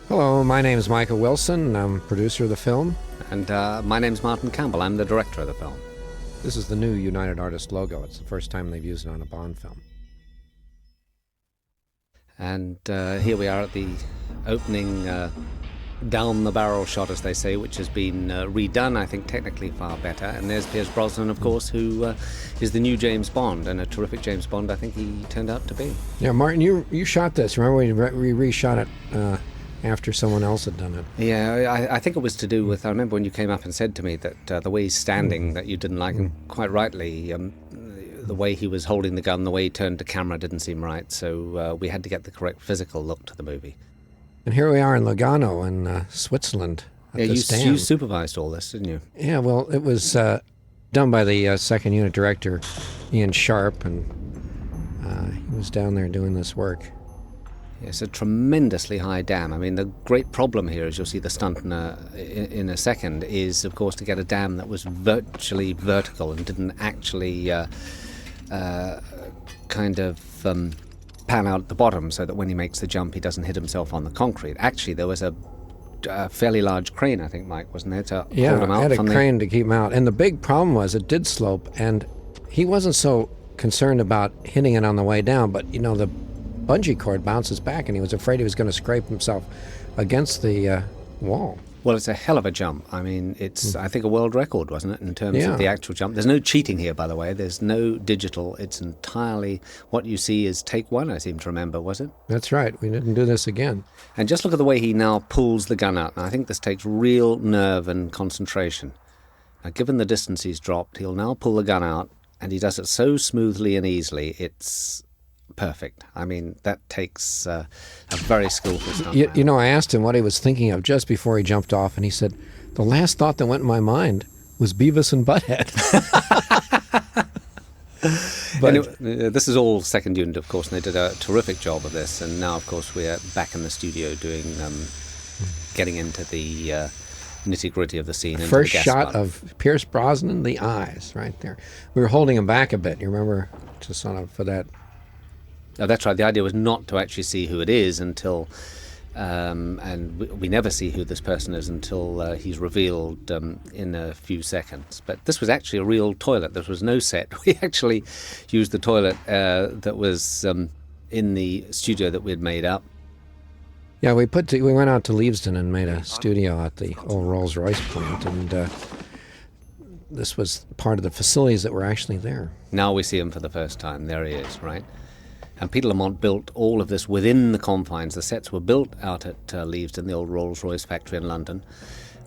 Hello, my name is Michael Wilson. I'm producer of the film. And my name's Martin Campbell. I'm the director of the film. This is the new United Artists logo. It's the first time they've used it on a Bond film. And here we are at the opening down-the-barrel shot, as they say, which has been redone, I think, technically far better. And there's Pierce Brosnan, of course, who is the new James Bond, and a terrific James Bond I think he turned out to be. Yeah, Martin, you shot this. Remember we reshot it after someone else had done it? Yeah, I think it was to do with, I remember when you came up and said to me that the way he's standing, that you didn't like him, quite rightly. The way he was holding the gun, the way he turned to camera didn't seem right, so we had to get the correct physical look to the movie. And here we are in Lugano in Switzerland. You supervised all this, didn't you? Yeah, well, it was done by the second unit director, Ian Sharp, and he was down there doing this work. It's a tremendously high dam. I mean, the great problem here, as you'll see the stunt in a second, is, of course, to get a dam that was virtually vertical and didn't actually pan out at the bottom so that when he makes the jump, he doesn't hit himself on the concrete. Actually, there was a fairly large crane, I think, Mike, wasn't there, to hold him out? Yeah, I had a crane to keep him out. And the big problem was it did slope, and he wasn't so concerned about hitting it on the way down, but, you know, the bungee cord bounces back, and he was afraid he was going to scrape himself against the wall. Well, it's a hell of a jump. I mean, it's, I think, a world record, wasn't it, in terms of the actual jump. There's no cheating here, by the way. There's no digital. It's entirely, what you see is take one, I seem to remember, was it? That's right. We didn't do this again. And just look at the way he now pulls the gun out. And I think this takes real nerve and concentration. Now, given the distance he's dropped, he'll now pull the gun out, and he does it so smoothly and easily, it's perfect. I mean, that takes a very skillful stuntman. You know, I asked him what he was thinking of just before he jumped off, and he said, the last thought that went in my mind was Beavis and Butthead. But this is all second unit, of course, and they did a terrific job of this. And now, of course, we're back in the studio doing, getting into the nitty-gritty of the scene. First shot of Pierce Brosnan, the eyes, right there. We were holding him back a bit, you remember, just sort of for that. Oh, that's right. The idea was not to actually see who it is until, and we never see who this person is until he's revealed in a few seconds. But this was actually a real toilet. There was no set. We actually used the toilet that was in the studio that we'd made up. Yeah, we went out to Leavesden and made a studio at the old Rolls-Royce plant, and this was part of the facilities that were actually there. Now we see him for the first time. There he is, right? And Peter Lamont built all of this within the confines. The sets were built out at Leavesden, the old Rolls-Royce factory in London.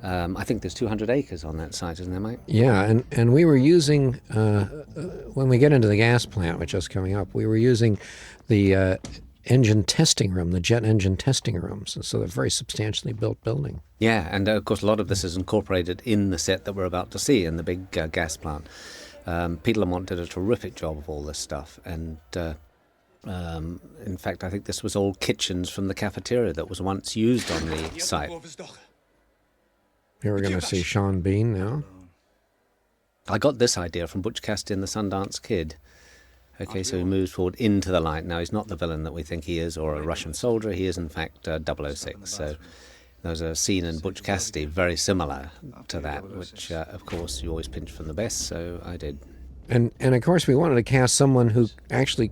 I think there's 200 acres on that site, isn't there, Mike? Yeah, and we were using, when we get into the gas plant, which is coming up, we were using the engine testing room, the jet engine testing rooms. And so they're a very substantially built building. Yeah, and of course a lot of this is incorporated in the set that we're about to see in the big gas plant. Peter Lamont did a terrific job of all this stuff, and in fact, I think this was all kitchens from the cafeteria that was once used on the site. Here we're going to see Sean Bean now. I got this idea from Butch Cassidy and the Sundance Kid. Okay, so he moves forward into the light. Now, he's not the villain that we think he is, or a Russian soldier. He is, in fact, 006. So there's a scene in Butch Cassidy very similar to that, which, of course, you always pinch from the best, so I did. And of course, we wanted to cast someone who actually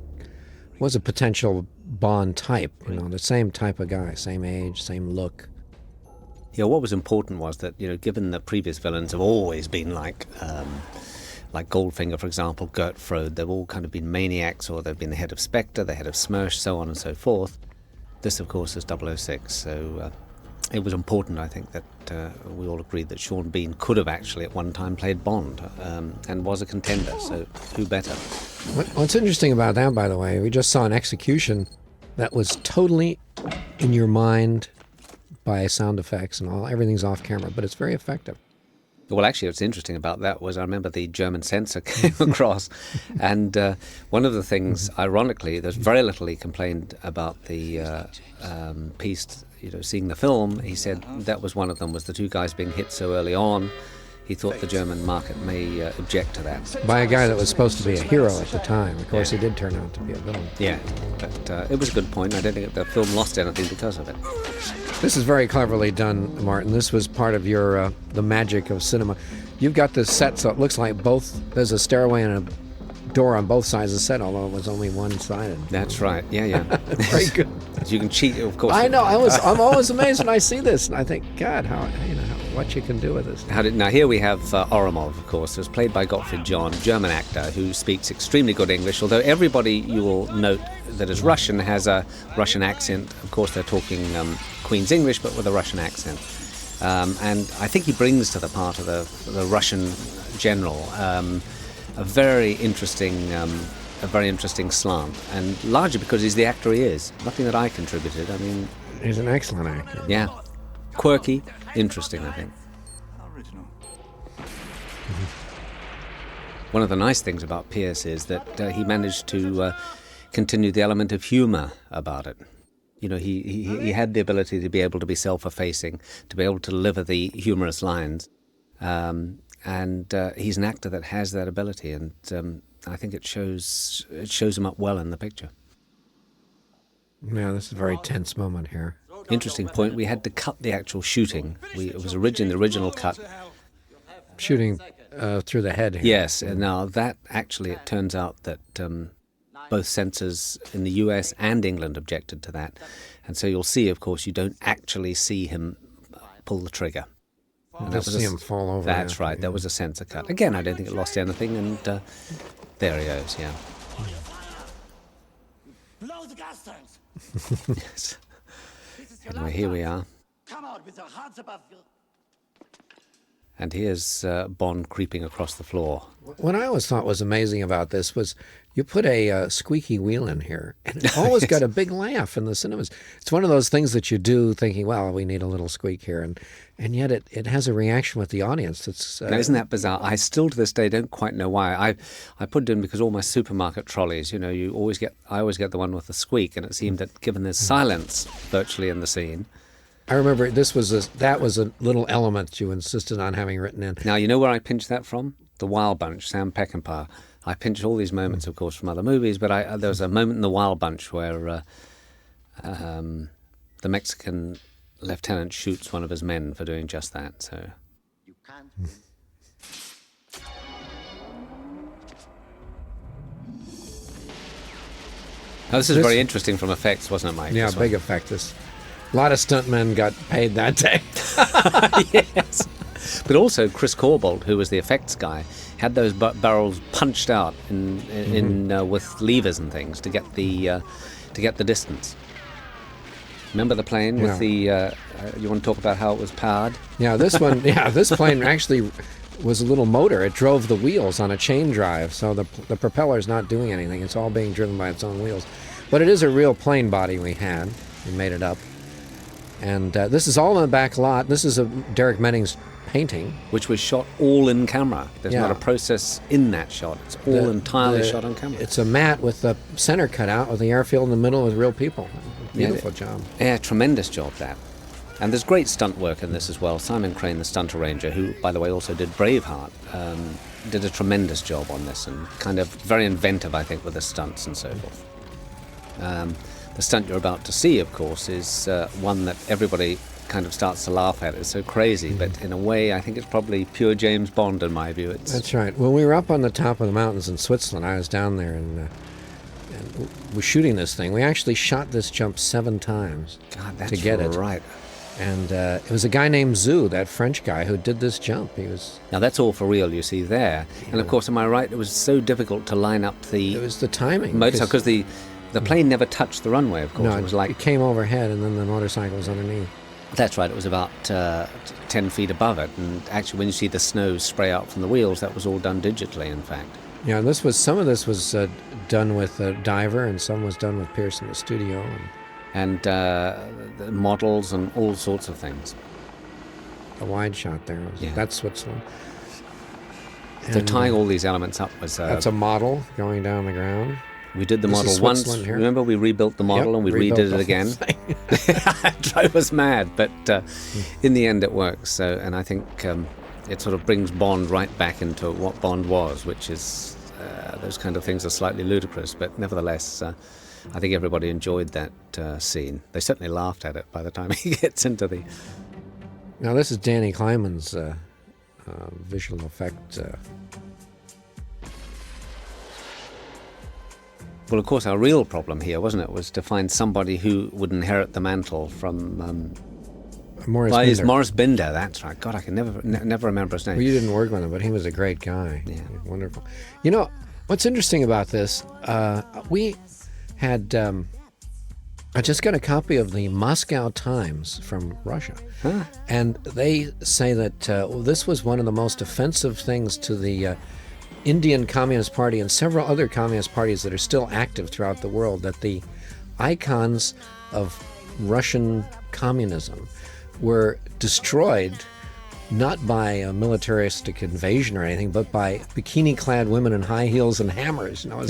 was a potential Bond type, you know, the same type of guy, same age, same look. Yeah, what was important was that, you know, given that previous villains have always been like Goldfinger, for example, Gert Frode, they've all kind of been maniacs, or they've been the head of Spectre, the head of Smersh, so on and so forth. This, of course, is 006, so it was important, I think, that we all agreed that Sean Bean could have actually at one time played Bond and was a contender, so who better? What's interesting about that, by the way, we just saw an execution that was totally in your mind by sound effects and all. Everything's off camera, but it's very effective. Well, actually, what's interesting about that was I remember the German censor came across, and one of the things, ironically, there's very little he complained about the piece, you know, seeing the film. He said that was one of them, was the two guys being hit so early on. He thought the German market may object to that. By a guy that was supposed to be a hero at the time. Of course, he did turn out to be a villain. Yeah, but it was a good point. I don't think the film lost anything because of it. This is very cleverly done, Martin. This was part of your the magic of cinema. You've got this set so it looks like there's a stairway and a door on both sides of the set, although it was only one-sided. That's right. Yeah. Very good. You can cheat, of course. I know. I'm always amazed when I see this, and I think, God, what you can do with this. Now here we have Ourumov, of course, who's played by Gottfried John, German actor who speaks extremely good English, although everybody, you will note, that is Russian has a Russian accent. Of course, they're talking Queen's English, but with a Russian accent. And I think he brings to the part of the Russian general a very interesting slant, and largely because he's the actor he is. Nothing that I contributed. I mean, he's an excellent actor. Yeah, quirky, interesting, I think. One of the nice things about Pierce is that he managed to continue the element of humour about it. You know, he had the ability to be able to be self-effacing, to be able to deliver the humorous lines. And he's an actor that has that ability, and I think it shows him up well in the picture. Yeah, this is a very tense moment here. Interesting point, we had to cut the actual shooting. It was originally the original cut. Shooting through the head here. Yes, and now that actually, it turns out that both censors in the US and England objected to that. And so you'll see, of course, you don't actually see him pull the trigger. You just see him fall over. That's right. Yeah. There was a censor cut. Again, I don't think it lost anything, and there he goes. Yeah. Blow the gas tanks. Yes. Anyway, here we are. Come out with your hands above you. And here's Bond creeping across the floor. What I always thought was amazing about this was you put a squeaky wheel in here, and it always got a big laugh in the cinemas. It's one of those things that you do thinking, well, we need a little squeak here, and yet it has a reaction with the audience. It's now, isn't that bizarre? I still to this day don't quite know why. I put it in because all my supermarket trolleys, you know, I always get the one with the squeak, and it seemed that given there's silence virtually in the scene. I remember that was a little element you insisted on having written in. Now, you know where I pinched that from? The Wild Bunch, Sam Peckinpah. I pinched all these moments, of course, from other movies, but there was a moment in The Wild Bunch where the Mexican lieutenant shoots one of his men for doing just that. So You can't. this is very interesting from effects, wasn't it, Mike? Yeah, big effect. A lot of stuntmen got paid that day. Yes. But also Chris Corbould, who was the effects guy, had those barrels punched out with levers and things to get the distance. Remember the plane with the? You want to talk about how it was powered? Yeah, this one. Yeah, this plane actually was a little motor. It drove the wheels on a chain drive, so the propeller's not doing anything. It's all being driven by its own wheels. But it is a real plane body we had. We made it up. And this is all in the back lot. This is a Derek Menning's painting. Which was shot all in camera. There's not a process in that shot. It's all entirely shot on camera. It's a mat with the center cut out with the airfield in the middle with real people. Beautiful job. Yeah, tremendous job, that. And there's great stunt work in this as well. Simon Crane, the stunt arranger, who, by the way, also did Braveheart, did a tremendous job on this and kind of very inventive, I think, with the stunts and so forth. The stunt you're about to see, of course, is one that everybody kind of starts to laugh at. It's so crazy, but in a way, I think it's probably pure James Bond in my view. That's right. When we were up on the top of the mountains in Switzerland, I was down there and we're shooting this thing. We actually shot this jump 7 times to get it. Right. And it was a guy named Zhu, that French guy, who did this jump. Now that's all for real, you see there. Yeah. And of course, am I right? It was so difficult to line up the. It was the timing. Motorcycle, because the plane never touched the runway. Of course, no, it was like it came overhead, and then the motorcycle was underneath. That's right. It was about 10 feet above it, and actually, when you see the snow spray out from the wheels, that was all done digitally. In fact. Yeah, some of this was done with a diver, and some was done with Pierce in the studio. And the models and all sorts of things. The wide shot there, that's Switzerland. So tying all these elements up was... that's a model going down the ground. We did the model once. Here. Remember, we rebuilt the model and we redid it again. It drove us mad, but in the end it works. So, and I think it sort of brings Bond right back into what Bond was, which is those kind of things are slightly ludicrous, but nevertheless... I think everybody enjoyed that scene. They certainly laughed at it by the time he gets into the... Now this is Danny Kleinman's visual effect. Well, of course, our real problem here, wasn't it, was to find somebody who would inherit the mantle from... Morris Binder. Morris Binder, that's right. God, I can never remember his name. Well, you didn't work with him, but he was a great guy. Yeah. Wonderful. You know, what's interesting about this, we had... I just got a copy of the Moscow Times from Russia. Huh. And they say that this was one of the most offensive things to the Indian Communist Party and several other communist parties that are still active throughout the world, that the icons of Russian communism were destroyed not by a militaristic invasion or anything, but by bikini-clad women in high heels and hammers. You know,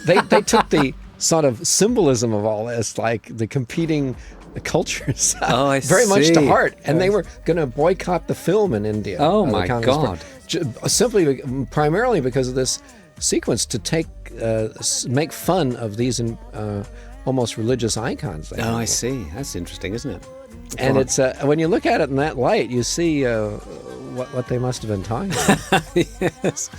they took the sort of symbolism of all this, like the competing cultures, very much to heart. And they were going to boycott the film in India. Oh, my God. Simply, primarily because of this sequence, to make fun of these almost religious icons. Oh, I see. That's interesting, isn't it? And it's when you look at it in that light, you see what they must have been talking about. Yes.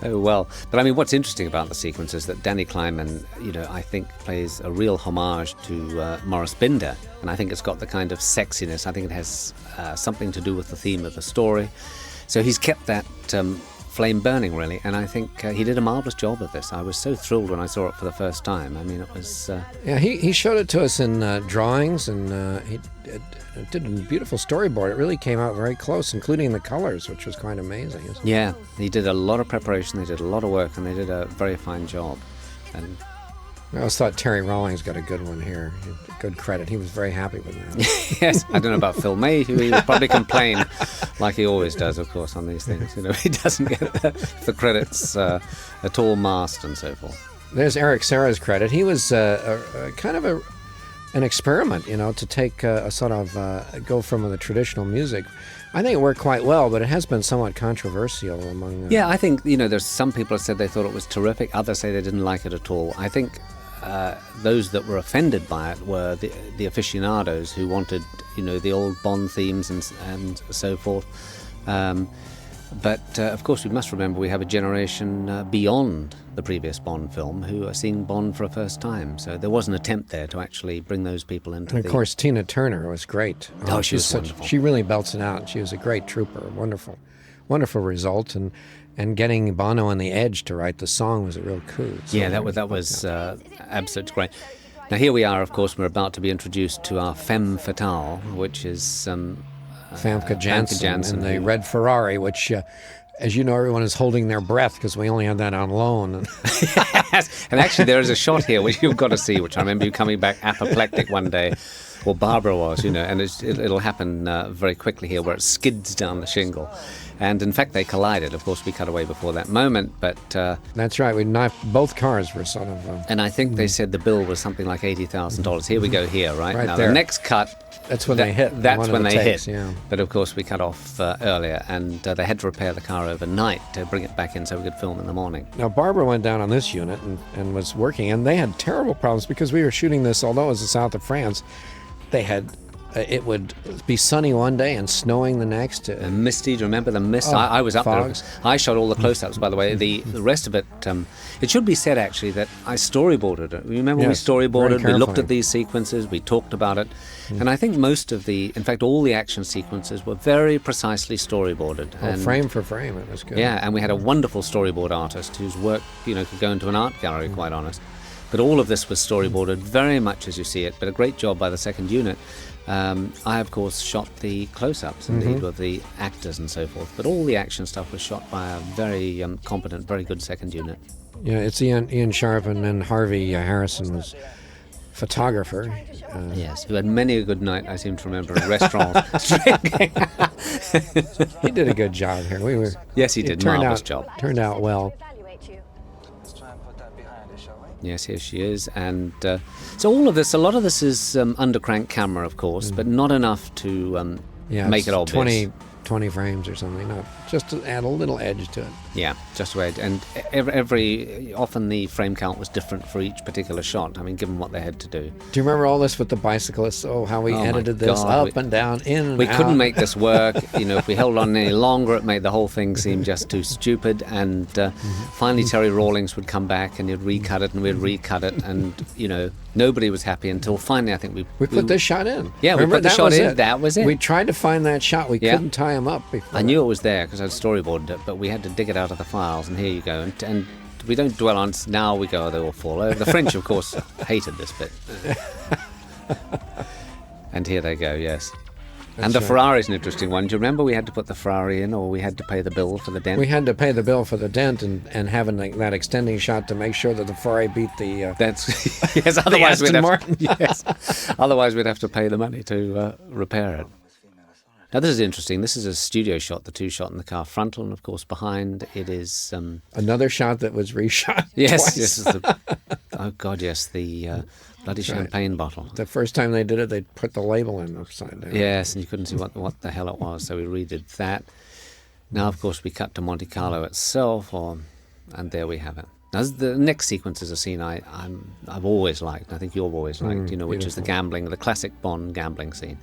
Oh, well. But I mean, what's interesting about the sequence is that Danny Kleinman, I think plays a real homage to Morris Binder. And I think it's got the kind of sexiness. I think it has something to do with the theme of the story. So he's kept that flame burning, really. And I think he did a marvelous job of this. I was so thrilled when I saw it for the first time. I mean, it was... Yeah, he showed it to us in drawings, and he did a beautiful storyboard. It really came out very close, including the colors, which was quite amazing. Yeah, he did a lot of preparation, they did a lot of work, and they did a very fine job. And I always thought Terry Rawlings got a good one here. Good credit. He was very happy with that. Yes, I don't know about Phil May, who he would probably complain, like he always does, of course, on these things. He doesn't get the credits at all masked and so forth. There's Eric Serra's credit. He was kind of an experiment, to take a sort of go from the traditional music. I think it worked quite well, but it has been somewhat controversial among... Yeah, I think, there's some people have said they thought it was terrific. Others say they didn't like it at all. I think those that were offended by it were the aficionados who wanted, the old Bond themes and so forth. But, of course, we must remember we have a generation beyond the previous Bond film who are seeing Bond for a first time. So there was an attempt there to actually bring those people into And, of course, Tina Turner was great. Oh, she was wonderful. She really belts it out. She was a great trooper. Wonderful result. And getting Bono on the Edge to write the song was a real coup. So yeah, that was absolutely great. Now, here we are, of course, we're about to be introduced to our femme fatale, which is... Famke Janssen in the red Ferrari, which, as you know, everyone is holding their breath because we only had that on loan. Yes. And actually, there is a shot here which you've got to see, which I remember you coming back apoplectic one day, or Barbara was, and it'll happen very quickly here, where it skids down the shingle. And in fact, they collided. Of course, we cut away before that moment, but... That's right. We knifed, both cars were sort of... and I think they said the bill was something like $80,000. Here we go here, right? Right now, there. The next cut... That's when they hit. That's when they takes, hit. Yeah. But of course, we cut off earlier, and they had to repair the car overnight to bring it back in so we could film in the morning. Now, Barbara went down on this unit and was working, and they had terrible problems because we were shooting this, although it was the south of France, they had... it would be sunny one day and snowing the next. And misty, do you remember the mist? Oh, I was up fogs. there. I shot all the close-ups, by the way. The rest of it, it should be said, actually, that I storyboarded it. Remember, Yes, we storyboarded, very we looked carefully. at these sequences, we talked about it. And I think most of in fact, all the action sequences were very precisely storyboarded. And Frame for frame, it was good. yeah, and we had a wonderful storyboard artist whose work, could go into an art gallery, quite honest. But all of this was storyboarded very much as you see it, but a great job by the second unit. I, of course, shot the close-ups, indeed, with the actors and so forth. But all the action stuff was shot by a very competent, very good second unit. Yeah, it's Ian Sharp, and then Harvey Harrison was photographer. Yes, who had many a good night, I seem to remember, in restaurants. Drinking. He did a good job here. Yes, he did. Marvelous job. Turned out well. Yes, here she is. And so all of this, a lot of this is under crank camera, of course, but not enough to make it obvious. 20 frames or something, not just to add a little edge to it. Yeah, just right. And often the frame count was different for each particular shot. I mean, given what they had to do. Do you remember all this with the bicyclists? Oh, how we edited this up and down, in and out. We couldn't make this work. If we held on any longer, it made the whole thing seem just too stupid. And finally, Terry Rawlings would come back and he'd recut it, and we'd recut it, and nobody was happy until finally, I think we put this shot in. Yeah, remember, we put the shot in. That was it. We tried to find that shot. We couldn't tie him up before. I knew it was there because I'd storyboarded it, but we had to dig it out of the files, and here you go. And we don't dwell on it now. We go, they all fall over. The French, of course, hated this bit. And here they go, yes. And the Ferrari's an interesting one. Do you remember we had to put the Ferrari in, or we had to pay the bill for the dent? We had to pay the bill for the dent and having that extending shot to make sure that the Ferrari beat the... That's yes. Otherwise, Aston Martin. Otherwise, we'd have to pay the money to repair it. Now, this is interesting. This is a studio shot, the two shot in the car frontal, and of course behind it is... another shot that was reshot Yes, twice. Oh, God, yes, the bloody champagne bottle. The first time they did it, they put the label in upside down. Yes, and you couldn't see what the hell it was, so we redid that. Now, of course, we cut to Monte Carlo itself, and there we have it. Now, the next sequence is a scene I've always liked, and I think you've always liked, which is the gambling, the classic Bond gambling scene,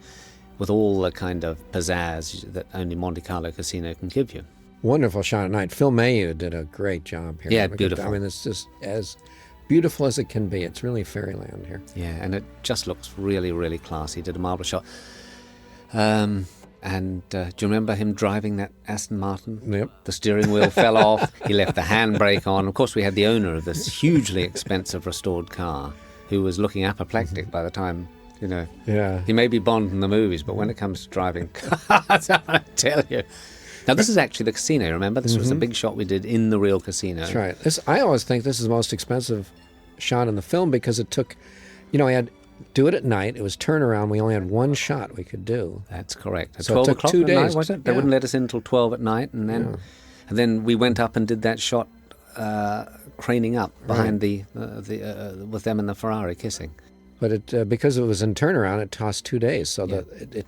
with all the kind of pizzazz that only Monte Carlo Casino can give you. Wonderful shot at night. Phil Mayhew did a great job here. Yeah, beautiful. I mean, it's just as beautiful as it can be. It's really fairyland here. Yeah, and it just looks really, really classy. He did a marvelous shot. And do you remember him driving that Aston Martin? Yep. The steering wheel fell off. He left the handbrake on. Of course, we had the owner of this hugely expensive restored car who was looking apoplectic by the time... Yeah. He may be Bond in the movies, but when it comes to driving cars, I tell you. Now, this is actually the casino, remember? This was the big shot we did in the real casino. That's right. I always think this is the most expensive shot in the film because it took, we had do it at night. It was turnaround. We only had one shot we could do. That's correct. At so 12 it took o'clock 2 at days. night, was it? They wouldn't let us in until 12 at night, and then we went up and did that shot craning up behind with them in the Ferrari kissing. But it because it was in turnaround, it cost 2 days. So that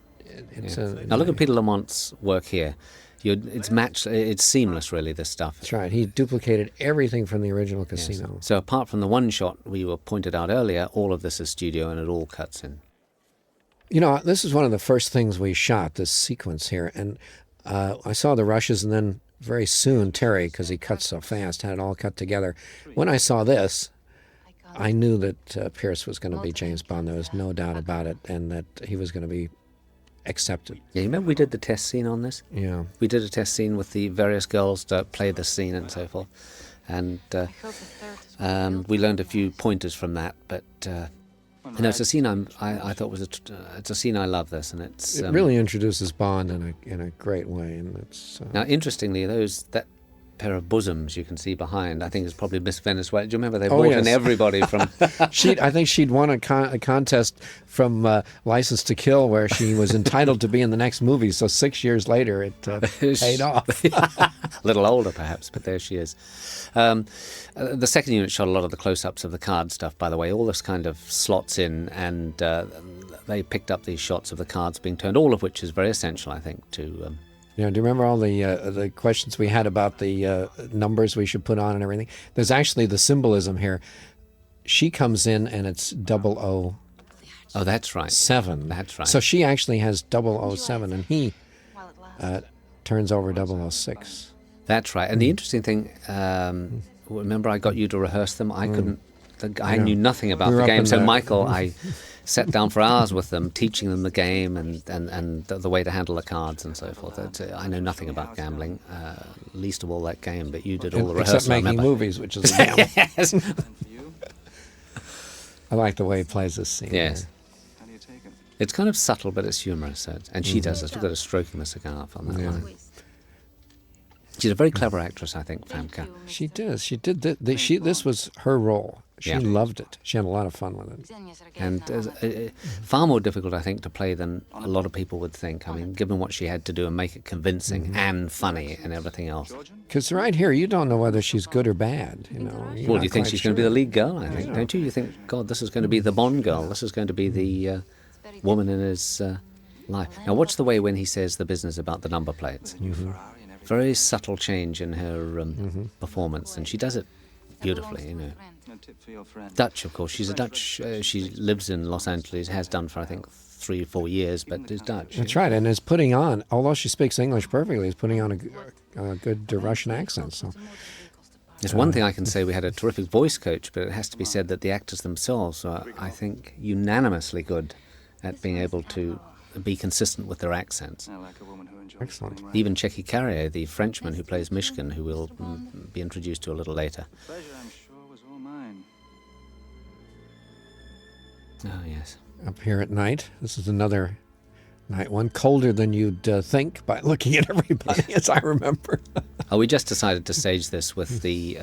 it's now look at Peter Lamont's work here. It's matched. It's seamless, really. This stuff. That's right. He duplicated everything from the original Casino. Yes. So apart from the one shot we were pointed out earlier, all of this is studio, and it all cuts in. This is one of the first things we shot. This sequence here, and I saw the rushes, and then very soon Terry, because he cuts so fast, had it all cut together. When I saw this, I knew that Pierce was going to be James Bond. There was no doubt about it, and that he was going to be accepted. Yeah, you remember we did the test scene on this? Yeah. We did a test scene with the various girls to play the scene and so forth. And we learned a few pointers from that, but it's a scene I thought was it's a scene I love this, and it really introduces Bond in a great way, and it's now interestingly that pair of bosoms you can see behind, I think is probably Miss Venezuela. Do you remember they brought in everybody from... I think she'd won a contest from License to Kill where she was entitled to be in the next movie, so 6 years later it paid off. A little older perhaps, but there she is. The second unit shot a lot of the close-ups of the card stuff, by the way. All this kind of slots in, and they picked up these shots of the cards being turned, all of which is very essential, I think, to... do you remember all the questions we had about the numbers we should put on and everything? There's actually the symbolism here. She comes in and it's 007. Oh, that's right. 7. That's right. So she actually has 007, and he turns over 006. That's right. And the interesting thing, remember I got you to rehearse them? I couldn't. I knew nothing about the game. So Michael, I sat down for hours with them, teaching them the game and the way to handle the cards and so forth. I know nothing about gambling, least of all that game, but you did all the rehearsal. Except making movies, which is a gamble. Yes. I like the way he plays this scene. Yes. It's kind of subtle, but it's humorous. And she does this. Look at her stroking the cigar on that line. She's a very clever actress, I think, Famke. She does. She did. This was her role. She loved it. She had a lot of fun with it. And far more difficult, I think, to play than a lot of people would think. I mean, given what she had to do and make it convincing and funny and everything else. Because right here, you don't know whether she's good or bad. Well, do you think she's going to be the lead girl, I think, don't you? You think, God, this is going to be the Bond girl. This is going to be the woman in his life. Now watch the way when he says the business about the number plates. Very subtle change in her performance, and she does it beautifully, you know. Dutch, of course. She's a Dutch. She lives in Los Angeles, has done for, I think, 3-4 years, but is Dutch. That's right, and is putting on, although she speaks English perfectly, is putting on a good Russian accent. So There's one thing I can say, we had a terrific voice coach, but it has to be said that the actors themselves are, I think, unanimously good at being able to be consistent with their accents. excellent. Even Checky Carrier, the Frenchman who plays Mishkin, who we'll be introduced to a little later. Pleasure, I'm sure, was all mine. Oh, yes. Up here at night, this is another night one, colder than you'd think by looking at everybody, as I remember. Oh, we just decided to stage this with the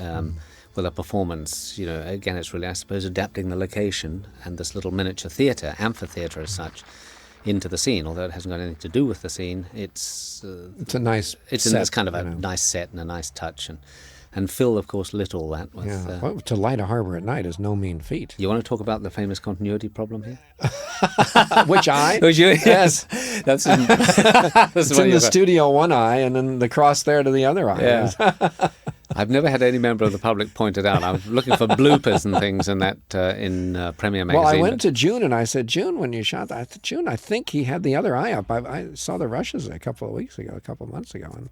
with a performance. You know, again, it's really, I suppose, adapting the location and this little miniature theatre, amphitheatre as such, into the scene. Although it hasn't got anything to do with the scene, it's a nice it's set, kind of a you know. nice set and a nice touch. And Phil, of course, lit all that with. Yeah. Well, to light a harbor at night is no mean feat. You want to talk about the famous continuity problem here? Which eye? Was you? Yes. That's in, It's in the studio one eye, and then the cross there to the other eye. Yeah. I've never had any member of the public point it out. I was looking for bloopers and things in that in Premiere magazine. Well, I went to June and I said, June, when you shot that, I said, June, I think he had the other eye up. I saw the rushes a couple of months ago. And,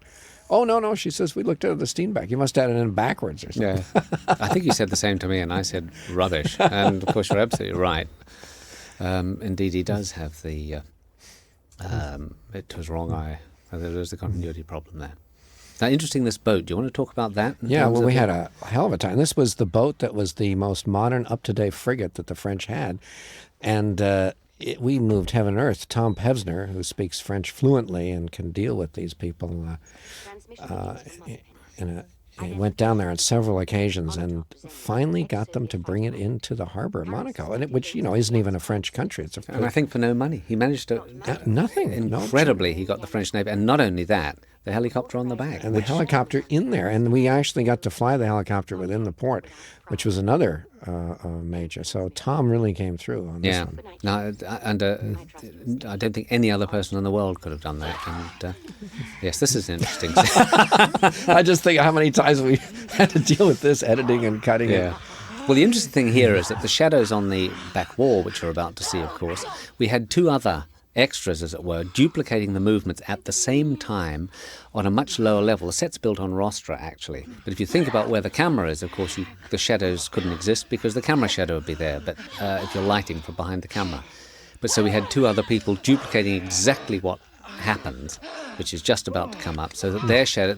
oh, no, she says, we looked at the Steenbeck. You must have had it in backwards or something. Yeah. I think you said the same to me, and I said rubbish. And, of course, you're absolutely right. Indeed, he does have the, it was wrong eye. There was the continuity problem there. Now, interesting, this boat. Do you want to talk about that? Yeah, well, we had a hell of a time. This was the boat that was the most modern, up-to-date frigate that the French had. And we moved heaven and earth. Tom Pevsner, who speaks French fluently and can deal with these people, he went down there on several occasions and finally got them to bring it into the harbor of Monaco, which, you know, isn't even a French country. It's and I think for no money. He managed to... nothing. Incredibly, he got the French Navy. And not only that, the helicopter on the back. And the helicopter in there. And we actually got to fly the helicopter within the port, which was another major. So Tom really came through on this one. No, and I don't think any other person in the world could have done that. And yes, this is interesting. I just think how many times we had to deal with this, editing and cutting it. Well, the interesting thing here is that the shadows on the back wall, which you're about to see, of course, we had two other extras, as it were, duplicating the movements at the same time on a much lower level. The set's built on rostra, actually. But if you think about where the camera is, of course, the shadows couldn't exist because the camera shadow would be there, but if you're lighting from behind the camera. But so we had two other people duplicating exactly what happened, which is just about to come up, so that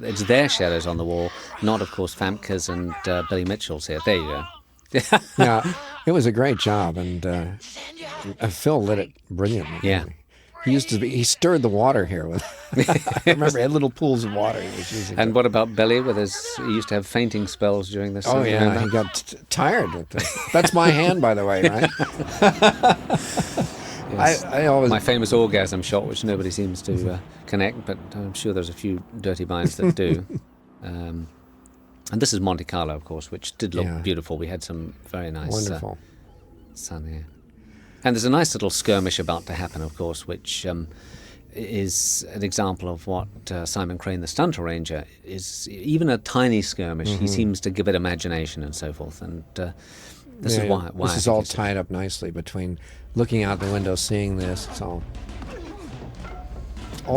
it's their shadows on the wall, not, of course, Famke's and Billy Mitchell's here. There you go. Yeah, it was a great job, and Phil lit it brilliantly. Yeah. He stirred the water here with. I remember he had little pools of water he was using. And what about Belly? He used to have fainting spells during this. Oh yeah, remember? He got tired with it. That's my hand, by the way, right? Yes. I always my famous orgasm shot, which nobody seems to connect, but I'm sure there's a few dirty minds that do. And this is Monte Carlo, of course, which did look beautiful. We had some very nice wonderful sun here. And there's a nice little skirmish about to happen, of course, which is an example of what Simon Crane, the stunt arranger, is. Even a tiny skirmish, he seems to give it imagination and so forth. And this is why this is all tied up nicely between looking out the window, seeing this. It's all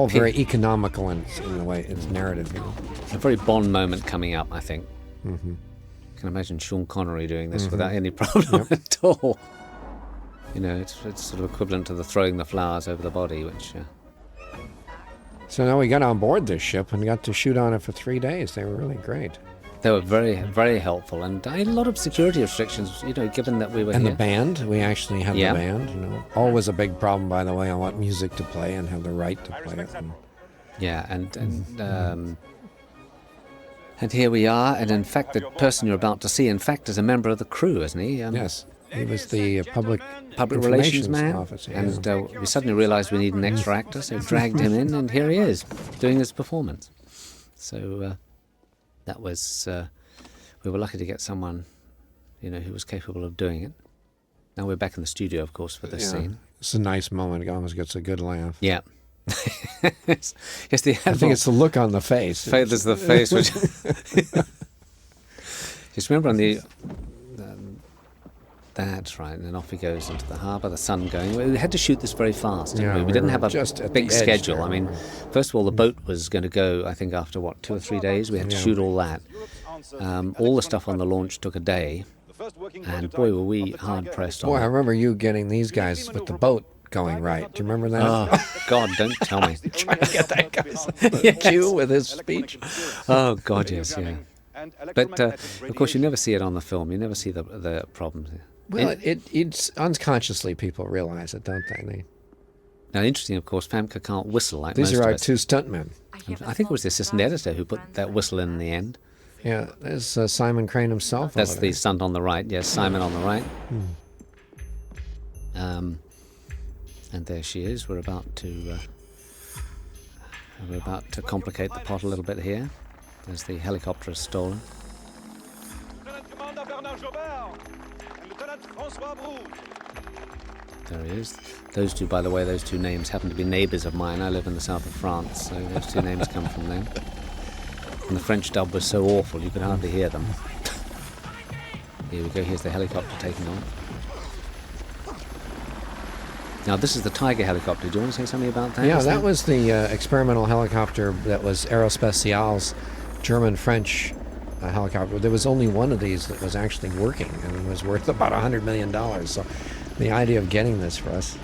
very economical in the way it's narrative. You know. A very Bond moment coming up, I think. Mm-hmm. I can imagine Sean Connery doing this without any problem at all. You know, it's sort of equivalent to the throwing the flowers over the body, which... So now we got on board this ship and got to shoot on it for 3 days. They were really great. They were very, very helpful. And I had a lot of security restrictions, you know, given that we were and here. The band, we actually had the band, you know. Always a big problem, by the way, on what music to play and have the right to play it. And here we are. And in fact, the person you're about to see, in fact, is a member of the crew, isn't he? Yes. He was the public relations man, officer, and we suddenly realised we need an extra actor, so dragged him in, and here he is, doing his performance. So that was, we were lucky to get someone, you know, who was capable of doing it. Now we're back in the studio, of course, for this scene. It's a nice moment. It almost gets a good laugh. Yeah. Yes, the I think it's the look on the face. There's the face. Which just remember on the... That's right, and then off he goes into the harbour, the sun going. We had to shoot this very fast, didn't we? We didn't have a just at big the edge schedule. there. I mean, first of all, the boat was going to go, I think, after, 2 or 3 days. We had to shoot all that. All the stuff on the launch took a day, and boy, were we hard-pressed on Boy, I it. remember you getting these guys with the boat going right. Do you remember that? Oh, God, don't tell me. Trying to get that guy cue with his speech. Oh, God, yes, yeah. But, of course, you never see it on the film. You never see the problems. Well, it's unconsciously people realize it, don't they? Now, interesting, of course, Famke can't whistle like These most are our of us. two stuntmen. And I think it was the assistant editor who put that whistle in the end. Yeah, there's Simon Crane himself. That's over the there. stunt on the right. Yes, Simon on the right. And there she is. We're about to complicate the plot a little bit here. There's the helicopter is stolen. There he is. Those two, by the way, those two names happen to be neighbours of mine. I live in the south of France, so those two names come from them. And the French dub was so awful you could hardly hear them. Here we go. Here's the helicopter taking off. Now, this is the Tiger helicopter. Do you want to say something about that? Yeah, that was the experimental helicopter that was Aerospatiale's German-French helicopter. There was only one of these that was actually working, and it was worth about $100 million. So the idea of getting this for us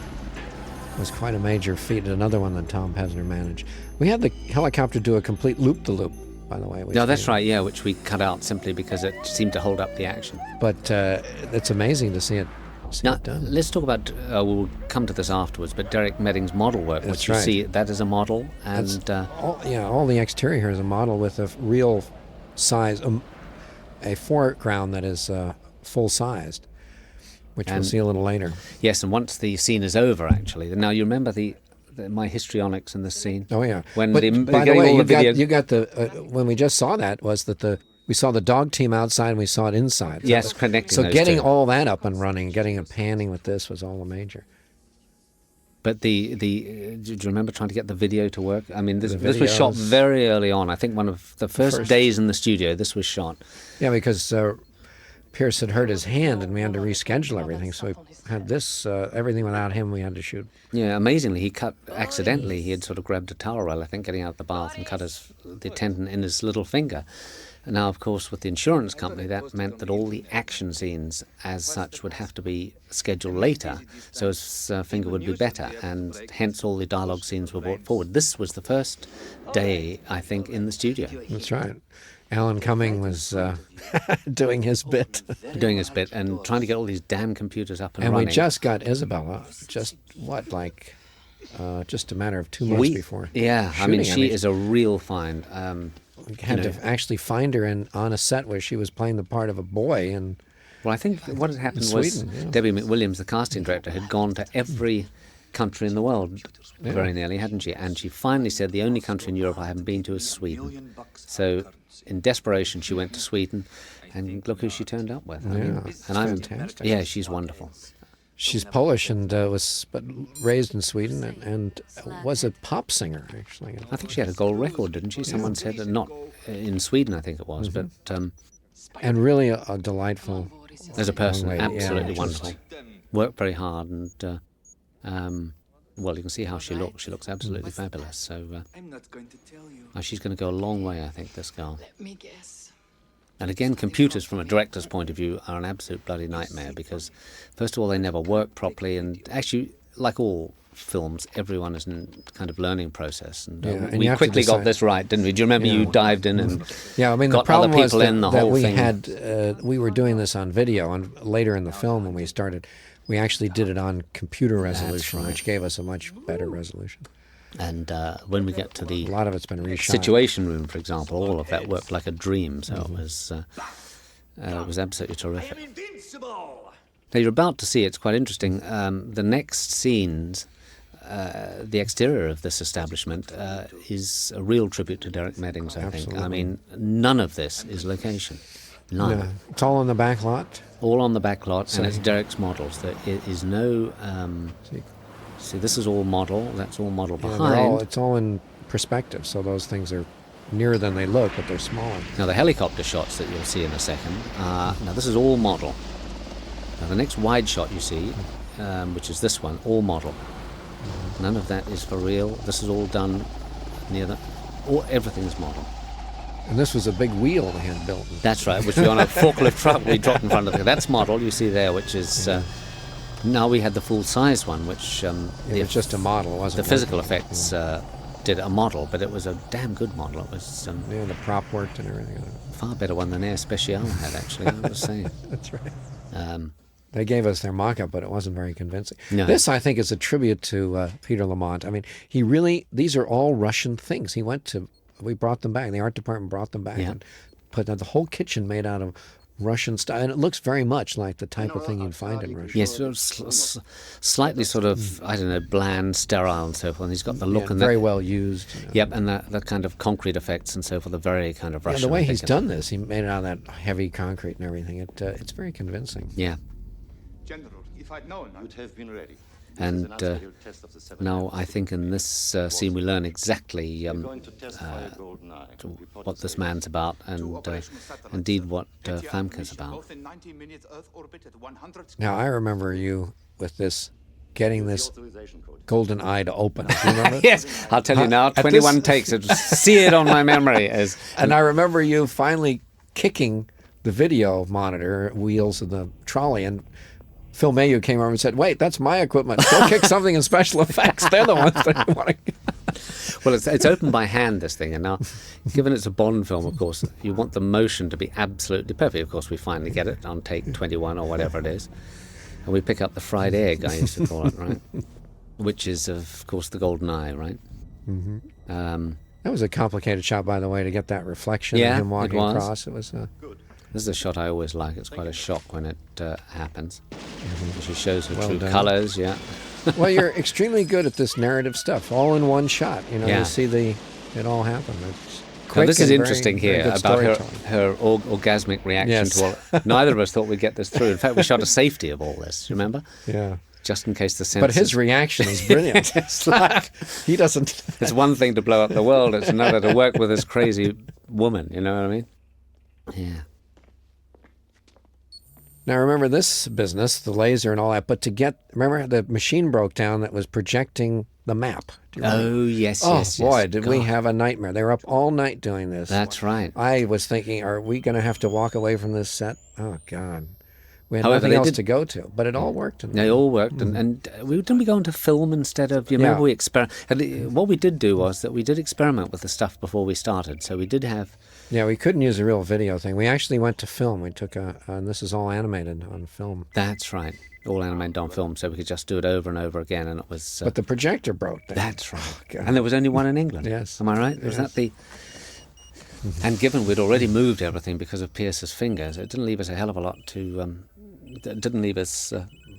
was quite a major feat. Another one that Tom Pesner managed. We had the helicopter do a complete loop-the-loop, by the way. No, that's right, yeah, which we cut out simply because it seemed to hold up the action. But it's amazing to see it Now, done. let's talk about, we'll come to this afterwards, but Derek Medding's model work, That's which you right. see, that is a model, and all the exterior here is a model with a real size, a foreground that is full-sized, which we'll see a little later. yes, and once the scene is over, actually. Now, you remember my histrionics in this scene? Oh yeah. When but they by the getting way, all you the video. got the when we just saw that was that we saw the dog team outside and we saw it inside. Yes, connecting So those getting two. all that up and running, getting a panning with this was all a major. But do you remember trying to get the video to work? I mean, this was videos. shot very early on. I think one of the first days in the studio, this was shot. Yeah, because Pierce had hurt his hand and we had to reschedule everything. So we had this everything without him. We had to shoot. Yeah, amazingly, he cut accidentally. He had sort of grabbed a towel rail, I think, getting out of the bath, and cut the tendon in his little finger. And now, of course, with the insurance company, that meant that all the action scenes, as such, would have to be scheduled later, so his finger would be better, and hence all the dialogue scenes were brought forward. This was the first day, I think, in the studio. That's right. Alan Cumming was doing his bit. Doing his bit and trying to get all these damn computers up and And running. we just got Isabella, just a matter of 2 months before. Yeah, I mean, shooting. she is a real find. We had to actually find her on a set where she was playing the part of a boy. And Well, I think what had happened In was Sweden, yeah. Debbie McWilliams, the casting director, had gone to every country in the world very nearly, hadn't she? And she finally said, the only country in Europe I haven't been to is Sweden. So in desperation, she went to Sweden, and look who she turned up with. it's fantastic. Yeah, she's wonderful. she's Polish and was raised in Sweden and was a pop singer, actually. I think she had a gold record, didn't she? Someone said that, not in Sweden, I think it was, but And really a delightful. as a person, young lady, absolutely just- wonderful. Worked very hard, and well, you can see how she looks. She looks absolutely fabulous. So I'm not going to tell you. she's going to go a long way, I think, this girl. Let me guess. And again, computers from a director's point of view are an absolute bloody nightmare because, first of all, they never work properly, and actually, like all films, everyone is in kind of learning process. And, Yeah, and we you have to quickly got decide- this right, didn't we? Do you remember you dived in and Yeah, I mean, got the problem other was people in the that whole we thing? we were doing this on video, and later in the film when we started, we actually did it on computer resolution, right. which gave us a much better resolution. And when we get to the A lot of it's been reshot. Situation Room, for example, all of that worked like a dream, so it was absolutely terrific. Invincible! Now you're about to see, it's quite interesting, the next scenes, the exterior of this establishment is a real tribute to Derek Meddings, I think. I Absolutely. mean, none of this is location. None. No, it's all in the back lot. All on the back lot, and it's Derek's models. There is no... see, this is all model. That's all model Yeah, behind. it's all in perspective, so those things are nearer than they look, but they're smaller. Now, the helicopter shots that you'll see in a second, now this is all model. Now, the next wide shot you see, which is this one, all model. None of that is for real. This is all done near the... everything's model. And this was a big wheel they had built. That's right, which we on a forklift truck we dropped in front of it. That's model, you see there, which is... now we had the full-size one, which... it was just a model, wasn't it? The physical effects did a model, but it was a damn good model. It was... yeah, the prop worked and everything. far better one than Air Special had, actually, I was saying. That's right. They gave us their mock-up, but it wasn't very convincing. No. This, I think, is a tribute to Peter Lamont. I mean, these are all Russian things. We brought them back. The art department brought them back and put the whole kitchen made out of Russian style. And it looks very much like the type of thing you'd find in Russia. Yes, sort of slightly sort of, I don't know, bland, sterile and so forth. And he's got the look and very that, well used. You know. Yep, and the kind of concrete effects and so forth are very kind of Russian. Yeah, the way I he's think. done this, he made it out of that heavy concrete and everything. It's very convincing. Yeah. General, if I'd known, You'd have been ready. And now I think in this scene we learn exactly what this man's about and indeed what Famke's about. Now, I remember you with this, getting this Goldeneye to open. Do you remember? Yes, I'll tell you now, 21 takes. It was seared on my memory. And I remember you finally kicking the video monitor wheels of the trolley, and Phil Mayhew came over and said, "Wait, that's my equipment. Go kick something in special effects. They're the ones that want to." Well, it's opened by hand, this thing, and now, given it's a Bond film, of course, you want the motion to be absolutely perfect. Of course, we finally get it on take 21 or whatever it is, and we pick up the fried egg, I used to call it, right? Which is, of course, the Goldeneye, right? Mm-hmm. That was a complicated shot, by the way, to get that reflection Yeah, of him walking it was. across. It was. This is a shot I always like. It's quite a shock when it happens. She shows her Well true done. colours, yeah. Well, you're extremely good at this narrative stuff, all in one shot. You know, Yeah. you see it all happen. It's Now, quick this is and interesting very, here very good about storytelling. her orgasmic reaction Yes. to all. Neither of us thought we'd get this through. In fact, we shot a safety of all this, remember? Yeah. Just in case the sensors... But his reaction is brilliant. It's like... He doesn't. It's one thing to blow up the world, it's another to work with this crazy woman, you know what I mean? Yeah. Now, remember this business, the laser and all that, but remember the machine broke down that was projecting the map. Do you remember? Oh, yes, Oh, yes, boy, yes. did we God. have a nightmare. They were up all night doing this. That's right. I was thinking, are we going to have to walk away from this set? Oh, God. We had However, nothing they else did- to go to, but it all worked. They all worked, and didn't we go into film instead of, you remember Yeah. what we did do was that we did experiment with the stuff before we started, so we did have... Yeah, we couldn't use a real video thing. We actually went to film. We took and this is all animated on film. That's right. All animated on film, so we could just do it over and over again, and it was... But the projector broke down. That's right. Oh, God. And there was only one in England. Yes. Am I right? Was that the... And given we'd already moved everything because of Pierce's fingers, it didn't leave us a hell of a lot to... it didn't leave us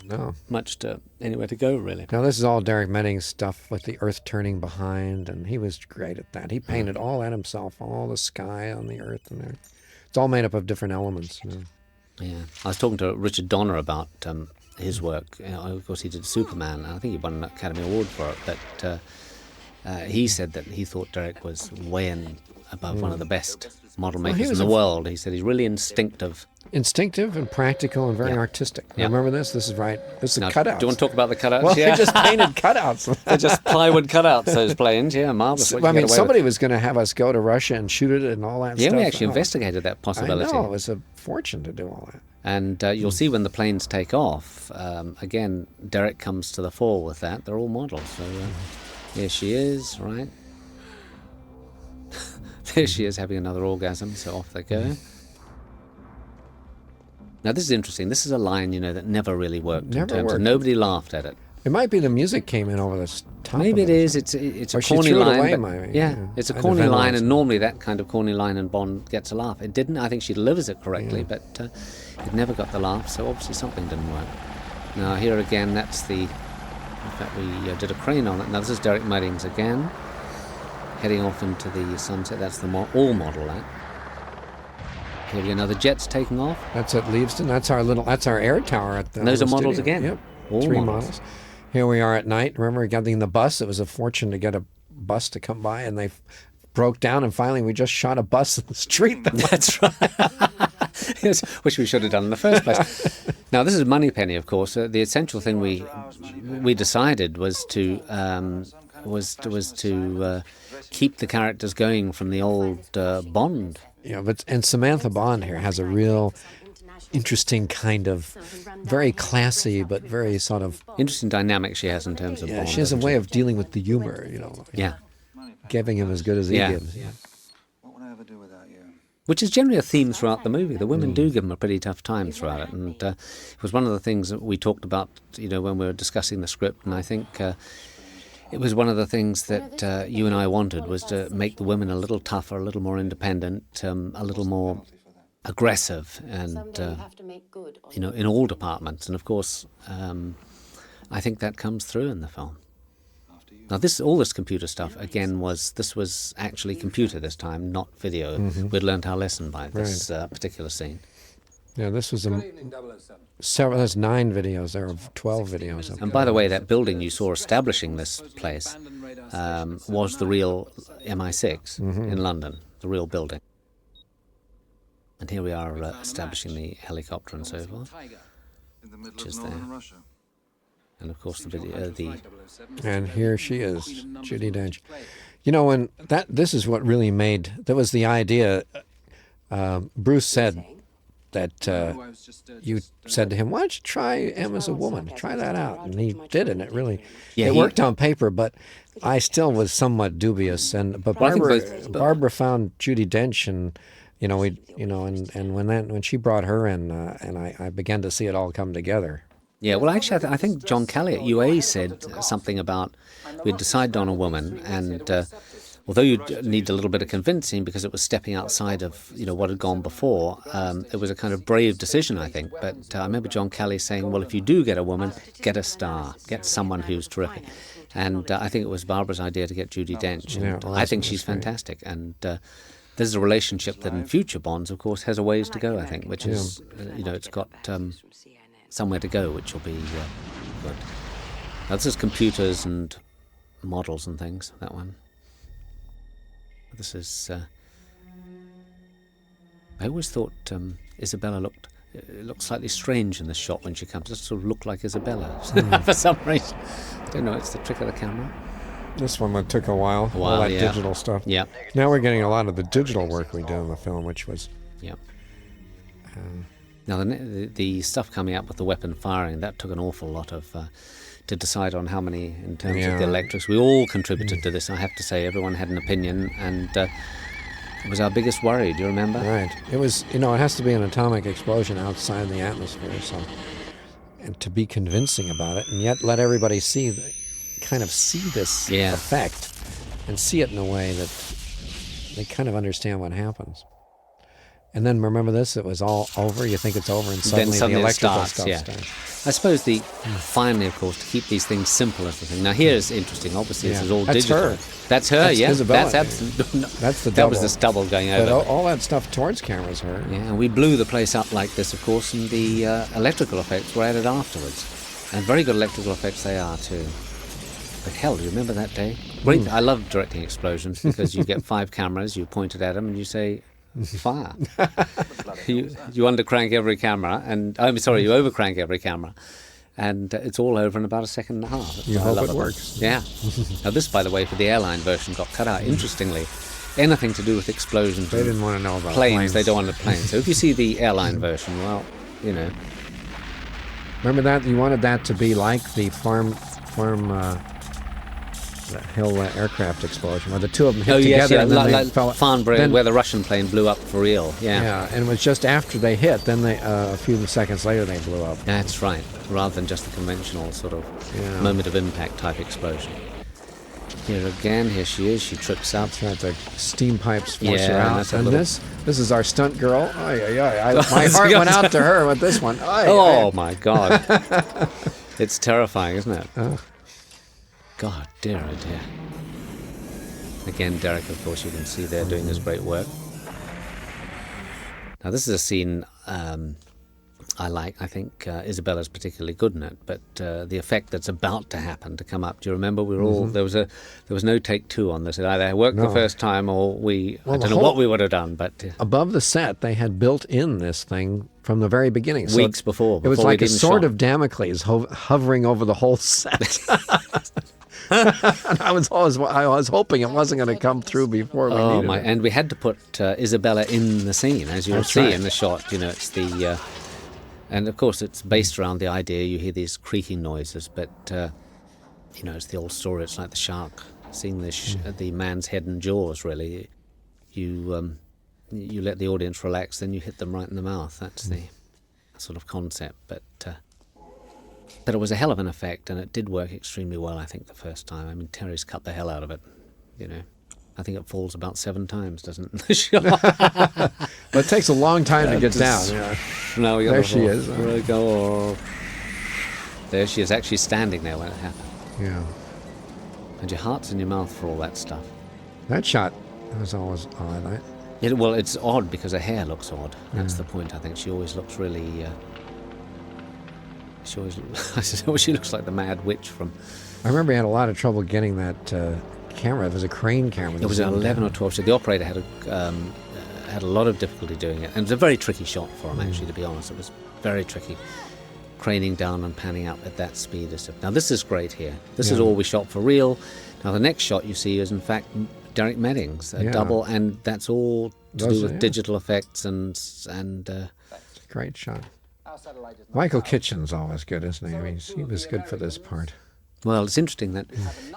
No. much to anywhere to go, really. Now, this is all Derek Medding's stuff with the earth turning behind, and he was great at that. He painted all that himself, all the sky on the earth and there. It's all made up of different elements. You know. Yeah. I was talking to Richard Donner about his work. You know, of course, he did Superman, and I think he won an Academy Award for it, but he said that he thought Derek was way above one of the best model Well, he makers in was the a- world. He said he's really instinctive. Instinctive and practical and very Yeah. artistic. Yeah. Remember this? This is right. This is Now, cutouts. do you want to talk about the cutouts? Well, yeah. they just painted cutouts. They're just plywood cutouts, those planes. Yeah, marvelous. what you I get mean, away with. somebody was going to have us go to Russia and shoot it and all that Yeah, stuff. we actually Oh, investigated that possibility. I know. It was a fortune to do all that. And you'll see when the planes take off, again, Derek comes to the fore with that. They're all models. So here she is, right? There she is having another orgasm, so off they go. Now, this is interesting. This is a line, that never really worked. Never in terms worked. of nobody laughed at it. It might be the music came in over the top. Maybe of it is. It's Or a she corny threw it line. away, but- maybe. yeah, Yeah. it's a I had to corny line, visualize and it. normally that kind of corny line in Bond gets a laugh. It didn't. I think she delivers it correctly, but it never got the laugh. So obviously something didn't work. Now here again, that's the. In fact, we did a crane on it. Now this is Derek Meddings again, heading off into the sunset. That's the all model. That. Here we go. Now the jet's taking off. That's at Leavesden. That's our air tower at the. And those are models studio. again? Yep. All 3 models. models. Here we are at night. Remember getting the bus? It was a fortune to get a bus to come by, and they broke down, and finally we just shot a bus in the street. That's right. Yes, which we should have done in the first place. Now this is Moneypenny, of course. The essential thing we decided was to keep the characters going from the old Bond. Yeah, and Samantha Bond here has a real interesting kind of very classy but very sort of Interesting dynamic she has in terms of Bond. she has a way of dealing with the humor, Yeah. giving him as good as he Yeah. gives. Yeah. What would I ever do without you? Which is generally a theme throughout the movie. The women do give him a pretty tough time throughout it, and it was one of the things that we talked about, when we were discussing the script. And I think it was one of the things that you and I wanted, was to make the women a little tougher, a little more independent, a little more aggressive, and in all departments. And of course, I think that comes through in the film. Now, all this computer stuff, again, was actually computer this time, not video. We'd learned our lesson by this particular scene. Yeah, this was there's 9 videos there, of 12 videos. And by the way, that building you saw establishing this place was the real MI6 in London, the real building. And here we are establishing the helicopter and so forth, In the middle which of is northern there. Russia. And of course the video, And here she is, Judi Dench. This is what really there was the idea. Bruce said that you said to him, "Why don't you try M as a woman? Try that out." And he did, and it worked on paper. But I still was somewhat dubious. But Barbara found Judi Dench, and when she brought her in, and I began to see it all come together. Yeah, well, actually, I think John Kelly at UA said something about we'd decided on a woman, and although you'd need a little bit of convincing because it was stepping outside of what had gone before, it was a kind of brave decision, I think. But I remember John Kelly saying, well, if you do get a woman, get a star, get someone who's terrific. And I think it was Barbara's idea to get Judi Dench. And I think she's fantastic. And there's a relationship that in future Bonds, of course, has a ways to go, I think, which is, it's got somewhere to go, which will be good. Now, this is computers and models and things, that one. This is... I always thought Isabella looked slightly strange in this shot when she comes. It sort of looked like Isabella for some reason. I don't know, it's the trick of the camera. This one took a while, all that digital stuff. Yeah. Now we're getting a lot of the digital work we did in the film, which was... Yeah. Now, the stuff coming up with the weapon firing, that took an awful lot of... to decide on how many in terms of the electrics. We all contributed to this, I have to say. Everyone had an opinion, and it was our biggest worry. Do you remember? Right. It was, it has to be an atomic explosion outside the atmosphere, and to be convincing about it, and yet let everybody see this effect, and see it in a way that they kind of understand what happens. And then remember this, it was all over, you think it's over, and suddenly the electrical stuff starts. I suppose finally, of course, to keep these things simple is the thing. Now here's interesting, obviously this is all digital. That's her, That's Isabella, That's that's the double. That was the stubble going over. But all that stuff towards camera is her. Yeah, and we blew the place up like this, of course, and the electrical effects were added afterwards. And very good electrical effects they are too. But hell, do you remember that day? Great, I love directing explosions because you get 5 cameras, you point it at them and you say, fire. you undercrank every camera, and you overcrank every camera, and it's all over in about a second and a half. You hope it works. Yeah. Now this, by the way, for the airline version got cut out. Interestingly, anything to do with explosions. They didn't want to know about planes. They don't want the planes. So if you see the airline version, well, Remember that? You wanted that to be like the farm the Hill aircraft explosion, where the two of them hit together and then they fell. Farnborough, where the Russian plane blew up for real. Yeah. Yeah, and it was just after they hit, then a few seconds later they blew up. That's right, rather than just a conventional sort of moment of impact type explosion. Here again, here she is. She trips up. That's right. The steam pipes force her out. And this is our stunt girl. My heart went out to her with this one. My God. It's terrifying, isn't it? God, dear, oh dear. Again, Derek, of course, you can see there doing this great work. Now, this is a scene I like. I think Isabella's particularly good in it, but the effect that's about to happen to come up. Do you remember? We were all there was no take two on this. It either worked the first time or I don't know what we would have done. But above the set, they had built in this thing from the very beginning. So weeks before it was like a we'd even sword shot. of Damocles hovering over the whole set. And I was hoping it wasn't going to come through before we needed it. And we had to put Isabella in the scene, as you'll see in the shot. You know, it's the and of course it's based around the idea you hear these creaking noises, but you know, it's the old story. It's like the shark seeing the man's head and jaws. Really, you let the audience relax, then you hit them right in the mouth. That's the sort of concept, but it was a hell of an effect, and it did work extremely well, I think, the first time. I mean, Terry's cut the hell out of it, you know. I think it falls about 7 times, doesn't it? The shot. But it takes a long time to get down. No, There she is. There we go. There she is, actually standing there when it happened. Yeah. And your heart's in your mouth for all that stuff. That shot was always odd. Well, it's odd because her hair looks odd. That's the point, I think. She always looks really... She looks like the Mad Witch from... I remember he had a lot of trouble getting that camera. It was a crane camera. It was an 11 or 12. So the operator had a lot of difficulty doing it. And it was a very tricky shot for him, actually, to be honest. It was very tricky. Craning down and panning up at that speed. Now, this is great here. This is all we shot for real. Now, the next shot you see is, in fact, Derek Medding's double, and that's all to do with digital effects and great shot. Michael Kitchen's always good, isn't he? I mean, he was good for this part. Well, it's interesting that,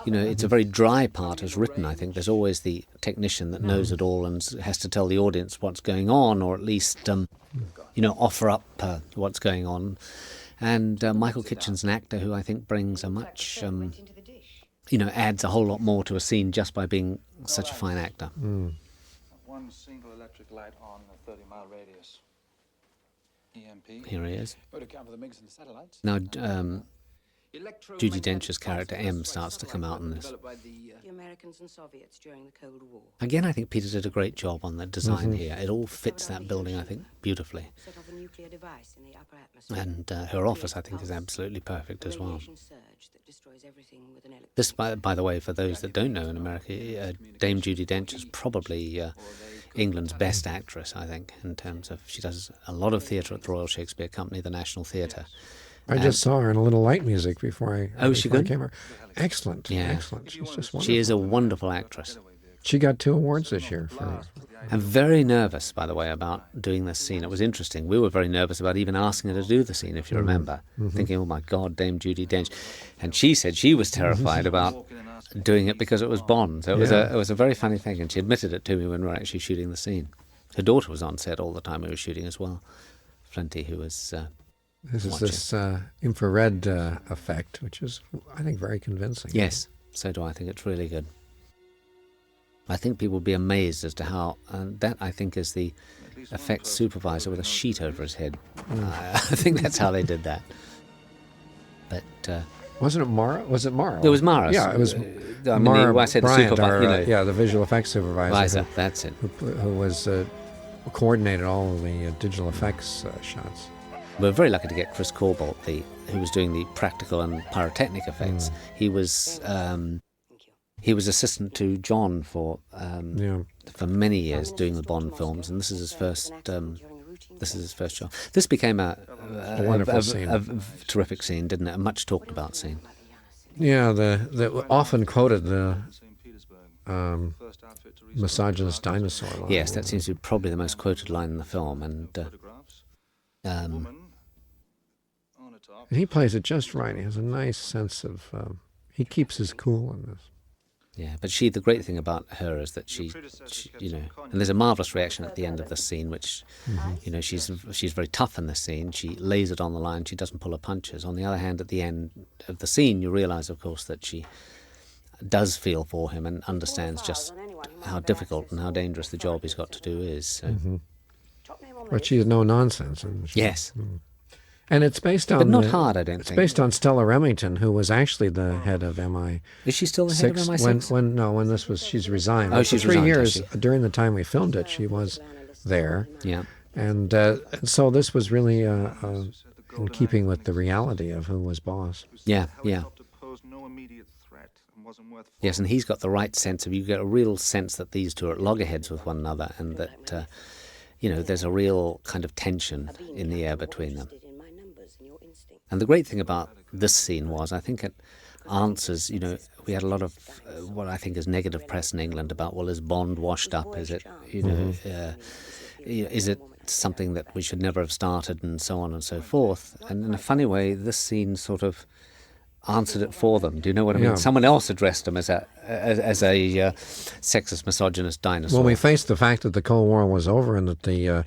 you know, it's a very dry part as written, I think. There's always the technician that knows it all and has to tell the audience what's going on, or at least, you know, offer up what's going on. And Michael Kitchen's an actor who I think brings a much, you know, adds a whole lot more to a scene just by being such a fine actor. One single electric light on a 30-mile radius. EMP. Here he is. Would account for the MiGs and the satellites. Now, Judi Dench's character M starts to come out in this. The Americans and Soviets during the Cold War. Again, I think Peter did a great job on the design here. It all fits that building, I think, beautifully. Set off a nuclear device in the upper atmosphere. And her office, I think, is absolutely perfect as well. Radiation surge that destroys everything with an electric. This, by the way, for those that don't know in America, Dame Judi Dench is probably England's best actress, I think, in terms of she does a lot of theatre at the Royal Shakespeare Company, the National Theatre. I just saw her in a little light music before I is she good? came here. Excellent. Yeah. Excellent. She's just wonderful. She is a wonderful actress. She got 2 awards this year for... I'm very nervous, by the way, about doing this scene. It was interesting. We were very nervous about even asking her to do the scene, if you remember, thinking, oh my God, Dame Judi Dench. And she said she was terrified about doing it because it was Bond. So it was a very funny thing, and she admitted it to me when we were actually shooting the scene. Her daughter was on set all the time we were shooting as well. Flinty, who was... This is this infrared effect, which is, I think, very convincing. Yes, so do I. I think it's really good. I think people will be amazed as to how, that I think is the effects supervisor with a sheet over his head. I think that's how they did that. But wasn't it Mara? Was it Mara? It was Mara. Yeah, it was Mara. I said Bryant, supervisor. the visual effects supervisor. That's it. Who was coordinated all of the digital effects shots. We're very lucky to get Chris Corbolt, who was doing the practical and pyrotechnic effects. He was assistant to John for many years doing the Bond films, and this is his first. This is his first job. This became a wonderful scene, a terrific scene, didn't it? A much talked about scene. Yeah, the often quoted the misogynist dinosaur line. Yes, that seems to be probably the most quoted line in the film, and he plays it just right. He has a nice sense of... he keeps his cool in this. Yeah, but the great thing about her is that she, you know, and there's a marvellous reaction at the end of the scene, which, you know, she's very tough in this scene. She lays it on the line. She doesn't pull her punches. On the other hand, at the end of the scene, you realise, of course, that she does feel for him and understands just how difficult and how dangerous the job he's got to do is. So. But she is no nonsense. Yes. And it's based on... But not hard, I don't think. It's based on Stella Remington, who was actually the head of MI6. Is she still the head of MI6? When this was... She's resigned. Oh, she's for 3 resigned, years, has she? during the time we filmed it, she was there. Yeah. And so this was really in keeping with the reality of who was boss. Yeah, yeah. Helicopter posed no immediate threat and wasn't worth Yes, and he's got the right sense of, you get a real sense that these two are at loggerheads with one another, and that, there's a real kind of tension in the air between them. And the great thing about this scene was, I think it answers, we had a lot of what I think is negative press in England about, well, is Bond washed up? Is it, is it something that we should never have started, and so on and so forth? And in a funny way, this scene sort of answered it for them. Do you know what I mean? Yeah. Someone else addressed them as a sexist, misogynist dinosaur. When we faced the fact that the Cold War was over and that the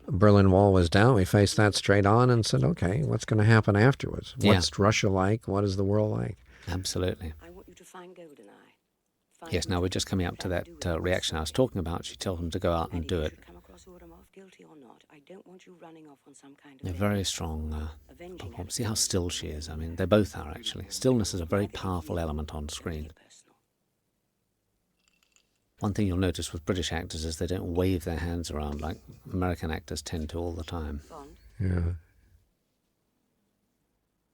Berlin Wall was down, we faced that straight on and said, okay, what's going to happen afterwards? What's Russia like? What is the world like? Absolutely. I want you to find Goldeneye. Yes, now we're just coming up to that reaction I was talking about. She told them to go out and do it. Come across Ourumov, guilty or not, I don't want you running off on some kind A of very strong performance. See how still she is. I mean, they both are, actually. Stillness is a very powerful element on screen. One thing you'll notice with British actors is they don't wave their hands around like American actors tend to all the time. Yeah.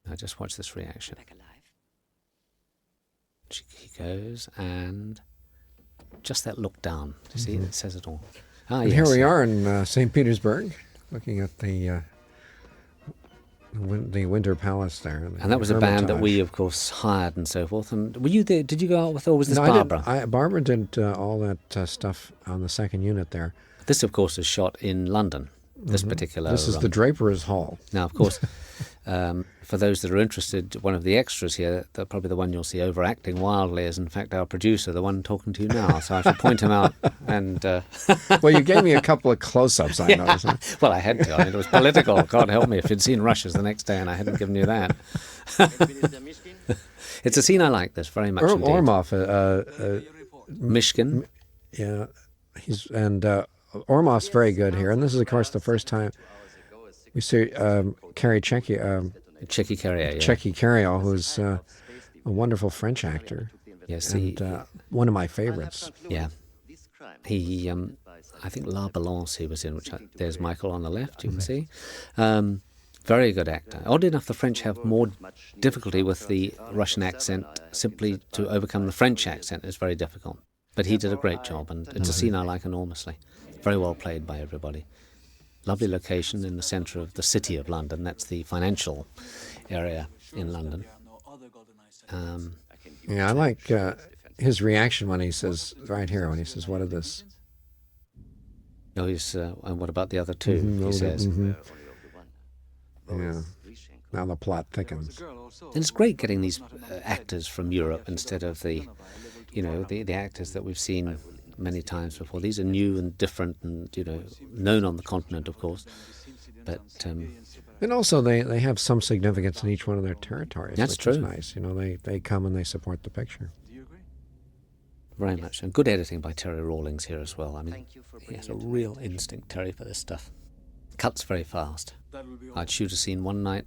Now just watch this reaction. Back alive. He goes, and just that look down. Do you see? It says it all. Ah, And yes. here we are in St. Petersburg, looking at the Winter Palace there. And that was a band that we, of course, hired and so forth. And were you there? Did you go out with, or was this Barbara? Barbara did all that stuff on the second unit there. This, of course, is shot in London. This particular. This is the Draper's Hall. Now, of course, for those that are interested, one of the extras here, probably the one you'll see overacting wildly, is in fact our producer, the one talking to you now. So I should point him out. And Well, you gave me a couple of close-ups, I noticed. Huh? well, I had to. I mean, it was political. God help me if you'd seen Russia's the next day and I hadn't given you that. It's a scene I like this very much. Indeed. Ourumov, Mishkin. yeah, Ourumov's very good here, and this is, of course, the first time we see Carrie Checky Carrier. Yeah. Checky Carrier, who's a wonderful French actor. Yes, and one of my favorites. Yeah. He, I think La Balance he was in, there's Michael on the left, you can see. Very good actor. Oddly enough, the French have more difficulty with the Russian accent. Simply to overcome the French accent is very difficult. But he did a great job, and it's a scene I like enormously. Very well played by everybody. Lovely location in the centre of the city of London. That's the financial area in London. Yeah, I like his reaction when he says, right here, when he says, what is this? Oh, he's, and what about the other two, he says. Yeah. Now the plot thickens. And it's great getting these actors from Europe instead of the actors that we've seen many times before. These are new and different and, known on the continent, of course. But and also they have some significance in each one of their territories. That's which true. Is nice. They come and they support the picture. very much. And good editing by Terry Rawlings here as well. I mean, he has a real instinct, Terry, for this stuff. Cuts very fast. I'd shoot a scene one night.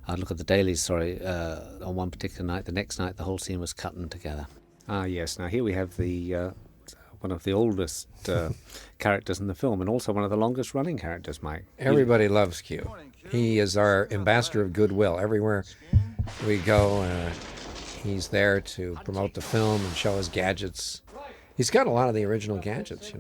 I'd look at the dailies, on one particular night. The next night, the whole scene was cut and together. Ah, yes. Now, here we have the one of the oldest characters in the film, and also one of the longest-running characters, Mike. Everybody loves Q. He is our ambassador of goodwill. Everywhere we go, he's there to promote the film and show his gadgets. He's got a lot of the original gadgets,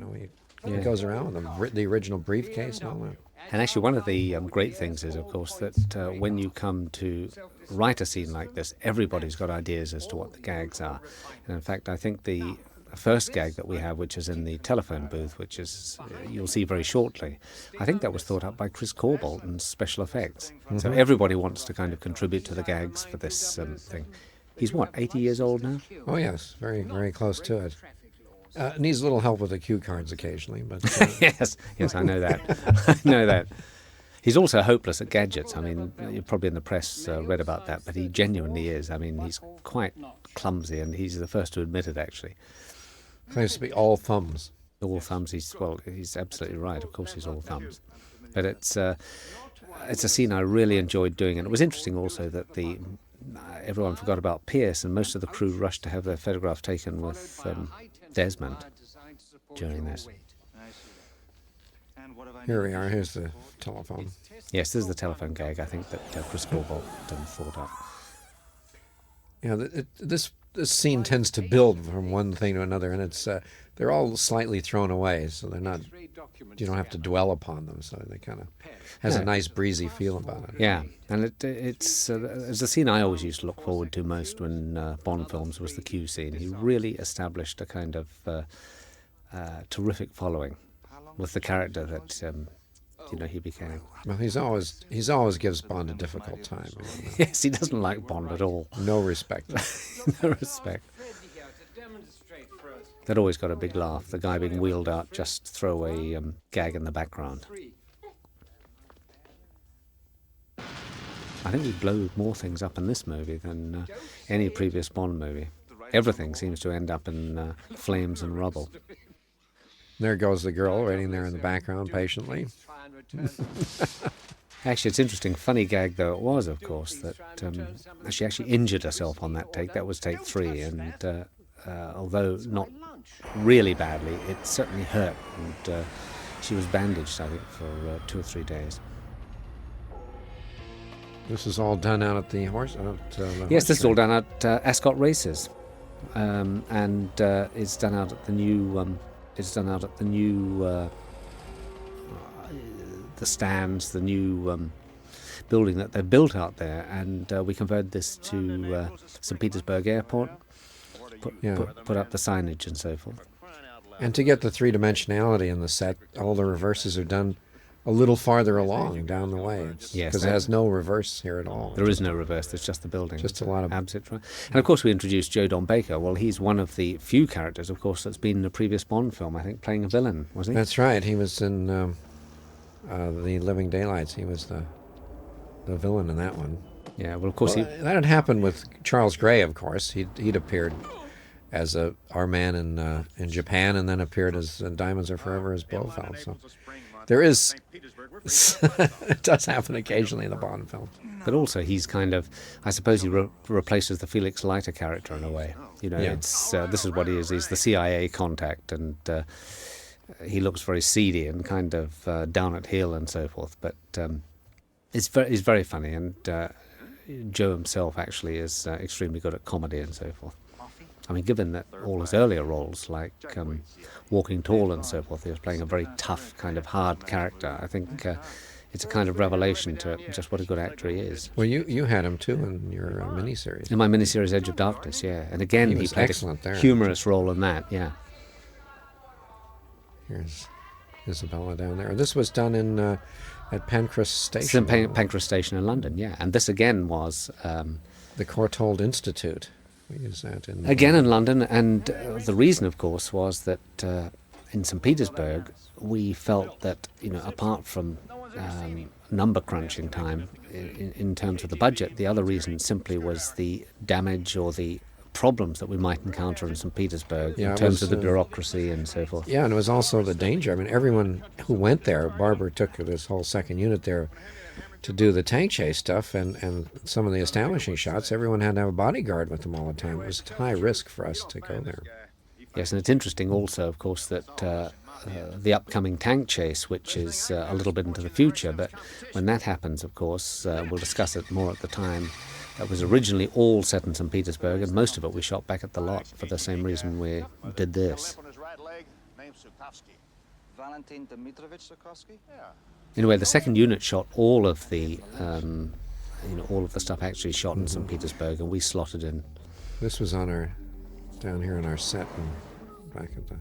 He goes around with them, the original briefcase and all that. And actually, one of the great things is, of course, that when you come to write a scene like this, everybody's got ideas as to what the gags are. And in fact, I think the first gag that we have, which is in the telephone booth, which is you'll see very shortly, I think that was thought up by Chris Corbould in special effects. Mm-hmm. So everybody wants to kind of contribute to the gags for this thing. He's what, 80 years old now? Oh yes, very, very close to it. Needs a little help with the cue cards occasionally, but yes, I know that. I know that. He's also hopeless at gadgets. I mean, you probably in the press read about that, but he genuinely is. I mean, he's quite clumsy, and he's the first to admit it, actually. Claims to be all thumbs. All thumbs. He's absolutely right. Of course, he's all thumbs. But it's a scene I really enjoyed doing, and it was interesting also that everyone forgot about Pierce, and most of the crew rushed to have their photograph taken with Desmond during this. Here we are. Here's the telephone. Yes, this is the telephone gag, I think, that Chris Corbolt thought up. You know, this scene tends to build from one thing to another, and it's they're all slightly thrown away, so they're not. You don't have to dwell upon them, so they kind of has a nice breezy feel about it. Yeah, and it's a scene I always used to look forward to most when Bond films was the Q scene. He really established a kind of terrific following with the character that he became. Well, he's always gives Bond a difficult time. You know. Yes, he doesn't like Bond at all. No respect. No respect. That always got a big laugh. The guy being wheeled out, just throwaway gag in the background. I think we blow more things up in this movie than any previous Bond movie. Everything seems to end up in flames and rubble. There goes the girl waiting there in the background patiently. Actually, it's interesting, funny gag though it was, of course, that she actually injured herself on that take. That was take 3, and although not really badly, it certainly hurt, and she was bandaged, I think, for 2 or 3 days. This is all done out at the horse. Yes, this is all done at Ascot Races, and it's done out at the new. The stands, the new building that they built out there, and we converted this to St. Petersburg Airport. Put up the signage and so forth. And to get the three-dimensionality in the set, all the reverses are done a little farther along down the way. Yes, because it has no reverse here at all. There is no reverse. There's just the building. Just a lot of absolutely right. And of course, we introduced Joe Don Baker. Well, he's one of the few characters, of course, that's been in a previous Bond film. I think playing a villain, wasn't he? That's right. He was in the Living Daylights. He was the villain in that one. Yeah. Well, of course, that had happened with Charles Gray. Of course, he'd appeared as our man in Japan, and then appeared as Diamonds Are Forever as Blofeld. So there is it does happen occasionally in the Bond film. But also, he's kind of, I suppose, he replaces the Felix Leiter character in a way. You know, it's this is what he is. He's the CIA contact, and he looks very seedy and kind of down at heel and so forth. But he's very funny, and Joe himself actually is extremely good at comedy and so forth. I mean, given that all his earlier roles, like Walking Tall and so forth, he was playing a very tough, kind of hard character. I think it's a kind of revelation to just what a good actor he is. Well, you had him too in your miniseries. In my miniseries Edge of Darkness, yeah. And again, he played excellent there. Humorous role in that, yeah. Here's Isabella down there. This was done in at Pancras Station. It's in Pancras Station in London, yeah. And this again was the Courtauld Institute. We use that again in London, and the reason, of course, was that in St. Petersburg we felt that, you know, apart from number crunching time in terms of the budget, the other reason simply was the damage or the problems that we might encounter in St. Petersburg in terms of the bureaucracy and so forth. Yeah, and it was also the danger. I mean, everyone who went there, Barbara took this whole second unit there to do the tank chase stuff and some of the establishing shots. Everyone had to have a bodyguard with them all the time. It was high risk for us to go there. Yes, and it's interesting also, of course, that the upcoming tank chase, which is a little bit into the future, but when that happens, of course, we'll discuss it more at the time. It was originally all set in St. Petersburg, and most of it we shot back at the lot for the same reason we did this. Valentin Dmitrovich Sukovsky? Yeah. Anyway, the second unit shot all of the, all of the stuff actually shot in St. Petersburg, and we slotted in. This was on down here in our set and back at the.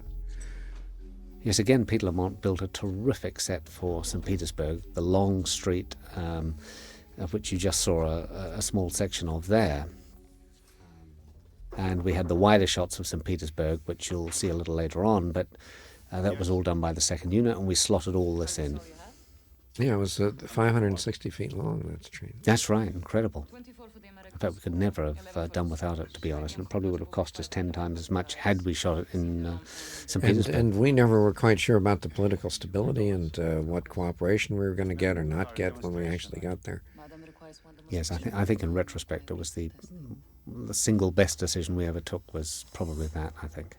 Yes, again, Peter Lamont built a terrific set for St. Petersburg, the long street, of which you just saw a small section of there. And we had the wider shots of St. Petersburg, which you'll see a little later on, but that was all done by the second unit, and we slotted all this in. Yeah, it was 560 feet long, that train. That's right, incredible. In fact, we could never have done without it, to be honest, and it probably would have cost us 10 times as much had we shot it in St. Petersburg. And we never were quite sure about the political stability and what cooperation we were going to get or not get when we actually got there. Yes, I think in retrospect it was the single best decision we ever took was probably that, I think.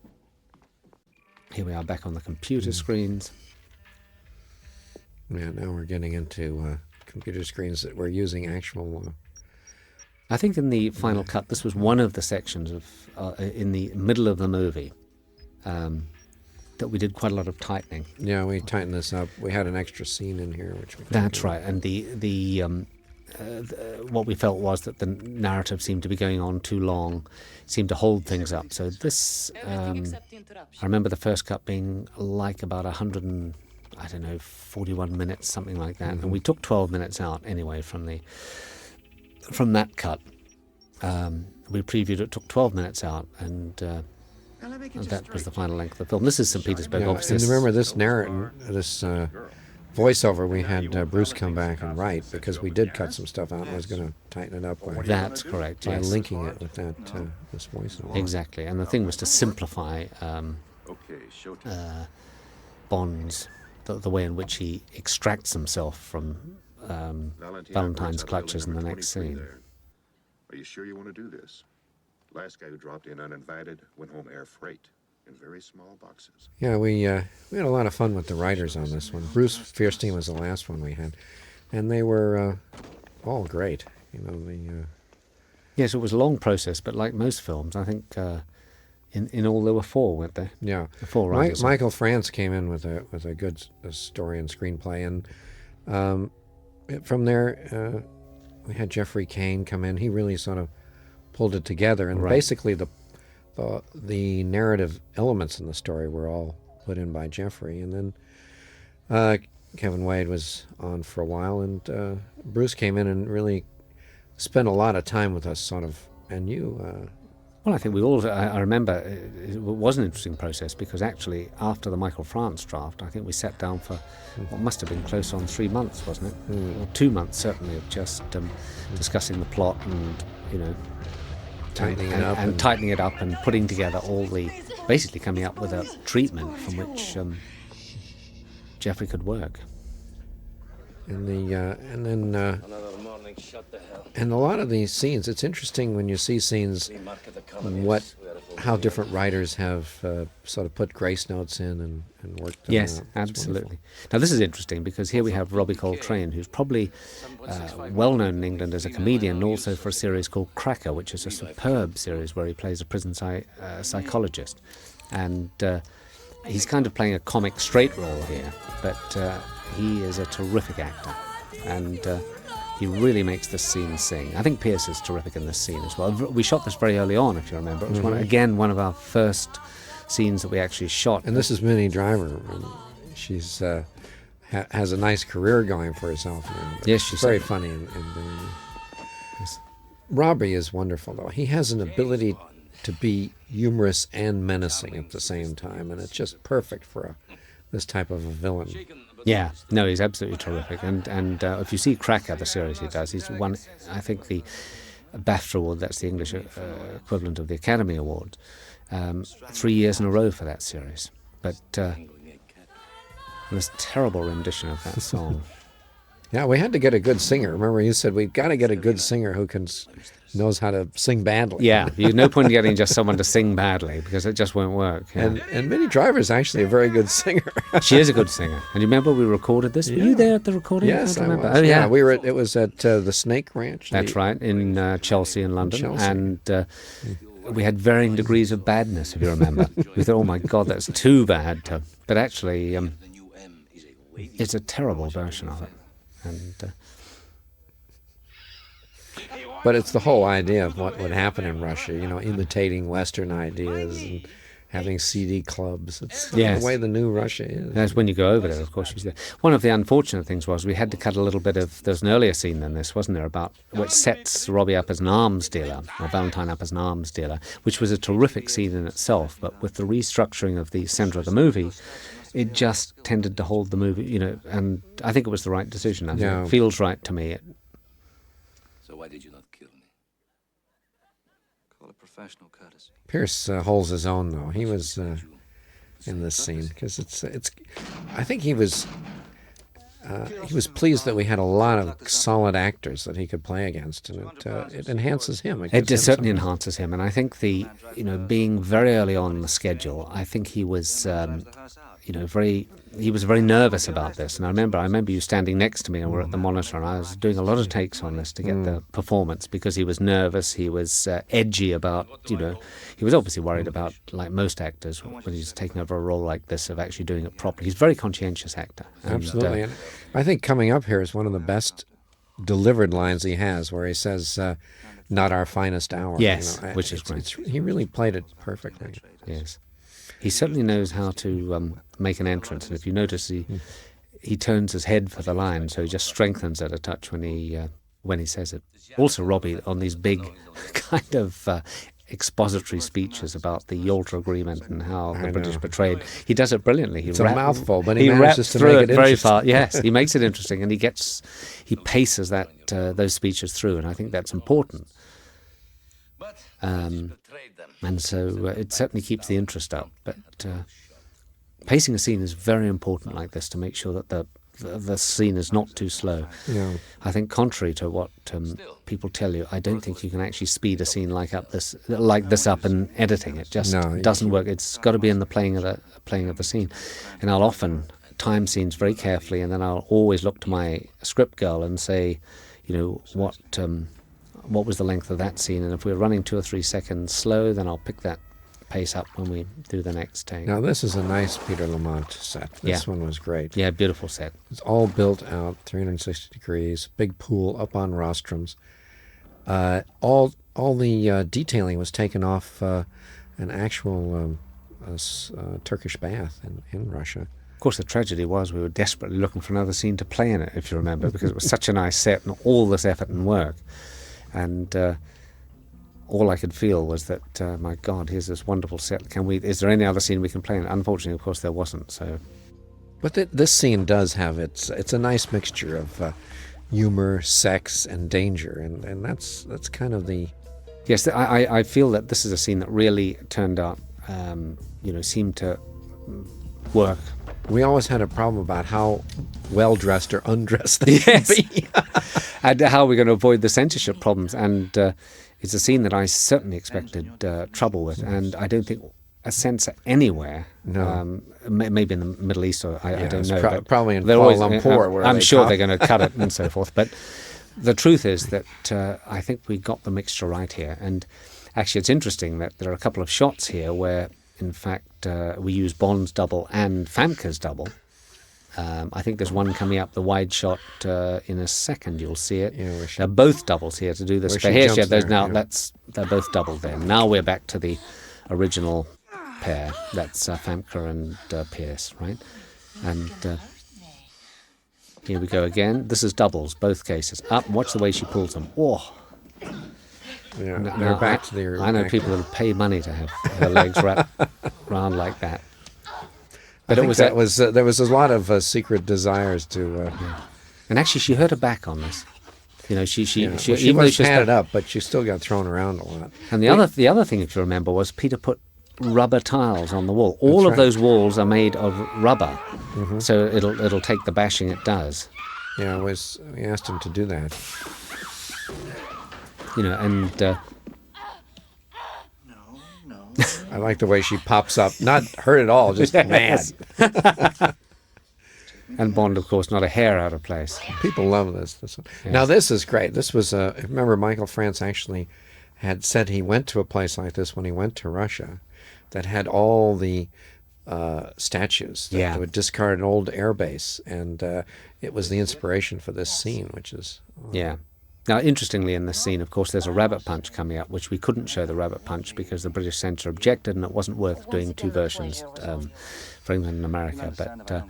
Here we are back on the computer screens. Yeah, now we're getting into computer screens that we're using actual. I think in the final cut, this was one of the sections of in the middle of the movie that we did quite a lot of tightening. Yeah, we tightened this up. We had an extra scene in here, which we. That's right, and the what we felt was that the narrative seemed to be going on too long, seemed to hold things up. So this, I remember the first cut being like about 41 minutes, something like that, and we took 12 minutes out anyway from that cut. We previewed it, took 12 minutes out, and that was the final length of the film. This is St. Petersburg, Yeah, obviously. and remember this voiceover, we had Bruce come back and write, because we did cut some stuff out and was going to tighten it up That's correct, by yes. linking it with that this voiceover. Exactly, and the thing was to simplify Bond's, the way in which he extracts himself from Valentine's clutches in the next scene. Are you sure you want to do this? Last guy who dropped in uninvited went home air freight in very small boxes. Yeah, we had a lot of fun with the writers on this one. Bruce Fierstein was the last one we had, and they were all great. You know, Yes, it was a long process, but like most films, I think in all there were 4, weren't there? yeah. The 4 writers. Michael France came in with a good story and screenplay, and from there we had Jeffrey Kane come in. He really sort of pulled it together, and Right. basically the narrative elements in the story were all put in by Jeffrey, and then Kevin Wade was on for a while, and Bruce came in and really spent a lot of time with us, sort of, and you. Well, I think we all, I remember it was an interesting process, because actually after the Michael France draft, I think we sat down for what must have been close on 3 months, wasn't it? Or 2 months certainly, of just discussing the plot and, you know, Tightening it up and and- tightening it up and putting together all the, basically coming up with a treatment from which Jeffrey could work. And a lot of these scenes, it's interesting when you see scenes, how different writers have sort of put grace notes in and worked them Yes, out. It's absolutely. wonderful. Now this is interesting, because here we have Robbie Coltrane, who's probably well known in England as a comedian, and also for a series called Cracker, which is a superb series where he plays a prison psychologist. And he's kind of playing a comic straight role here, but he is a terrific actor, and he really makes this scene sing. I think Pierce is terrific in this scene as well. We shot this very early on, if you remember. It was one of our first scenes that we actually shot. And this is Minnie Driver. And she's has a nice career going for herself now. But Yes, she's very funny in doing this. Robbie is wonderful, though. He has an ability to be humorous and menacing at the same time, and it's just perfect for this type of a villain. Yeah, no, he's absolutely terrific. And if you see Cracker, the series he does, he's won, I think, the BAFTA Award, that's the English equivalent of the Academy Award, 3 years in a row for that series. But this terrible rendition of that song. Yeah, we had to get a good singer. Remember, you said we've got to get a good singer who knows how to sing badly. Yeah, there's no point in getting just someone to sing badly, because it just won't work. Yeah. And Minnie Driver is actually a very good singer. She is a good singer. And you remember we recorded this? Were you there at the recording? Yes, I I remember. was. Oh, yeah. We were. It was at the Snake Ranch. That's right, in Chelsea in London. Chelsea. And we had varying degrees of badness, if you remember. We thought, oh my God, that's too bad. But actually, it's a terrible version of it. And But it's the whole idea of what would happen in Russia, you know, imitating Western ideas and having CD clubs. It's Yes. the way the new Russia is. that's when you go over there, of course. One of the unfortunate things was we had to cut a little bit of, there's an earlier scene than this, wasn't there, about which sets Robbie up as an arms dealer, or Valentine up as an arms dealer, which was a terrific scene in itself, but with the restructuring of the centre of the movie, it just tended to hold the movie, you know, and I think it was the right decision. I think Yeah. it feels right to me. So why did you not kill me? Call it professional courtesy. Pierce holds his own, though. He was in this scene because it's. I think he was pleased that we had a lot of solid actors that he could play against, and it enhances him. It gives him certainly something. enhances him, and I think being very early on in the schedule, I think he was he was very nervous about this. And I remember you standing next to me and we're at the monitor, and I was doing a lot of takes on this to get the performance, because he was nervous, he was edgy about, he was obviously worried about, like most actors, when he's taking over a role like this, of actually doing it properly. He's a very conscientious actor. And, Absolutely. And I think coming up here is one of the best delivered lines he has, where he says, not our finest hour. Yes, which is great. He really played it perfectly. Yes. He certainly knows how to make an entrance, and if you notice, he turns his head for the line, so he just strengthens it a touch when he says it. Also, Robbie, on these big kind of expository speeches about the Yalta Agreement and how the British betrayed, he does it brilliantly. It's a mouthful, but he manages to through make it it very interesting. far. Yes, he makes it interesting, and he paces that those speeches through, and I think that's important. And so it certainly keeps the interest up. But pacing a scene is very important like this, to make sure that the scene is not too slow. Yeah. I think, contrary to what people tell you, I don't think you can actually speed a scene like this up in editing. It just doesn't work. It's got to be in the playing of the scene. And I'll often time scenes very carefully, and then I'll always look to my script girl and say, what was the length of that scene, and if we're running 2 or 3 seconds slow, then I'll pick that pace up when we do the next take. Now, this is a nice Peter Lamont set. This one was great. Yeah, beautiful set. It's all built out, 360 degrees, big pool up on rostrums. All the detailing was taken off an actual Turkish bath in Russia. Of course, the tragedy was we were desperately looking for another scene to play in it, if you remember, because it was such a nice set and all this effort and work. And all I could feel was that, my God, here's this wonderful set. Is there any other scene we can play in? Unfortunately, of course, there wasn't. So, but this scene does have it's a nice mixture of humor, sex, and danger, and that's kind of the. Yes, I feel that this is a scene that really turned out, seemed to work. We always had a problem about how well dressed or undressed they could be. And how we're going to avoid the censorship problems. And it's a scene that I certainly expected trouble with, and I don't think a censor anywhere. No. Maybe in the Middle East, or I don't know. Probably in Kuala Lumpur, where I'm sure they're going to cut it and so forth. But the truth is that I think we got the mixture right here. And actually, it's interesting that there are a couple of shots here where, in fact, we use Bond's double and Famke's double. I think there's one coming up, the wide shot, in a second. You'll see it. Yeah, they're both doubles here to do this. Where she jumps there, They're both doubled there. Now we're back to the original pair. That's Famke and Pierce, right? And here we go again. This is doubles, both cases. Up. Watch the way she pulls them. Oh. Yeah, they're back to their. I know people that'll pay money to have their legs wrapped around like that. But there was a lot of secret desires to. And actually, she hurt her back on this. She she was padded up, but she still got thrown around a lot. And the other thing, if you remember, was Peter put rubber tiles on the wall. All of those walls are made of rubber, so it'll take the bashing it does. Yeah, we asked him to do that. And. I like the way she pops up. Not hurt at all, just mad. And Bond, of course, not a hair out of place. People love this one. Yes. Now, this is great. This was, remember, Michael France actually had said he went to a place like this when he went to Russia that had all the statues that would discard an old air base. And it was the inspiration for this scene, which is... Yeah. Now, interestingly, in this scene, of course, there's a rabbit punch coming up, which we couldn't show the rabbit punch because the British censor objected, and it wasn't worth doing two versions for England and America. But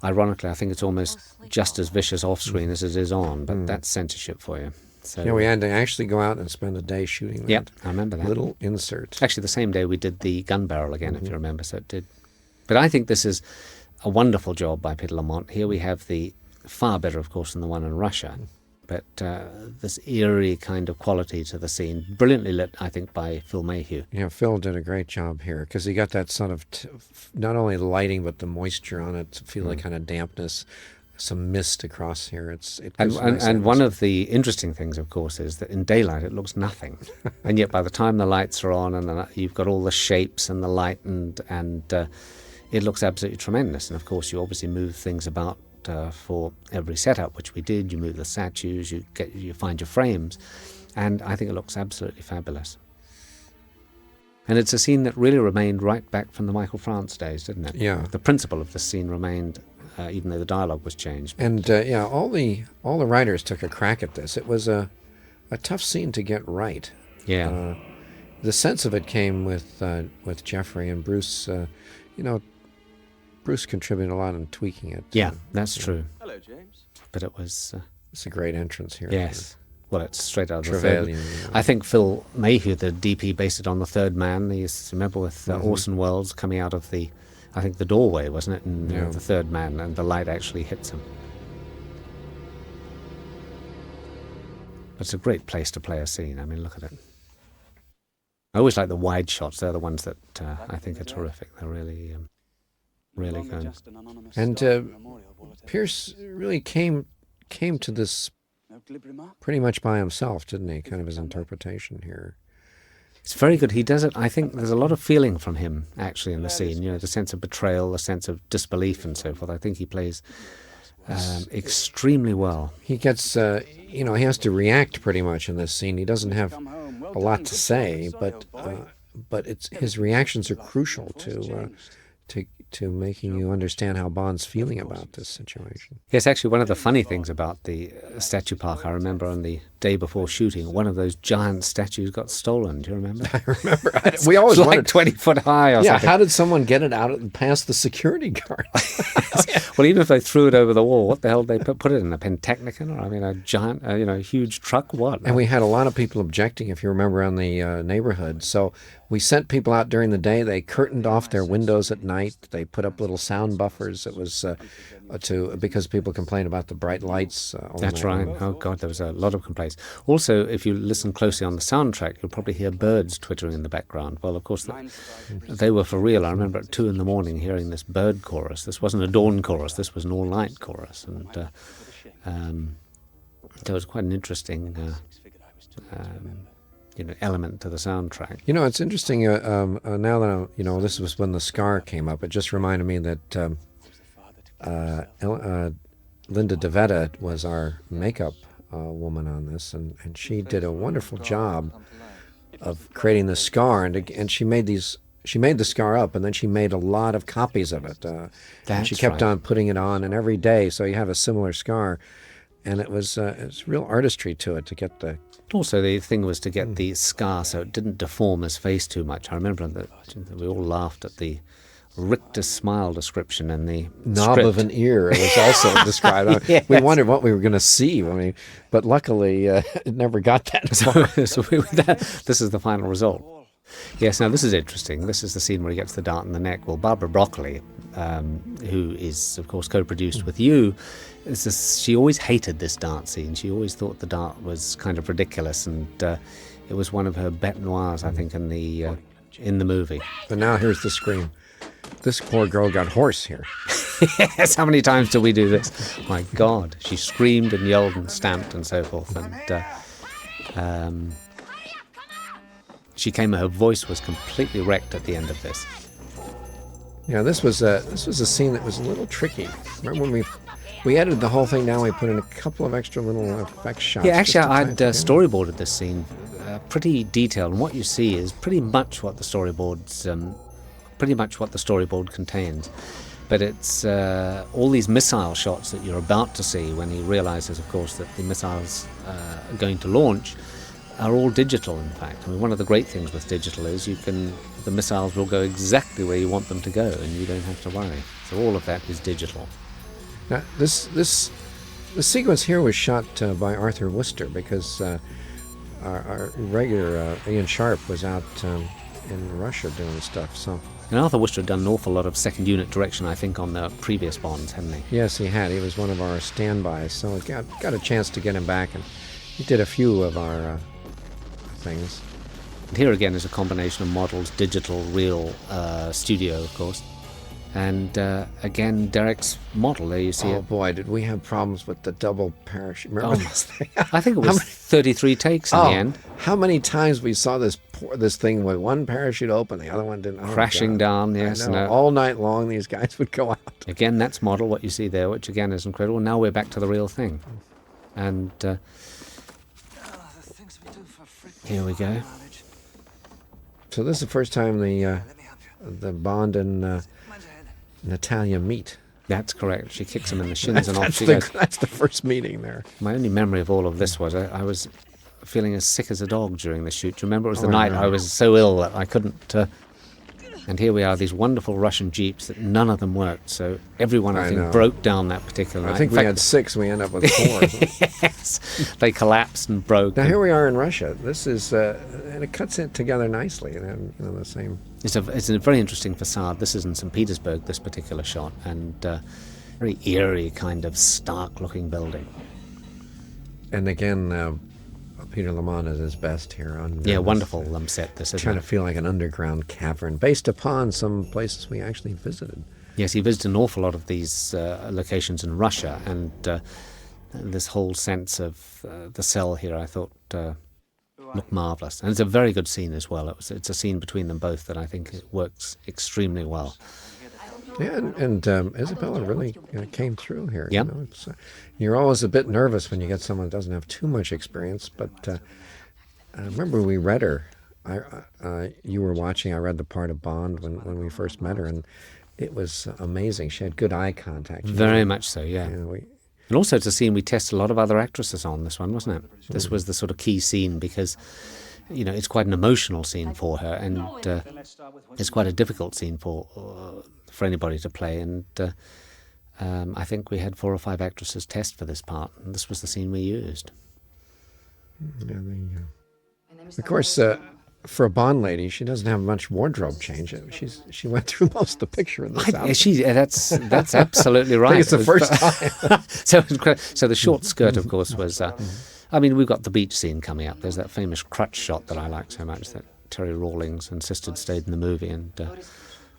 ironically, I think it's almost just as vicious off-screen as it is on, but that's censorship for you. So, yeah, we had to actually go out and spend a day shooting that. Yep, I remember that. Little insert. Actually, the same day we did the gun barrel again, if you remember, so it did. But I think this is a wonderful job by Peter Lamont. Here we have the far better, of course, than the one in Russia. But this eerie kind of quality to the scene, brilliantly lit, I think, by Phil Mayhew. Yeah, Phil did a great job here because he got that sort of not only the lighting but the moisture on it to feel like kind of dampness, some mist across here. And one of the interesting things, of course, is that in daylight it looks nothing, and yet by the time the lights are on and you've got all the shapes and the light and it looks absolutely tremendous. And of course, you obviously move things about for every setup, which we did. You move the statues, you find your frames, and I think it looks absolutely fabulous. And it's a scene that really remained right back from the Michael France days, didn't it? Yeah. The principle of the scene remained, even though the dialogue was changed. And all the writers took a crack at this. It was a tough scene to get right. Yeah. The sense of it came with Jeffrey and Bruce. Bruce contributed a lot in tweaking it. Yeah, that's true. Hello, James. But it was... It's a great entrance here. yes. Well, it's straight out of the Trevelyan. third. I think Phil Mayhew, the DP, based it on the Third Man. You remember with Orson Welles coming out of the doorway, wasn't it? And the Third Man, and the light actually hits him. It's a great place to play a scene. I mean, look at it. I always like the wide shots. They're the ones that I think are terrific. They're really, really good. And Pierce really came to this pretty much by himself, didn't he? Kind of his interpretation here. It's very good. He does it. I think there's a lot of feeling from him actually in the scene. The sense of betrayal, the sense of disbelief, and so forth. I think he plays extremely well. He gets, he has to react pretty much in this scene. He doesn't have a lot to say, but his reactions are crucial to making you understand how Bond's feeling about this situation. Yes, actually, one of the funny things about the statue park, I remember on the day before shooting, one of those giant statues got stolen. Do you remember? I remember. We always like wondered 20 foot high or something. How did someone get it out and past the security guard? Well, even if they threw it over the wall, what the hell did they put it in? A Pentechnicon? Or, I mean, a giant, huge truck? What? And we had a lot of people objecting, if you remember, on the neighborhood. So we sent people out during the day. They curtained off their windows at night. They put up little sound buffers. It was because people complained about the bright lights. That's right. Oh, God, there was a lot of complaints. Also, if you listen closely on the soundtrack, you'll probably hear birds twittering in the background. Well, of course, they were for real. I remember at 2 a.m. hearing this bird chorus. This wasn't a dawn chorus. This was an all-night chorus. And there was quite an interesting element to the soundtrack. It's interesting. Now that this was when the scar came up, it just reminded me that Linda DeVetta was our makeup woman on this, and she did a wonderful job of creating the scar, and she made the scar up, and then she made a lot of copies of it. And she kept on putting it on, and every day, so you have a similar scar, and it's real artistry to it to get the. Also, the thing was to get the scar so it didn't deform his face too much. I remember that we all laughed at the Richter smile description in the knob script. of an ear. It was also described. Yes. We wondered what we were going to see. But luckily, it never got that far. This is the final result. Yes, now this is interesting. This is the scene where he gets the dart in the neck. Well, Barbara Broccoli, who is, of course, co-produced with you, she always hated this dart scene. She always thought the dart was kind of ridiculous, and it was one of her bête noirs, I think, in the movie. But now here's the scream. This poor girl got hoarse here. Yes, how many times do we do this? My God, she screamed and yelled and stamped and so forth, and her voice was completely wrecked at the end of this. Yeah, this was a scene that was a little tricky. Remember when we edited the whole thing down, we put in a couple of extra little effect shots. Yeah, actually, I'd storyboarded this scene pretty detailed, and what you see is pretty much what the storyboard contains. But it's all these missile shots that you're about to see when he realizes, of course, that the missiles are going to launch are all digital, in fact. I mean, one of the great things with digital is the missiles will go exactly where you want them to go, and you don't have to worry. So all of that is digital. Now, the sequence here was shot by Arthur Worcester because our regular Ian Sharp was out in Russia doing stuff. So. And Arthur Worcester had done an awful lot of second unit direction, I think, on the previous Bonds, hadn't he? Yes, he had. He was one of our standbys, so we got a chance to get him back, and he did a few of our things. And here again is a combination of models, digital, real, studio, of course. And again, Derek's model, there you see Oh it. boy, did we have problems with the double parachute. Remember this thing? I think it was 33 takes in the end. How many times we saw this thing with one parachute open, the other one didn't? Oh, Crashing God. down, yes. I know. All night long, these guys would go out. Again, that's model, what you see there, which again is incredible. Now we're back to the real thing. And here we go. So this is the first time the Bond and Natalya meet. That's correct. She kicks him in the shins and off she goes. That's the first meeting there. My only memory of all of this was I was feeling as sick as a dog during the shoot. Do you remember? It was the night I was so ill that I couldn't... and here we are, these wonderful Russian Jeeps that none of them worked. So everyone, I think, broke down that particular night. I think we had 6. We end up with 4. Yes. They collapsed and broke. Now here we are in Russia. This is... and it cuts it together nicely. And the same... It's a very interesting facade. This is in St. Petersburg, this particular shot. And very eerie, kind of stark-looking building. And again... Peter Lamont is his best here. Wonderful set. This is trying to feel like an underground cavern based upon some places we actually visited. Yes, he visited an awful lot of these locations in Russia, and this whole sense of the cell here, I thought, looked marvelous. And it's a very good scene as well. It's a scene between them both that I think it works extremely well. Yeah, and Isabella really came through here. Yeah. You're always a bit nervous when you get someone that doesn't have too much experience, but I remember we read her. You were watching, I read the part of Bond when we first met her, and it was amazing. She had good eye contact. Very much so, yeah. And also it's a scene we tested a lot of other actresses on, this one, wasn't it? This was the sort of key scene because... it's quite an emotional scene for her, and it's quite a difficult scene for anybody to play. And I think we had 4 or 5 actresses test for this part, and this was the scene we used. Of course, for a Bond lady, she doesn't have much wardrobe change. She went through most of the picture in this outfit. That's absolutely right. I think it's the first time. So the short skirt, of course, was... we've got the beach scene coming up. There's that famous crutch shot that I like so much that Terry Rawlings insisted stayed in the movie, and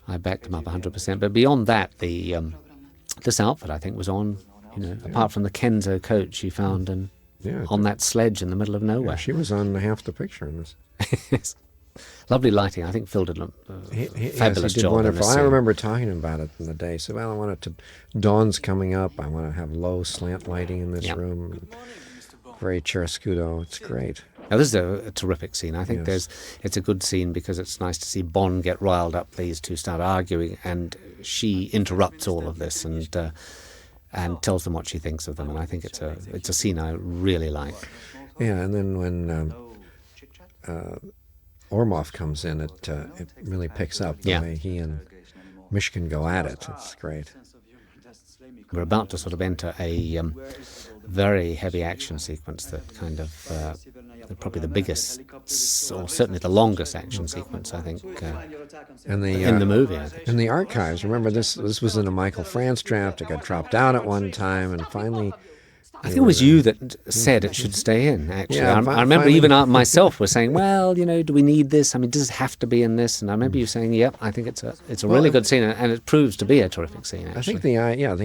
I backed him up 100%. But beyond that, this outfit, I think, was on, apart from the Kenzo coat she found on that sledge in the middle of nowhere. Yeah, she was on half the picture in this. Lovely lighting. I think Phil did a fabulous did job. Wonderful. I remember talking to him about it in the day. So, I want it to... Dawn's coming up. I want to have low slant lighting in this room. Very chiaroscuro. It's great. Now, this is a terrific scene. I think it's a good scene because it's nice to see Bond get riled up, these two start arguing, and she interrupts all of this and tells them what she thinks of them. And I think it's a scene I really like. Yeah, and then when Ourumov comes in, it really picks up the way he and Mishkin go at it. It's great. We're about to sort of enter a very heavy action sequence that kind of probably the biggest, or certainly the longest action sequence, I think, in the movie. I think. In the archives, remember this was in a Michael France draft. It got dropped out at one time, and finally... I think it was you that said it should stay in, actually. Yeah, I remember even myself was saying, well, do we need this? I mean, does it have to be in this? And I remember you saying, yep, I think it's a really good scene, and it proves to be a terrific scene, actually. I think the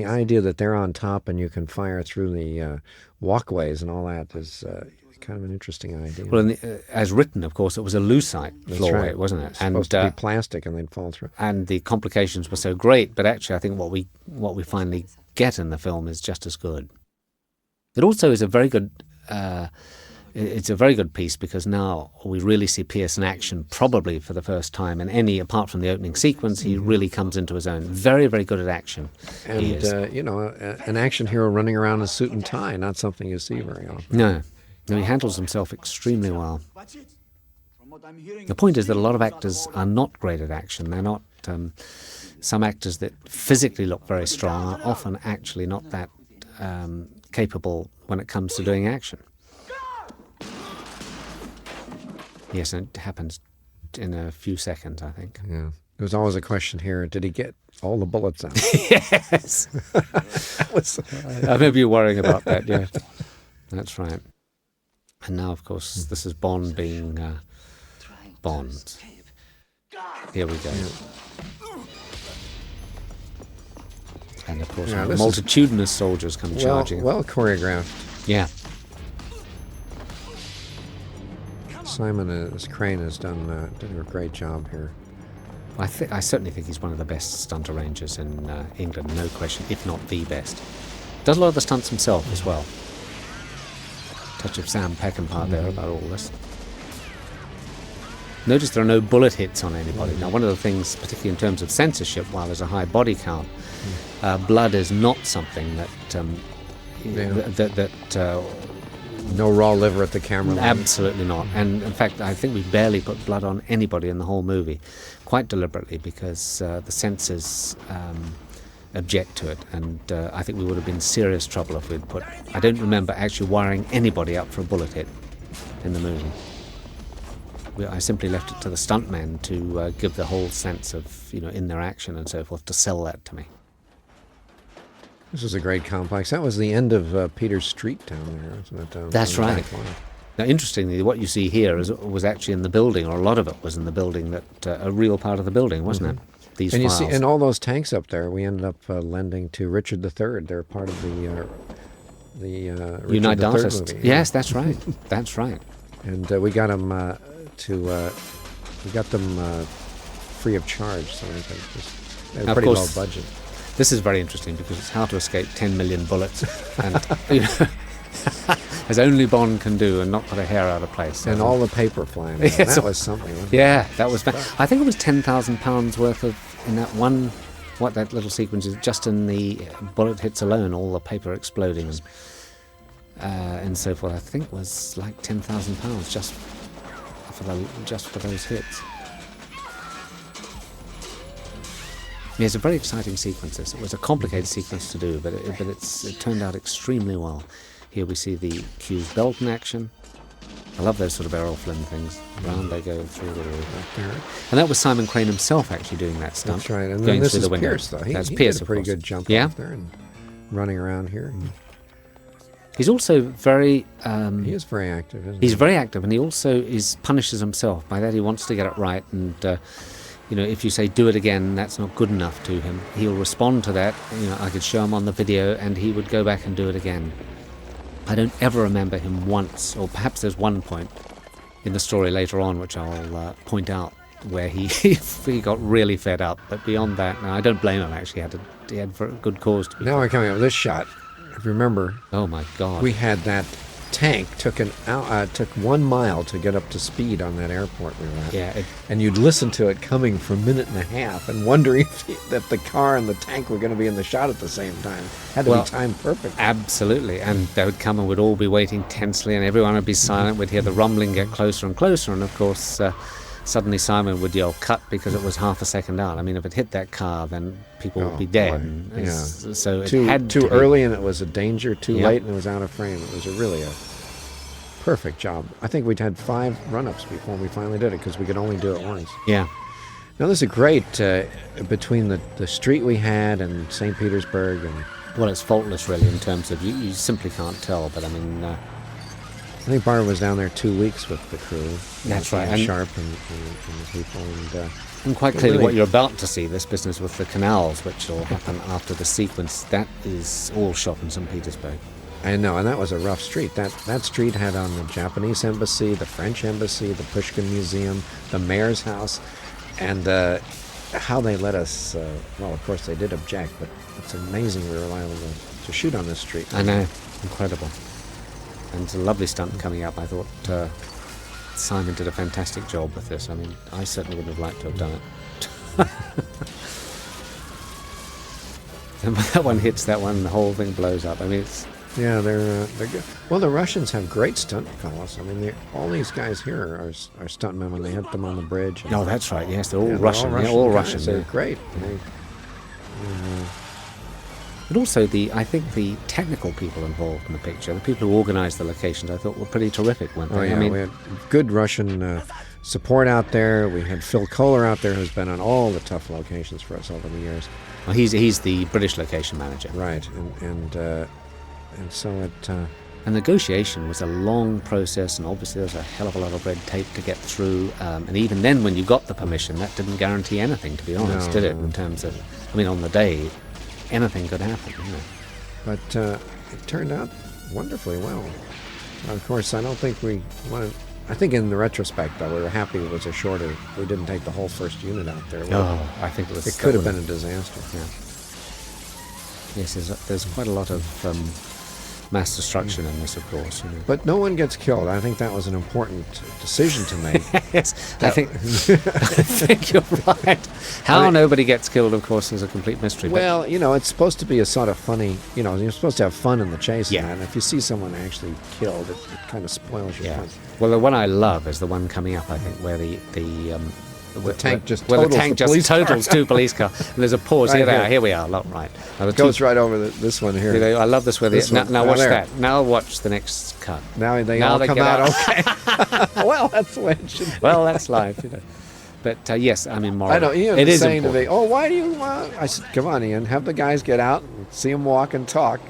idea that they're on top and you can fire through the walkways and all that is kind of an interesting idea. Well, as written, of course, it was a lucite floor, right. Wasn't it? It's supposed to be plastic and they'd fall through. And the complications were so great, but actually I think what we finally get in the film is just as good. It also is a very good. It's a very good piece because now we really see Pierce in action, probably for the first time in any, apart from the opening sequence. He really comes into his own. Very, very good at action. And an action hero running around in a suit and tie, not something you see very often. No, he handles himself extremely well. The point is that a lot of actors are not great at action. They're not. Some actors that physically look very strong are often actually not that capable when it comes to doing action. Yes, and it happens in a few seconds, I think. Yeah. There's always a question here, did he get all the bullets out? Yes. I remember you worrying about that, yeah. That's right. And now, of course, this is Bond being Bond. Here we go. And of course, Yeah, this is multitudinous soldiers come charging. Well choreographed. Yeah. Simon Crane has done a great job here. I certainly think he's one of the best stunt arrangers in England, no question, if not the best. Does a lot of the stunts himself as well. Touch of Sam Peckinpah there about all this. Notice there are no bullet hits on anybody. Now, one of the things, particularly in terms of censorship, while there's a high body count, blood is not something that no raw liver at the camera line. Absolutely not. And in fact, I think we barely put blood on anybody in the whole movie, quite deliberately, because the censors object to it. And I think we would have been in serious trouble if we'd put... I don't remember actually wiring anybody up for a bullet hit in the movie. I simply left it to the stuntmen to give the whole sense of, in their action and so forth, to sell that to me. This is a great complex. That was the end of Peter Street down there, isn't it? That's right. Now, interestingly, what you see here was actually in the building, or a lot of it was in the building, that a real part of the building, wasn't it? These and files. You see, and all those tanks up there, we ended up lending to Richard III. They're part of the Richard Unite III Artists. movie. Yes, that's right. That's right. And we got them free of charge, so they were pretty low budget. This is very interesting because it's how to escape 10 million bullets, and as only Bond can do, and not put a hair out of place. And all the paper flying around. That was something, wasn't it? Yeah, that was. I think it was £10,000 worth of in that one. What that little sequence is, just in the bullet hits alone, all the paper exploding and so forth. I think was like £10,000 just for those hits. Yeah, it's a very exciting sequence. It was a complicated sequence to do, but it turned out extremely well. Here we see the Q's belt in action. I love those sort of Errol Flynn things. Round they go through the roof. And that was Simon Crane himself actually doing that stunt. That's right. And going this through is the window. Pierce, though. That's he Pierce, did a pretty of course. good jump Yeah. up there and running around here. He's also very... he is very active, isn't He's he? very active, and he also punishes himself. By that, he wants to get it right, and if you say do it again, that's not good enough to him. He'll respond to that. I could show him on the video, and he would go back and do it again. I don't ever remember him once, or perhaps there's one point in the story later on, which I'll point out, where he got really fed up. But beyond that, no, I don't blame him. Actually, he had very good cause to be. Now we're coming up with this shot. If you remember, Oh my God! we had that tank took 1 mile to get up to speed on that airport we were at. Yeah, and you'd listen to it coming for a minute and a half and wondering that the car and the tank were going to be in the shot at the same time. Had to be timed perfect. Absolutely, and they would come and we'd all be waiting tensely, and everyone would be silent. We'd hear the rumbling get closer and closer, and of course, suddenly Simon would yell "cut" because it was half a second out. I mean, if it hit that car, then people would be dead. Yeah. So it Too had to be early, and it was a danger. Too Yep. late, and it was out of frame. It was really a perfect job. I think we'd had 5 run-ups before we finally did it because we could only do it once. Yeah. Now, this is great between the street we had and St. Petersburg. And Well, it's faultless, really, in terms of you simply can't tell. But I mean, I think Barbara was down there 2 weeks with the crew. That's right. And And- Sharp and the people. and quite clearly, really- what you're about to see, this business with the canals, which will happen after the sequence, that is all shot in St. Petersburg. I know, and that was a rough street. That street had on the Japanese embassy, the French embassy, the Pushkin Museum, the mayor's house, and how they let us. Well, of course they did object, but it's amazing we were able to shoot on this street. I know, incredible. And it's a lovely stunt coming up. I thought Simon did a fantastic job with this. I mean, I certainly would have liked to have done it. And when that one hits that one, the whole thing blows up. I mean, it's... Yeah, they're good. Well, the Russians have great stunt fellows. I mean, all these guys here are stuntmen when they hit them on the bridge. No, that's right. Yes, they're all Yeah, Russian. They're all Russian. They're Yeah. great. But also, I think the technical people involved in the picture, the people who organised the locations, I thought were pretty terrific, weren't they? Oh, yeah, I mean, we had good Russian support out there. We had Phil Kohler out there, who's been on all the tough locations for us over the years. well, he's the British location manager. Right, and so it... And negotiation was a long process, and obviously there was a hell of a lot of red tape to get through. And even then, when you got the permission, that didn't guarantee anything, to be honest, No, did it? no. In terms of, I mean, on the day, anything could happen. You know. But it turned out wonderfully well. Of course, I don't think we wanted... I think in the retrospect, though, we were happy it was a shorter... We didn't take the whole first unit out there. I think it was... It could have been a disaster. Yeah. Yes, there's quite a lot of mass destruction in this, of course. You know. But no one gets killed. I think that was an important decision to make. Yes, I think you're right. How nobody gets killed, of course, is a complete mystery. Well, it's supposed to be a sort of funny, you're supposed to have fun in the chase. Yeah. And if you see someone actually killed, it kind of spoils your fun. Well, the one I love is the one coming up, I think, where the tank just totals two police cars. And there's a pause. Right here we are. Right. Now It goes right over this one here. I love this. Now watch there. that. Now watch the next cut. Now they all come out okay. Well, that's the way it should be. Well, that's life, But yes, I mean, morally, I know Ian it was is saying to important. me, "Oh, why do you want?" I said, "Come on, Ian, have the guys get out and see them walk and talk."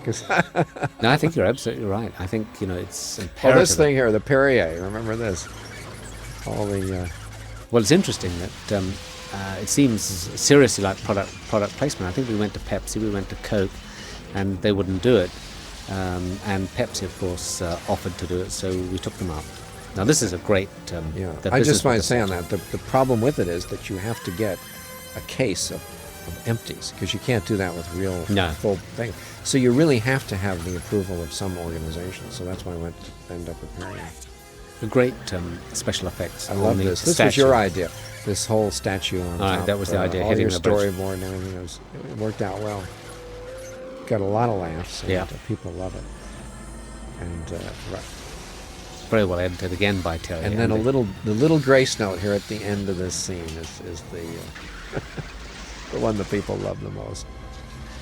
No, I think you're absolutely right. I think it's imperative. Oh, this thing here, the Perrier. Remember this? All the. Well, it's interesting that it seems seriously like product placement. I think we went to Pepsi, we went to Coke, and they wouldn't do it. And Pepsi, of course, offered to do it, so we took them up. Now, this is a great... I just might say on that, the problem with it is that you have to get a case of empties, because you can't do that with real full thing. So you really have to have the approval of some organization. So that's why I went to end up with Perrier. The great special effects. I love this. This was your idea. This whole statue on top. That was the idea. All hitting your the bridge. storyboard and everything. It worked out well. Got a lot of laughs. And people love it. And very well edited again by Terry. And then the little grace note here at the end of this scene is the the one that people love the most.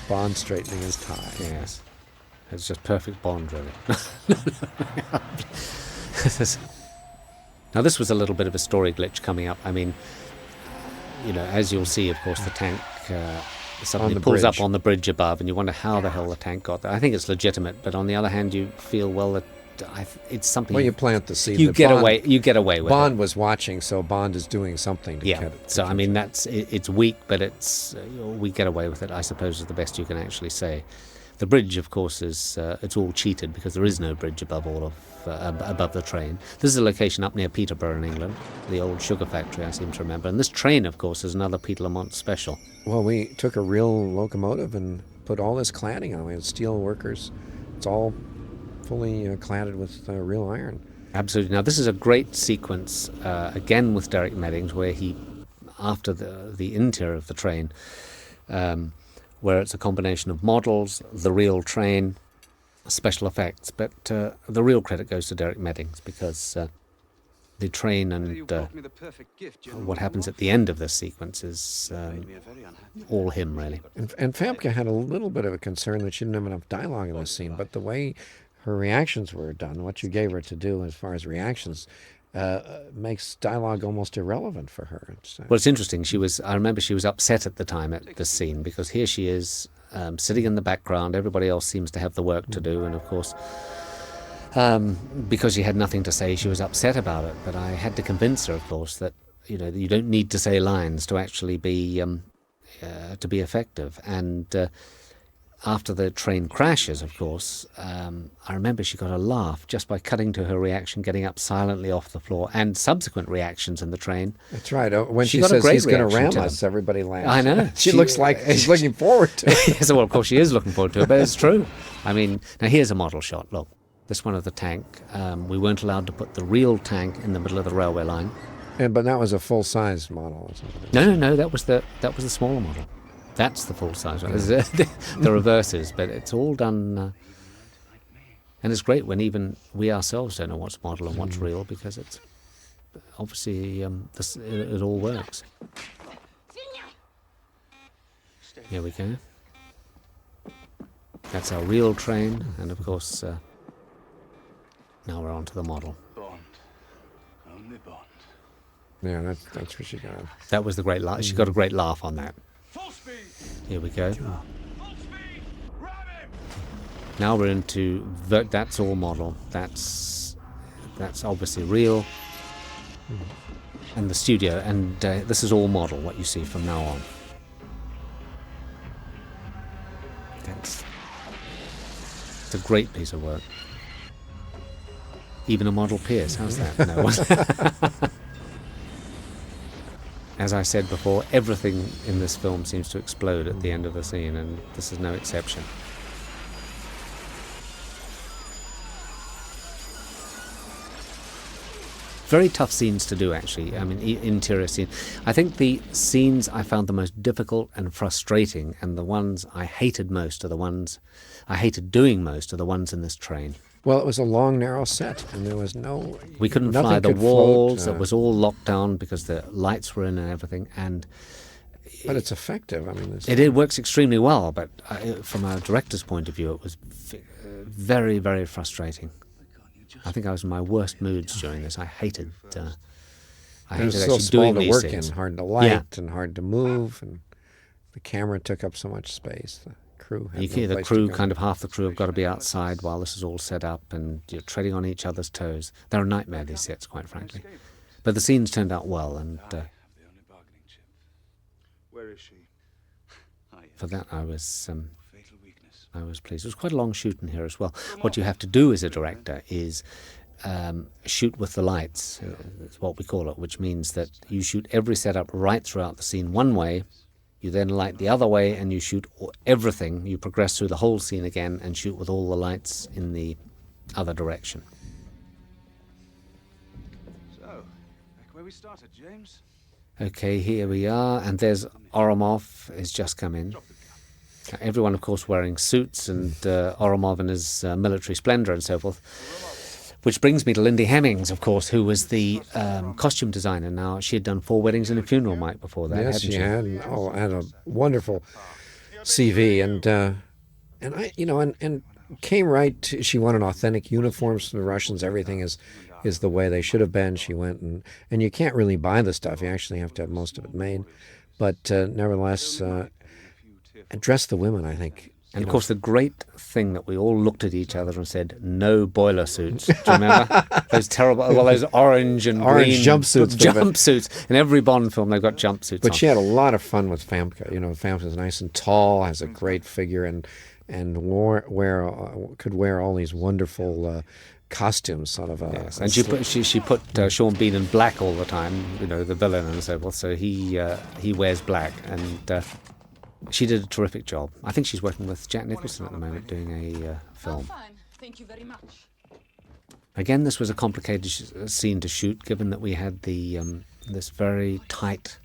Bond straightening his tie. Yes, it's just perfect Bond, really. Now, this was a little bit of a story glitch coming up. I mean, as you'll see, of course, the tank suddenly pulls up on the bridge above, and you wonder how the hell the tank got there. I think it's legitimate, but on the other hand, you feel, well, that it's something... Well, you plant the seed. You get away with it. Bond was watching, so Bond is doing something to get it. So, I mean, it's weak, but we get away with it, I suppose, is the best you can actually say. The bridge, of course, is it's all cheated because there is no bridge above above the train. This is a location up near Peterborough in England, the old sugar factory, I seem to remember. And this train, of course, is another Peter Lamont special. Well, we took a real locomotive and put all this cladding on it. We had steel workers. It's all fully cladded with real iron. Absolutely. Now, this is a great sequence, again with Derek Meddings, where he, after the interior of the train, where it's a combination of models, the real train, special effects. But the real credit goes to Derek Meddings, because the train and what happens at the end of this sequence is all him, really. And Famke had a little bit of a concern that she didn't have enough dialogue in this scene, but the way her reactions were done, what you gave her to do as far as reactions, makes dialogue almost irrelevant for her. Well, it's interesting. I remember she was upset at the time at this scene, because here she is sitting in the background. Everybody else seems to have the work to do, and of course, because she had nothing to say, she was upset about it. But I had to convince her, of course, that you don't need to say lines to actually be effective. And after the train crashes, of course, I remember she got a laugh just by cutting to her reaction, getting up silently off the floor, and subsequent reactions in the train. That's right. When she says he's going to ram us, everybody laughs. I know. She looks like she's looking forward to it. Yes, well, of course she is looking forward to it, but it's true. I mean, now here's a model shot. Look, this one of the tank. We weren't allowed to put the real tank in the middle of the railway line. But that was a full-size model. Or something. No. That was the smaller model. That's the full-size one. The reverses, but it's all done... and it's great when even we ourselves don't know what's model and what's real, because it's obviously it all works. Here we go. That's our real train, and of course, now we're on to the model. Bond. Only Bond. Yeah, that's what she got. That was the great laugh. She got a great laugh on that. Here we go. Now we're into that's all model. That's obviously real. And the studio, and this is all model. What you see from now on. It's a great piece of work. Even a Model Pierce, how's that? No. As I said before, everything in this film seems to explode at the end of the scene, and this is no exception. Very tough scenes to do, actually. I mean, interior scene. I think the scenes I found the most difficult and frustrating, and the ones I hated most are the ones I hated doing most, are the ones in this train. Well, it was a long, narrow set, and there was We couldn't nothing fly the could walls. float, It was all locked down because the lights were in and everything. And but it's effective. I mean, it works extremely well. But from a director's point of view, it was very, very frustrating. I think I was in my worst moods during this. I hated it was so actually small doing to these work scenes. in, hard to light, Yeah. and hard to move, and the camera took up so much space. The crew had no The place crew, to go. kind of half the crew have got to be outside while this is all set up, and you're treading on each other's toes. They're a nightmare, these sets, quite frankly. But the scenes turned out well, and The only bargaining chip. Where is she? for that I was Fatal weakness. pleased. It was quite a long shoot in here as well. What you have to do as a director is shoot with the lights, is what we call it, which means that you shoot every setup right throughout the scene one way, you then light the other way, and you shoot everything. You progress through the whole scene again and shoot with all the lights in the other direction. So, back where we started, James. Okay, here we are, and there's Ourumov has just come in. Everyone, of course, wearing suits, and Ourumov in his military splendor and so forth. Which brings me to Lindy Hemmings, of course, who was the costume designer. Now, she had done 4 weddings and a funeral, Mike, before that, Yes, hadn't she she? had. And, had a wonderful CV, and I, and came right to. She wanted authentic uniforms from the Russians. Everything is the way they should have been. She went and you can't really buy the stuff. You actually have to have most of it made, but nevertheless, address the women, I think. And, of course, the great thing that we all looked at each other and said, no boiler suits. Do you remember? Those terrible, those orange and green jumpsuits. Jumpsuits. In every Bond film, they've got jumpsuits But on. she had a lot of fun with Famke. Famke's nice and tall, has a great figure, and could wear all these wonderful costumes, sort of. Yes. And she put Sean Bean in black all the time, the villain and so forth. So he wears black, and she did a terrific job. I think she's working with Jack Nicholson at the moment doing a film. Fine, thank you very much. Again, this was a complicated scene to shoot, given that we had the this very tight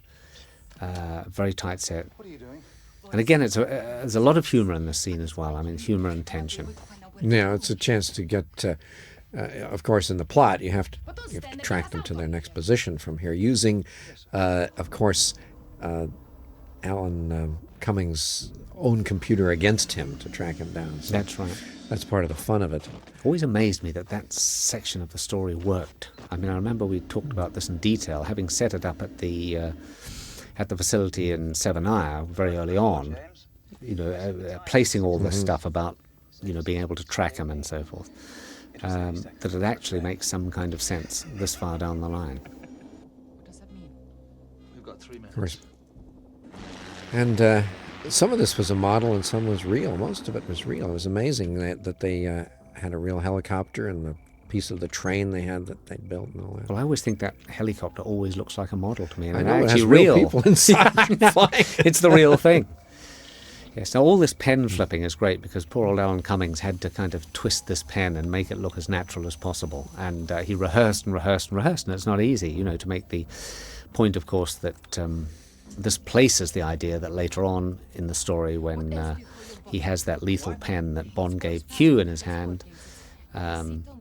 set. What are you doing? And again, there's a lot of humour in this scene as well. I mean, humour and tension. Yeah, it's a chance to get. Of course, in the plot, you have to track them to their next position from here, using, of course, Alan Cummings' own computer against him to track him down. So That's right. that's part of the fun of it. Always amazed me that section of the story worked. I mean, I remember we talked about this in detail, having set it up at the facility in Severnaya very early on. Placing all this stuff about being able to track him and so forth. That it actually makes some kind of sense this far down the line. What does that mean? We've got 3 minutes. Of course. And some of this was a model and some was real. Most of it was real. It was amazing that they had a real helicopter and the piece of the train they had that they'd built and all that. Well, I always think that helicopter always looks like a model to me. And I it's know, it actually has real real. people inside flying. It's the real thing. Yes, now all this pen flipping is great because poor old Alan Cummings had to kind of twist this pen and make it look as natural as possible. And he rehearsed and rehearsed and rehearsed, and it's not easy, to make the point, of course, that this places the idea that later on in the story when he has that lethal pen that Bond gave Q in his hand,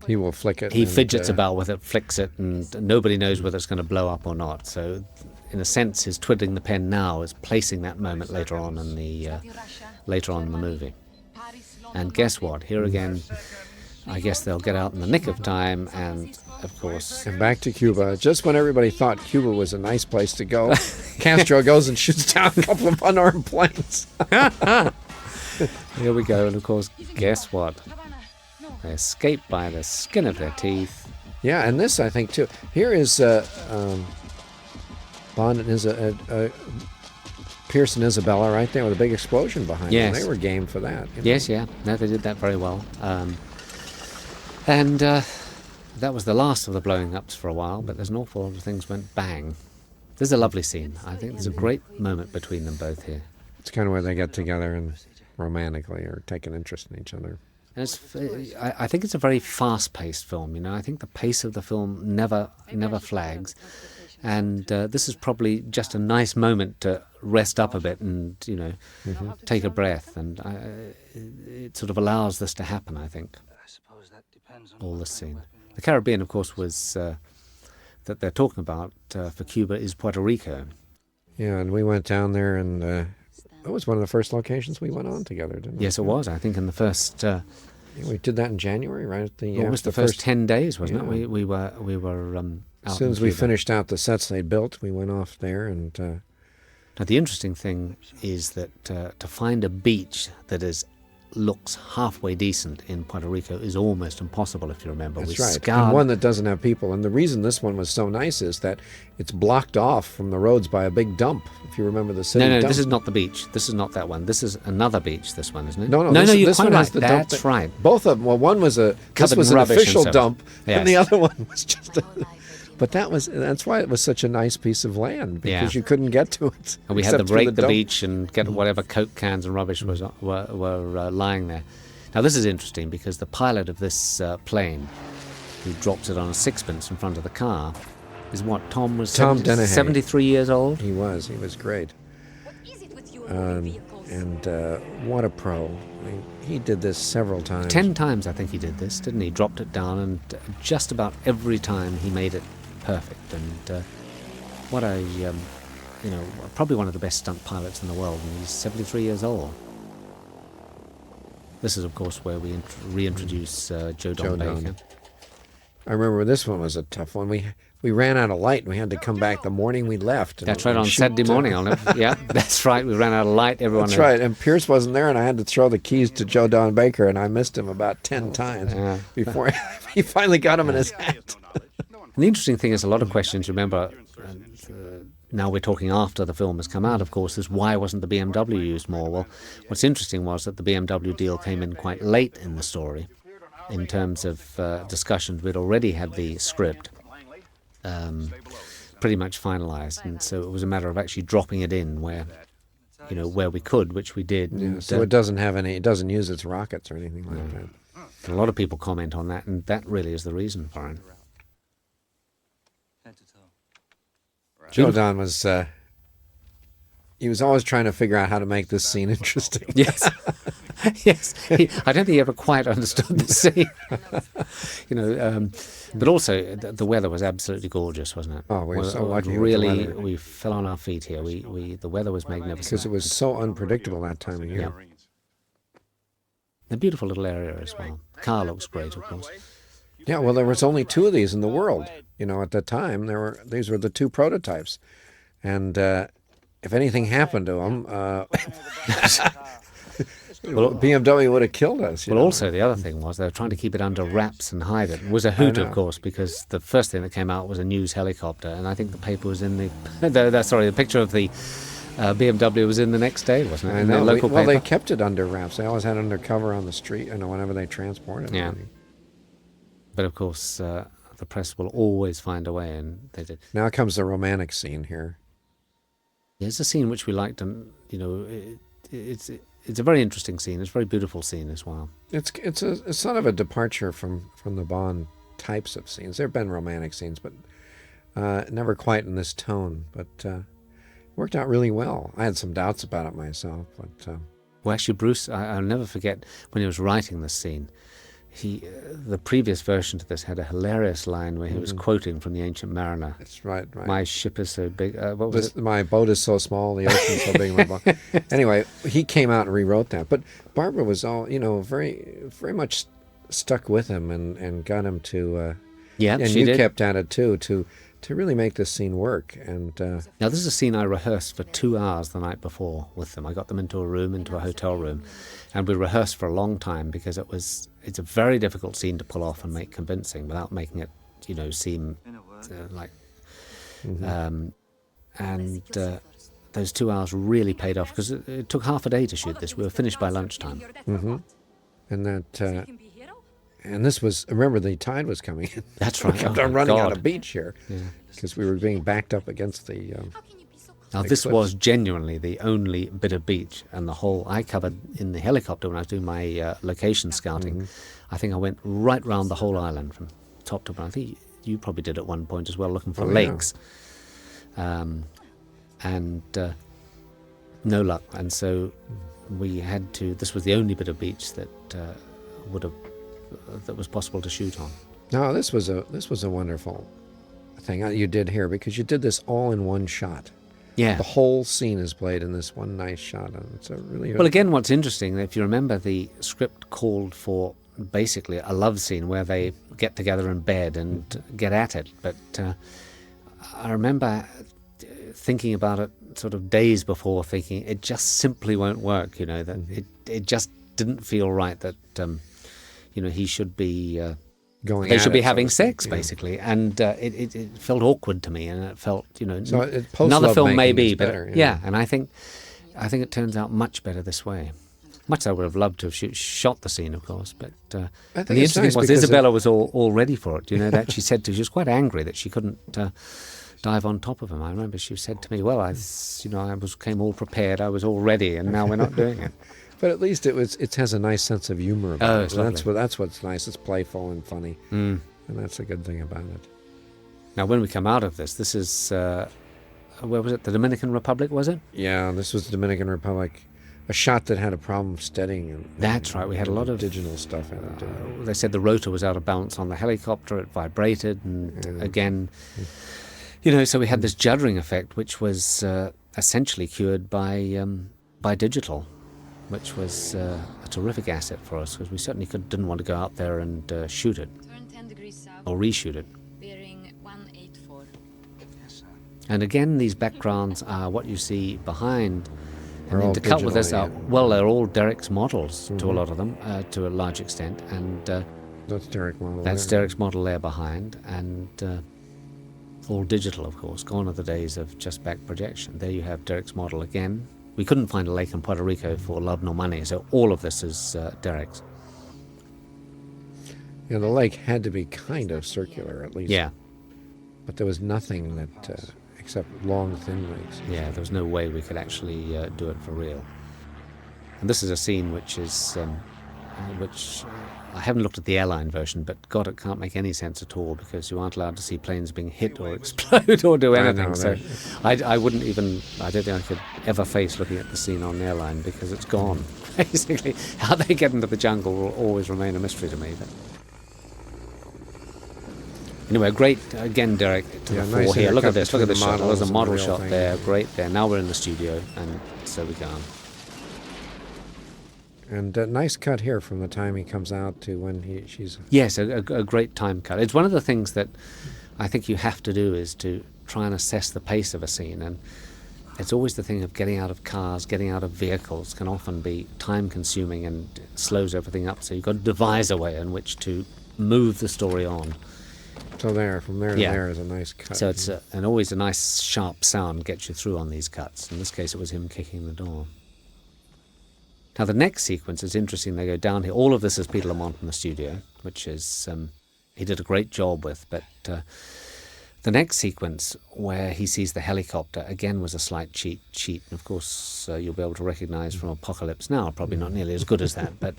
He will flick it. he fidgets about with it, flicks it, and nobody knows whether it's going to blow up or not. So, in a sense, his twiddling the pen now is placing that moment later on in the movie. And guess what? Here again, I guess they'll get out in the nick of time, and of course, And back to Cuba. Just when everybody thought Cuba was a nice place to go, Castro goes and shoots down a couple of unarmed planes. here we go. And of course, guess what? They escape by the skin of their teeth. Yeah, and this I think too. Here is Bond is a Pierce and Isabella right there with a big explosion behind Yes. them. They were game for that. you know. Yes, yeah. No, they did that very well. And that was the last of the blowing ups for a while, but there's an awful lot of things went bang. This is a lovely scene. I think there's a great moment between them both here. It's kind of where they get together and romantically or take an interest in each other. And I think it's a very fast-paced film. You know, I think the pace of the film never flags, and this is probably just a nice moment to rest up a bit and take a breath, and it sort of allows this to happen. I think all this scene. The Caribbean, of course, was that they're talking about for Cuba is Puerto Rico. Yeah, and we went down there, and it was one of the first locations we went on together, didn't we? Yes, it was. I think in the first. We did that in January, right? At the Almost the first 10 days, wasn't it? We were out as soon in as we Cuba. finished out the sets they built, we went off there, and Now, the interesting thing is that to find a beach that looks halfway decent in Puerto Rico is almost impossible, if you remember. that's We right. scoured- And one that doesn't have people. And the reason this one was so nice is that it's blocked off from the roads by a big dump. If you remember the city No, dump. this is not the beach. This is not that one. This is another beach, this one, isn't it? No, no, you're this quite one right. has the dump. That's right. Both of them. Well, one was this Covered was in an rubbish and official so- dump, Yes. and the other one was just a... But that's why it was such a nice piece of land, because Yeah. you couldn't get to it. And we had to except through break the dump. beach and get whatever Coke cans and rubbish were lying there. Now, this is interesting because the pilot of this plane, who drops it on a sixpence in front of the car, is what? Tom Dennehy. 73 years old? He was great. What is it with you and your vehicles? And what a pro. I mean, he did this several times. 10 times I think he did this, didn't he? Dropped it down, and just about every time he made it perfect. And what a, probably one of the best stunt pilots in the world, and he's 73 years old. This is, of course, where we reintroduce Joe Don Baker. I remember this one was a tough one. We ran out of light, and we had to come back the morning we left. That's right, on Saturday morning. Yeah, that's right. We ran out of light. Everyone. That's right, and Pierce wasn't there, and I had to throw the keys to Joe Don Baker, and I missed him about 10 times before he finally got him in his hat. And the interesting thing is, a lot of questions, remember, now we're talking after the film has come out, of course, is why wasn't the BMW used more? Well, what's interesting was that the BMW deal came in quite late in the story in terms of discussions. We'd already had the script pretty much finalized, and so it was a matter of actually dropping it in where we could, which we did. Yeah, And, so it doesn't use its rockets or anything like that. a lot of people comment on that, and that really is the reason for it. Joe Don was he was always trying to figure out how to make this scene interesting. Yes. Yes. I don't think he ever quite understood the scene. But also the weather was absolutely gorgeous, wasn't it? Oh, we were so lucky with the Really, weather. we fell on our feet here. The weather was magnificent. Because it was so unpredictable that time of year. A beautiful little area as well. The car looks great, of course. Yeah, well, there was only 2 of these in the world. At the time, these were the 2 prototypes. And if anything happened to them, BMW would have killed us. Well, also the other thing was they were trying to keep it under wraps and hide it. It was a hoot, of course, because the first thing that came out was a news helicopter, and I think the paper was in the picture of the BMW was in the next day, wasn't it? I In know. the local Well, paper. they kept it under wraps. They always had it undercover on the street, whenever they transported it. Yeah. But of course, the press will always find a way, and they did. Now comes the romantic scene here. There's a scene which we liked, and it's a very interesting scene. It's a very beautiful scene as well. It's sort of a departure from the Bond types of scenes. There have been romantic scenes, but never quite in this tone. But worked out really well. I had some doubts about it myself, but Well, actually, Bruce, I'll never forget when he was writing this scene. The previous version to this had a hilarious line where he was quoting from The Ancient Mariner. That's right. My ship is so big. What was it? My boat is so small, the ocean's so big. My boat. Anyway, he came out and rewrote that. But Barbara was all, very, very much stuck with him and got him to. And she you did. kept at it too to really make this scene work. And Now, this is a scene I rehearsed for 2 hours the night before with them. I got them into a hotel room, and we rehearsed for a long time because it's a very difficult scene to pull off and make convincing without making it, seem like. And those 2 hours really paid off, because it took half a day to shoot this. We were finished by lunchtime. And that, and this was, remember, the tide was coming in. That's right. We kept Oh, on my running out God. of beach here because we were being backed up against the. Now, this was genuinely the only bit of beach, and the whole, I covered in the helicopter when I was doing my location scouting. I think I went right round the whole island from top to bottom. I think you probably did at one point as well, looking for lakes. And no luck. And so we had to, this was the only bit of beach that that was possible to shoot on. No, this was a wonderful thing you did here, because you did this all in one shot. Yeah. The whole scene is played in this one nice shot, and it's a really. Well, again, what's interesting, if you remember, the script called for basically a love scene where they get together in bed and get at it. But I remember thinking about it sort of days before, thinking it just simply won't work. That it just didn't feel right that he should be. Going they at should be it, having so, sex, basically, and it felt awkward to me, and it felt, So another film post-lovemaking maybe, is but better, and I think it turns out much better this way. Much as I would have loved to have shot the scene, of course, but I think the it's interesting nice was because Isabella was all ready for it. That she said to, she was quite angry that she couldn't dive on top of him. I remember she said to me, "Well, I came all prepared, I was all ready, and now we're not doing it." But at least it has a nice sense of humor about it's it. lovely. That's what's nice. It's playful and funny, and that's a good thing about it. Now, when we come out of this is where was it? The Dominican Republic, was it? Yeah, this was the Dominican Republic. A shot that had a problem steadying. And That's right. We had a lot of digital stuff in it. They said the rotor was out of balance on the helicopter. It vibrated, and again, so we had this juddering effect, which was essentially cured by digital, which was a terrific asset for us, because we certainly didn't want to go out there and shoot it Turn 10 degrees south. or reshoot it. Bearing 184. Yes, sir. And again, these backgrounds are what you see behind. They're And then all to cut with this digital, out, yeah. well, they're all Derek's models to a lot of them, to a large extent, and That's Derek model. that's there. Derek's model there behind, and all digital, of course. Gone are the days of just back projection. There you have Derek's model again. We couldn't find a lake in Puerto Rico for love nor money, so all of this is Derek's. Yeah, the lake had to be kind of circular at least. Yeah, But there was nothing that, except long, thin lakes. yeah, there was no way we could actually do it for real. And this is a scene which is, which I haven't looked at the airline version, but God, it can't make any sense at all, because you aren't allowed to see planes being hit or explode or do I know, anything. So that- I wouldn't even, I don't think I could ever face looking at the scene on the airline, because it's gone. Basically, how they get into the jungle will always remain a mystery to me. But anyway, great, again, Derek, to Yeah, the nice fore here. Look at intercut this, look at between this the shot. There's models a and model the real shot thing. there, great there. Now we're in the studio, and so we go on. And nice cut here from the time he comes out to when she's. Yes, a great time cut. It's one of the things that I think you have to do, is to try and assess the pace of a scene. And it's always the thing of getting out of cars, getting out of vehicles can often be time consuming and slows everything up. So you've got to devise a way in which to move the story on. So there, from there to Yeah. there is a nice cut. So it's and always a nice sharp sound gets you through on these cuts. In this case, it was him kicking the door. Now the next sequence is interesting. They go down here. All of this is Peter Lamont in the studio, which is he did a great job with. But the next sequence where he sees the helicopter again was a slight cheat. And of course, you'll be able to recognise from Apocalypse Now, probably not nearly as good as that, but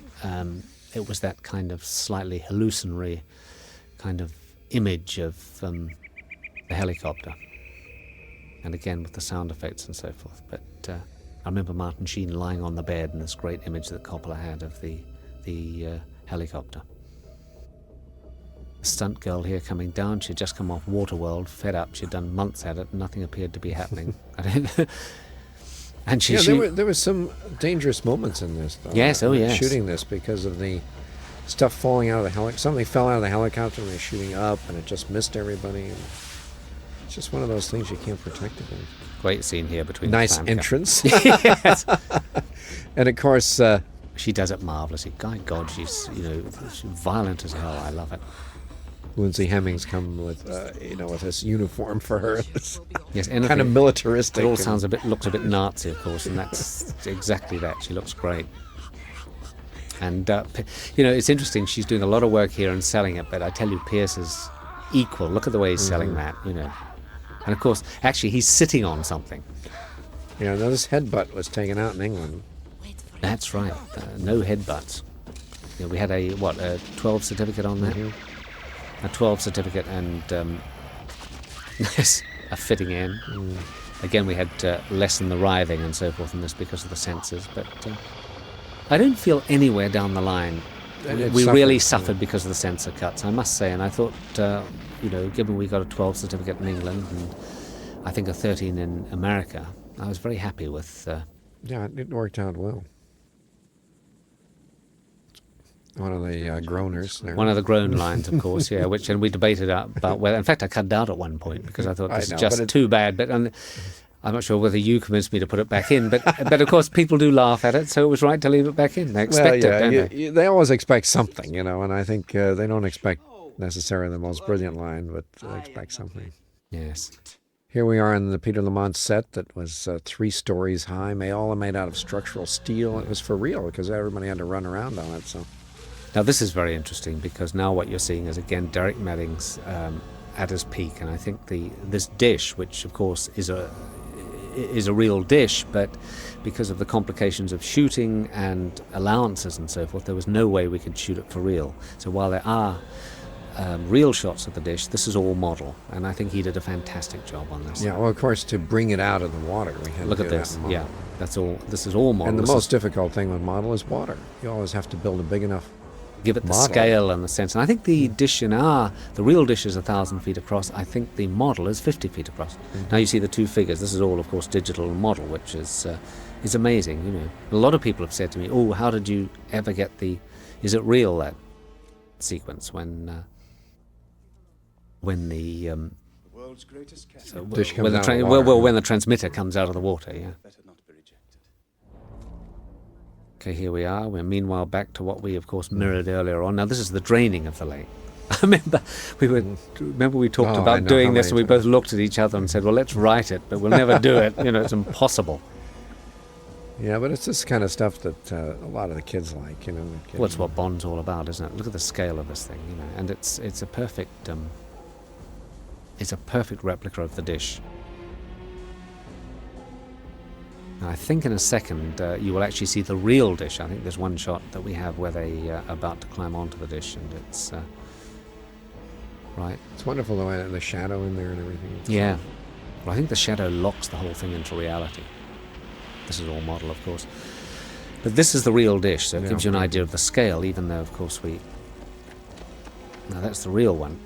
it was that kind of slightly hallucinatory kind of image of the helicopter, and again with the sound effects and so forth. But I remember Martin Sheen lying on the bed, and this great image that Coppola had of the helicopter. The stunt girl here coming down, she'd just come off Waterworld, fed up. She'd done months at it, and nothing appeared to be happening. And there was some dangerous moments in this, though. Yes, oh yes. Shooting this because of the stuff falling out of the helicopter. Something fell out of the helicopter and they're shooting up, and it just missed everybody. And it's just one of those things you can't protect against. Great scene here between Nice the entrance. Yes. And of course, she does it marvelously. God, she's she's violent as hell. I love it. Lindsay Hemmings come with, with this uniform for her. It's Yes, kind of militaristic. It all looks a bit Nazi, of course, and that's exactly that. She looks great. And, it's interesting. She's doing a lot of work here and selling it, but I tell you, Pierce is equal. Look at the way he's selling that, And, of course, actually, he's sitting on something. Yeah, this headbutt was taken out in England. That's right. No headbutts. We had a 12 certificate on that? A 12 certificate and yes, a fitting end. Again, we had less than the writhing and so forth in this because of the sensors, but I don't feel anywhere down the line we really suffered because of the sensor cuts, I must say. And I thought, given we got a 12 certificate in England and I think a 13 in America, I was very happy with... Yeah, it worked out well. One of the groaners there. One of the groan lines, of course, yeah, and we debated about whether... In fact, I cut it out at one point because I thought this is just too bad. But I'm not sure whether you convinced me to put it back in. But of course, people do laugh at it, so it was right to leave it back in. They expect it, don't they? They always expect something, and I think they don't expect necessarily the most brilliant line, but they expect something. Yes. Here we are in the Peter Lamont set that was 3 stories high, all made out of structural steel. It was for real because everybody had to run around on it, so... Now this is very interesting because now what you're seeing is again Derek Meddings at his peak, and I think this dish, which of course is a real dish, but because of the complications of shooting and allowances and so forth, there was no way we could shoot it for real. So while there are real shots of the dish, this is all model, and I think he did a fantastic job on this. Yeah, well, of course, to bring it out of the water, we had Look to at do this. that in Yeah, that's all. This is all model. And the most difficult thing with model is water. You always have to build a big enough. Give it the model. scale and the sense. And I think the dish the real dish is 1,000 feet across. I think the model is 50 feet across. Now you see the 2 figures. This is all, of course, digital model, which is amazing. A lot of people have said to me, "Oh, how did you ever get is it real, that sequence when the world's greatest cat. Dish comes out of the water. when the transmitter comes out of the water, yeah." Better not be rejected. Okay, here we are. We're meanwhile back to what we, of course, mirrored earlier on. Now, this is the draining of the lake. I remember we talked about doing this, and we both looked at each other and said, "Well, let's write it, but we'll never do it. It's impossible." Yeah, but it's this kind of stuff that a lot of the kids like. Well, it's what Bond's all about, isn't it? Look at the scale of this thing, and it's a perfect replica of the dish. Now, I think in a second you will actually see the real dish. I think there's one shot that we have where they are about to climb onto the dish, and it's right. It's wonderful the way the shadow in there and everything. Yeah. Well, I think the shadow locks the whole thing into reality. This is all model, of course. But this is the real dish, so it gives you an idea of the scale, even though, of course, Now, that's the real one.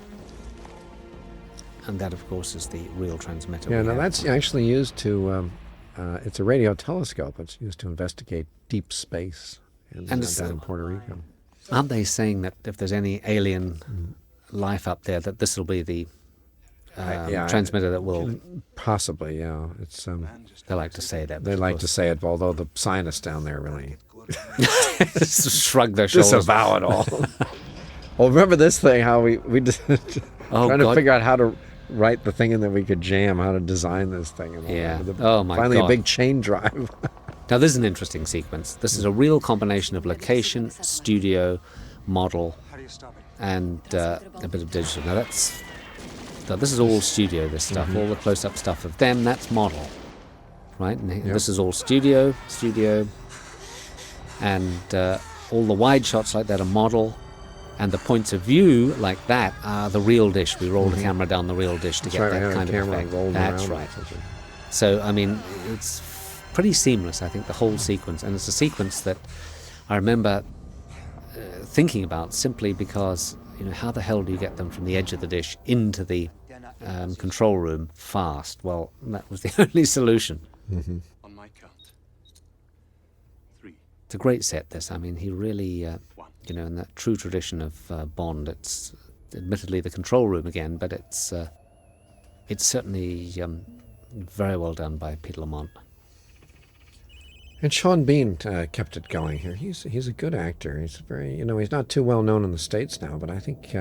And that, of course, is the real transmitter. Yeah, now that's actually used to... it's a radio telescope. It's used to investigate deep space down in Puerto Rico. Aren't they saying that if there's any alien life up there, that this will be the transmitter that will... Possibly, yeah. It's they like to say that. They like to say it, although the scientists down there really... shrug their shoulders. Disavow it all. Well, remember this thing, how we trying to figure out how to write the thing in that we could jam, how to design this thing. And all that. Finally, a big chain drive. Now, this is an interesting sequence. This is a real combination of location, studio, model, and a bit of digital. Now, this is all studio, this stuff. All the close-up stuff of them, that's model. Right? And this is all studio, and all the wide shots like that are model. And the points of view like that are the real dish. We roll the camera down the real dish to get that kind of effect. That's right. So, I mean, it's pretty seamless, I think, the whole sequence. And it's a sequence that I remember thinking about simply because, how the hell do you get them from the edge of the dish into the control room fast? Well, that was the only solution. On my count. 3. It's a great set, this. I mean, he really... in that true tradition of Bond, it's admittedly the control room again, but it's certainly very well done by Peter Lamont. And Sean Bean kept it going here. He's a good actor. He's very, he's not too well known in the States now, but I think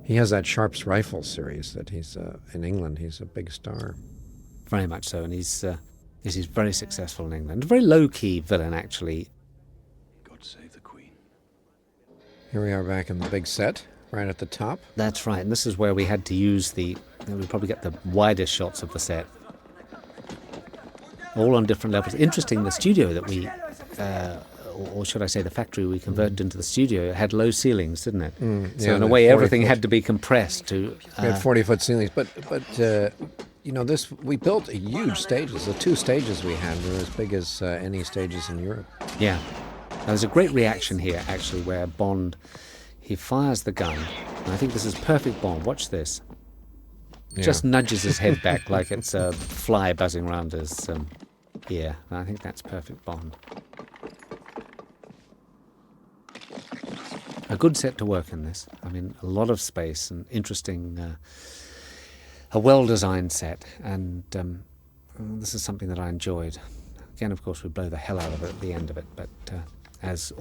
He has that Sharp's Rifle series that he's in England. He's a big star. Very much so, and he's very successful in England. A very low-key villain, actually. God save the Queen. Here we are back in the big set, right at the top. That's right, and this is where we had to use we probably get the widest shots of the set. All on different levels. Interesting, the studio that we, or should I say the factory we converted into the studio, had low ceilings, didn't it? So in a way, everything had to be compressed to... We had 40-foot ceilings, but you know, we built a huge stages. The 2 stages we had were as big as any stages in Europe. Yeah. There's a great reaction here, actually, where Bond, he fires the gun, and I think this is perfect Bond. Watch this. Yeah. Just nudges his head back like it's a fly buzzing around his ear. And I think that's perfect Bond. A good set to work in this. I mean, a lot of space and interesting, a well-designed set, and this is something that I enjoyed. Again, of course, we blow the hell out of it at the end of it, but as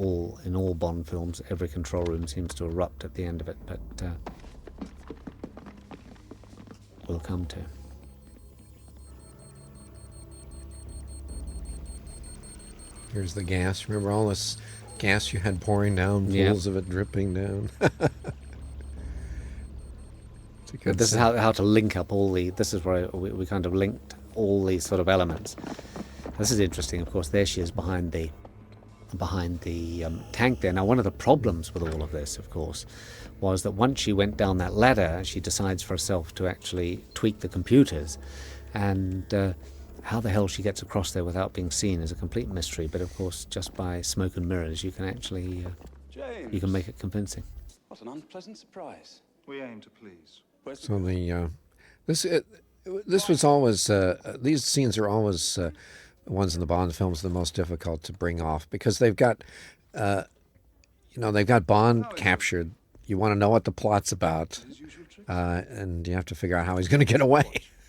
in all Bond films, every control room seems to erupt at the end of it, but we'll come to. Here's the gas. Remember all this gas you had pouring down, pools of it dripping down? This is how to link up this is where we kind of linked all these sort of elements. This is interesting, of course. There she is behind the tank there. Now, one of the problems with all of this, of course, was that once she went down that ladder, she decides for herself to actually tweak the computers, and how the hell she gets across there without being seen is a complete mystery. But of course, just by smoke and mirrors, you can actually you can make it convincing. What an unpleasant surprise. We aim to please. So this was always these scenes are always the ones in the Bond films the most difficult to bring off, because they've got they've got Bond captured. You want to know what the plot's about, and you have to figure out how he's going to get away.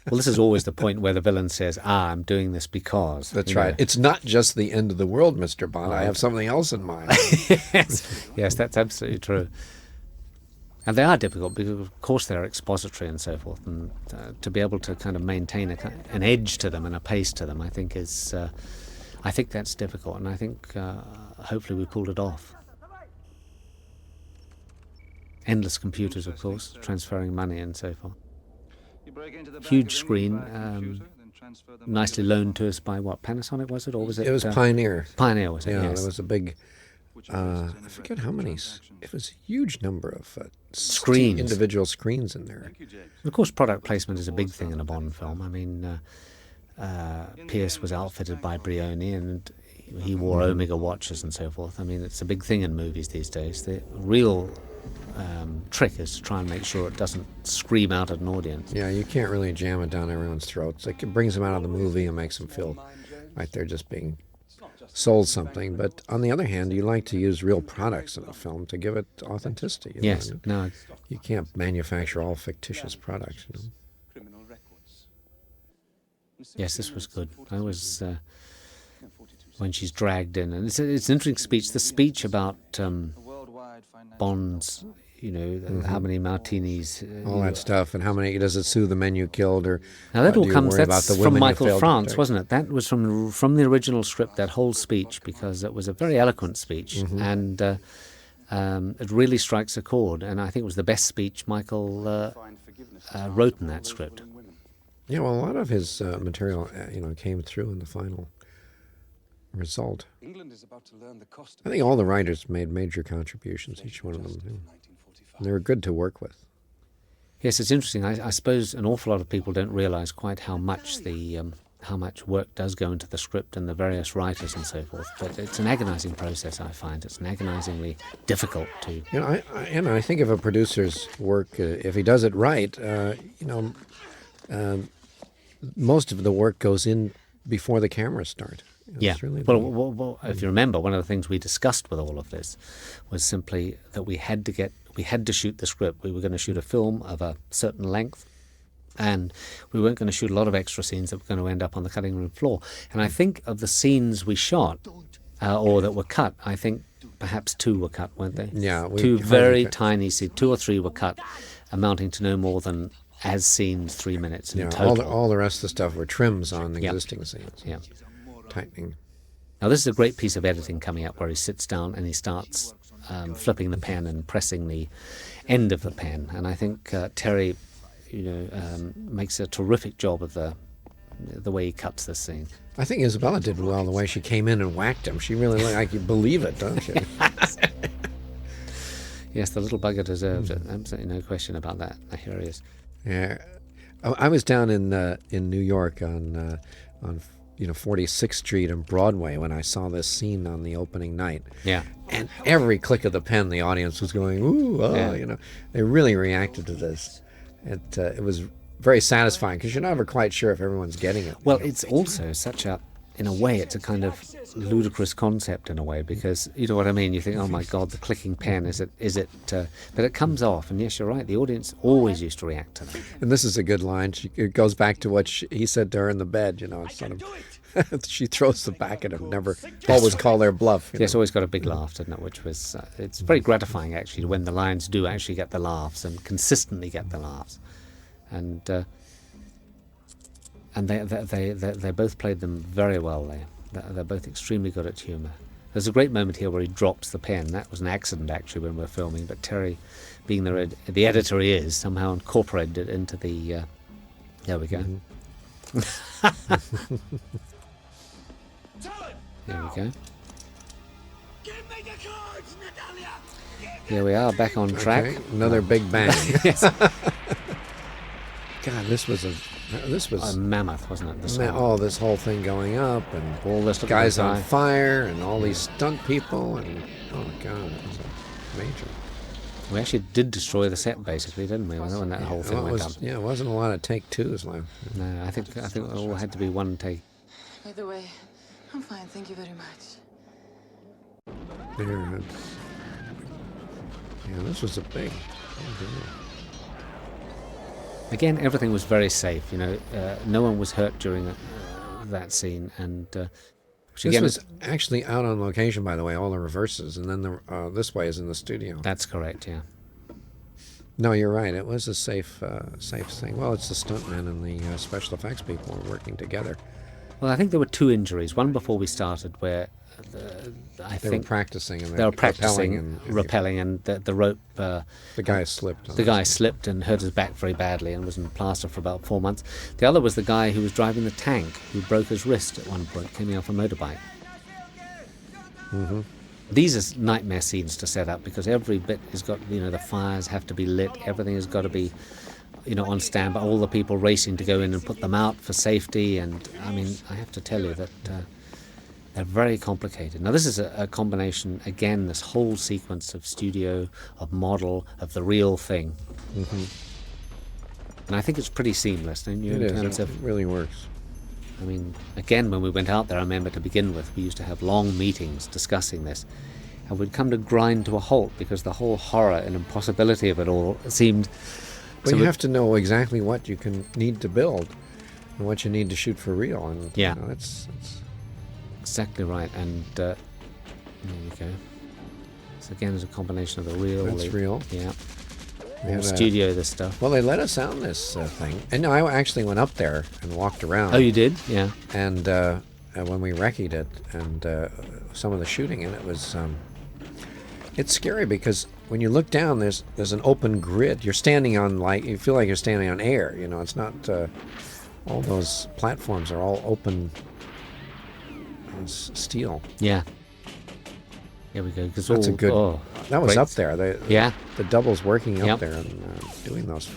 Well, this is always the point where the villain says, I'm doing this because... That's right. It's not just the end of the world, Mr. Bond. I have something else in mind. Yes, that's absolutely true. And they are difficult because, of course, they're expository and so forth. And to be able to kind of maintain an edge to them and a pace to them, I think that's difficult. And I think hopefully we pulled it off. Endless computers, of course, transferring money and so forth. Huge screen, nicely loaned to us by what, Panasonic was it, or was it? It was Pioneer. Pioneer, was it? Yeah, yes. there was a big. I forget how many. It was a huge number of screens, individual screens in there. Of course, product placement is a big thing in a Bond film. I mean, Pierce was outfitted by Brioni, and he wore Omega watches and so forth. I mean, it's a big thing in movies these days. The real trick is to try and make sure it doesn't scream out at an audience. Yeah, you can't really jam it down everyone's throats. It brings them out of the movie and makes them feel like they're just being sold something. But on the other hand, you like to use real products in a film to give it authenticity. Yes, no. You can't manufacture all fictitious products. Yes, this was good. I was when she's dragged in, and it's an interesting speech. The speech about Bond's, how many martinis, all that stuff, and how many does it sue the men you killed, or now that all do you comes. worry about That's the from women you Michael failed to France, protect? wasn't it? That was from the original script. That whole speech, because it was a very eloquent speech, and it really strikes a chord. And I think it was the best speech Michael wrote in that script. Yeah, well, a lot of his material, came through in the final result. England is about to learn the cost. I think all the writers made major contributions, each one of them. And they were good to work with. Yes, it's interesting. I suppose an awful lot of people don't realise quite how much how much work does go into the script and the various writers and so forth. But it's an agonising process, I find. It's an agonisingly difficult to... I think if a producer's work, if he does it right, most of the work goes in before the cameras start. Yeah. Really well, if you remember, one of the things we discussed with all of this was simply that we had to shoot the script. We were going to shoot a film of a certain length, and we weren't going to shoot a lot of extra scenes that were going to end up on the cutting room floor. And I think of the scenes we shot, or that were cut, I think perhaps 2 were cut, weren't they? Yeah. 2 very tiny scenes, 2 or 3 were cut. amounting to no more than as seen 3 minutes in Yeah, total. all the rest of the stuff were trims on Yep. existing scenes. Yeah. Tightening. Now this is a great piece of editing coming up where he sits down and he starts flipping the pen and pressing the end of the pen, and I think Terry, makes a terrific job of the way he cuts this scene. I think Isabella did well the way she came in and whacked him. She really looked like you believe it, don't you? Yes, the little bugger deserved it. Absolutely no question about that. Here he is. Yeah, I was down in New York on 46th Street and Broadway when I saw this scene on the opening night. Yeah. And every click of the pen, the audience was going, ooh, oh, Yeah. They really reacted to this. It was very satisfying because you're never quite sure if everyone's getting it. Well, it's also in a way, it's a kind of ludicrous concept in a way, because you know what I mean. You think, oh my God, the clicking pen, is it? But it comes off, and yes, you're right. The audience always used to react to that. And this is a good line. It goes back to what he said to her in the bed. It's sort of, she throws the back at him. Never always call their bluff. Yes, always got a big laugh, didn't it? Which was it's very gratifying actually when the lions do actually get the laughs and consistently get the laughs, and they both played them very well there. They're both extremely good at humour. There's a great moment here where he drops the pen. That was an accident actually when we were filming, but Terry, being the editor he is, somehow incorporated it into the. There we go. There we go. Give me the cards, Natalya! Here we are, back on track. Okay, another big bang. Yes. God, this was A mammoth, wasn't it? The song? this whole thing going up and All this guys on guy. fire and all these stunt people and oh my God, it was major. We actually did destroy the set, basically, didn't we? When that whole thing Well, went up. it wasn't a lot of take twos left. No, I think it all had to be one take. By the way, I'm fine, thank you very much. There, this was a big. Oh, dear. Again, everything was very safe. No one was hurt during that scene, and which This again was actually out on location, by the way, all the reverses, and then this way is in the studio. That's correct. Yeah. No, you're right. It was a safe thing. Well, it's the stuntmen and the special effects people were working together. Well, I think there were two injuries. One before we started, where They were practicing and they were practicing rappelling rappelling, and the rope. the guy slipped. The guy slipped and hurt his back very badly and was in plaster for about 4 months. The other was the guy who was driving the tank, who broke his wrist at one point, coming off a motorbike. Mm-hmm. These are nightmare scenes to set up because every bit has got, the fires have to be lit, everything has got to be, on standby, all the people racing to go in and put them out for safety. And I mean, I have to tell you that they're very complicated. Now, this is a combination, again, this whole sequence of studio, of model, of the real thing. Mm-hmm. And I think it's pretty seamless, don't you? It in is. terms It of, really works. I mean, again, when we went out there, I remember to begin with, we used to have long meetings discussing this. And we'd come to grind to a halt because the whole horror and impossibility of it all seemed... But you have to know exactly what you need to build and what you need to shoot for real. And Yeah. That's Exactly right. And there you go. So again, there's a combination of the real... That's real. Yeah. We had studio, this stuff. Well, they let us sound this thing. And I actually went up there and walked around. Oh, you did? Yeah. And when we recce'd it and some of the shooting, and it was... it's scary because when you look down, there's an open grid. You're standing on, you feel like you're standing on air. It's not... all those platforms are all open steel. Yeah. Here we go. That's a good... that was great. up there. Yeah. The double's working up Yep. there and doing those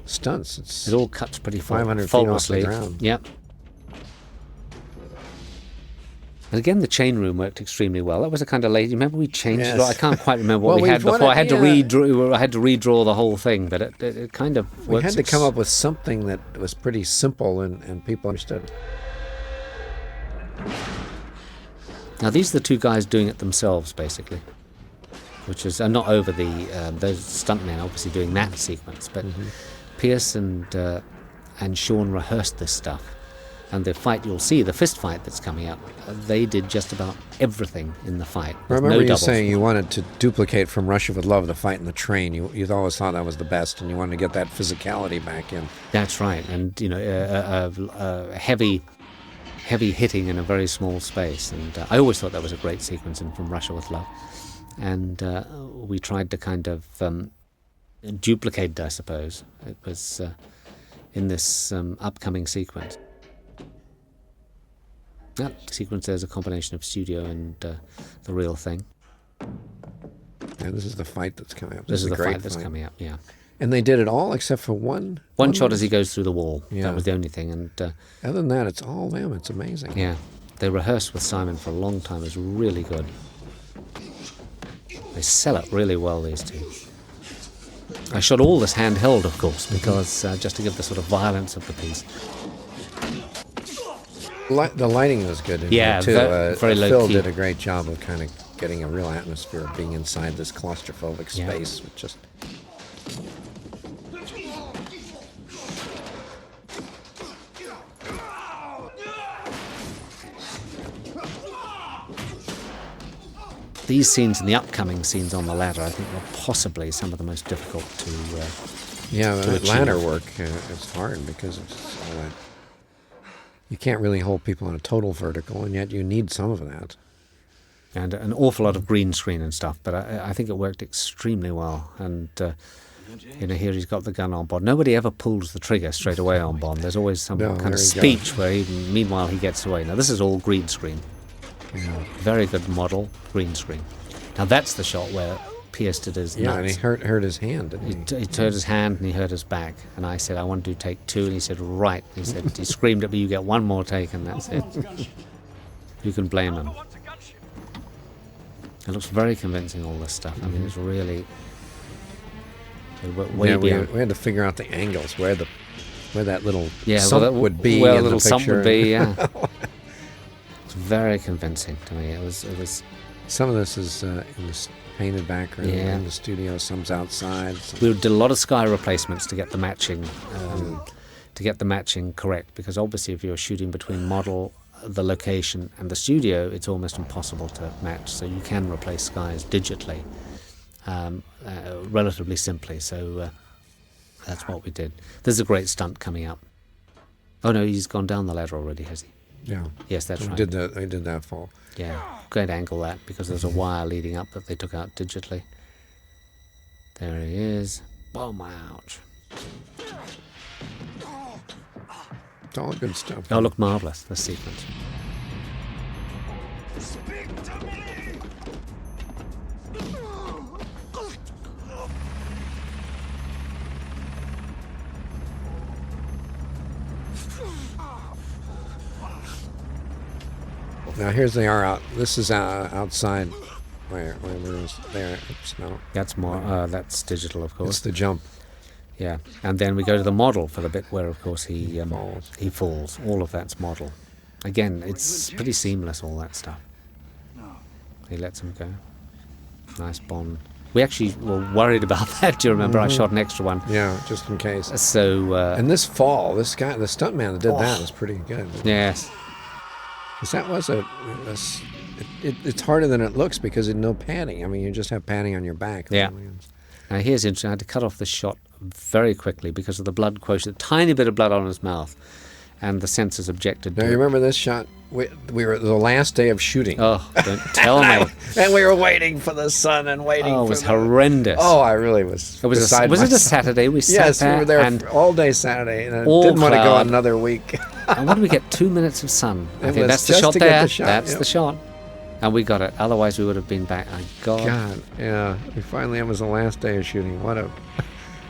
stunts. It all cuts pretty 500 feet off the faultlessly. ground. Yep. And again, the chain room worked extremely well. That was a kind of late. Remember we changed it? Yes. I can't quite remember what Well, we had we've before. I had to wanted- redraw. I had to redraw the whole thing, but it kind of We works. had to come up with something that was pretty simple and people understood. Now these are the two guys doing it themselves, basically, which is not over those stuntmen obviously doing that sequence, but Pierce and Sean rehearsed this stuff And the fight you'll see, the fist fight that's coming up, they did just about everything in the fight. I remember no you doubles. saying you wanted to duplicate from Russia with Love the fight in the train. You always thought that was the best, and you wanted to get that physicality back in. That's right, and heavy hitting in a very small space. And I always thought that was a great sequence in From Russia with Love. And we tried to kind of duplicate, I suppose. It was in this upcoming sequence. That sequence there is a combination of studio and the real thing. Yeah, this is the fight that's coming up. This is the great fight that's coming up, yeah. And they did it all except for one shot as he goes through the wall. Yeah. That was the only thing. And other than that, it's all them. It's amazing. yeah, they rehearsed with Simon for a long time. It was really good. They sell it really well, these two. I shot all this handheld, of course, because just to give the sort of violence of the piece. The lighting was good in Yeah, here, too. very low Phil key. did a great job of kind of getting a real atmosphere of being inside this claustrophobic Yeah. space. With just These scenes and the upcoming scenes on the ladder, I think, were possibly some of the most difficult to yeah, to that achieve. ladder work is hard because it's all that. You can't really hold people in a total vertical, and yet you need some of that. and an awful lot of green screen and stuff, but I think it worked extremely well. And here he's got the gun on Bond. Nobody ever pulls the trigger straight away on Bond. There's always some kind of speech where meanwhile he gets away. Now this is all green screen. Yeah. Very good model, green screen. Now that's the shot where Pierce did his nuts. Yeah, and he hurt his hand, didn't he? He hurt his hand and he hurt his back. And I said, I want to do take 2. And he said, right. He said, he screamed at me, you get one more take and that's it. You can blame him. It looks very convincing, all this stuff. I mean, it's really way beyond. We had to figure out the angles, where that little Yeah, sump would be where in the little the sump picture. would be, yeah. It's very convincing to me. It was. Some of this is in the painted background Yeah. in the studio. Some's outside. We did a lot of sky replacements to get the matching, correct. Because obviously, if you're shooting between model, the location, and the studio, it's almost impossible to match. So you can replace skies digitally, relatively simply. So that's what we did. There's a great stunt coming up. Oh no, he's gone down the ladder already, has he? Yeah. Yes, that's right. We did that fall. Yeah, great angle that, because there's a wire leading up that they took out digitally. There he is. Boom, ouch. It's all good stuff. Oh, look, marvellous, this sequence. Speak to me! Now here's they are out. This is outside. Where is there? Oops, no. That's more. That's digital, of course. It's the jump. Yeah, and then we go to the model for the bit where, of course, he Falls. He falls. All of that's model. Again, it's pretty seamless, all that stuff. He lets him go. Nice Bond. We actually were worried about that. Do you remember? I shot an extra one. Yeah, just in case. So. And this fall, this guy, the stuntman that did that was pretty good. Yes. Because that was it's harder than it looks because there's no padding. I mean, you just have padding on your back. Yeah. Now here's interesting. I had to cut off the shot very quickly because of the blood quotient. A tiny bit of blood on his mouth, and the censors objected. Now to you it. remember this shot? We were the last day of shooting. Oh, don't tell me. And we were waiting for the sun and waiting. Oh, it for was the... horrendous. Oh, I really was. It was beside was it a myself. Saturday? We sat Yes, we there were there and all day Saturday, and I all didn't want to go cloud. another week. And what did we get? 2 minutes of sun. I It think was that's the just shot to get there. the shot, That's yep. the shot. And we got it. Otherwise, we would have been back. Oh, God. God, yeah. We finally, it was the last day of shooting.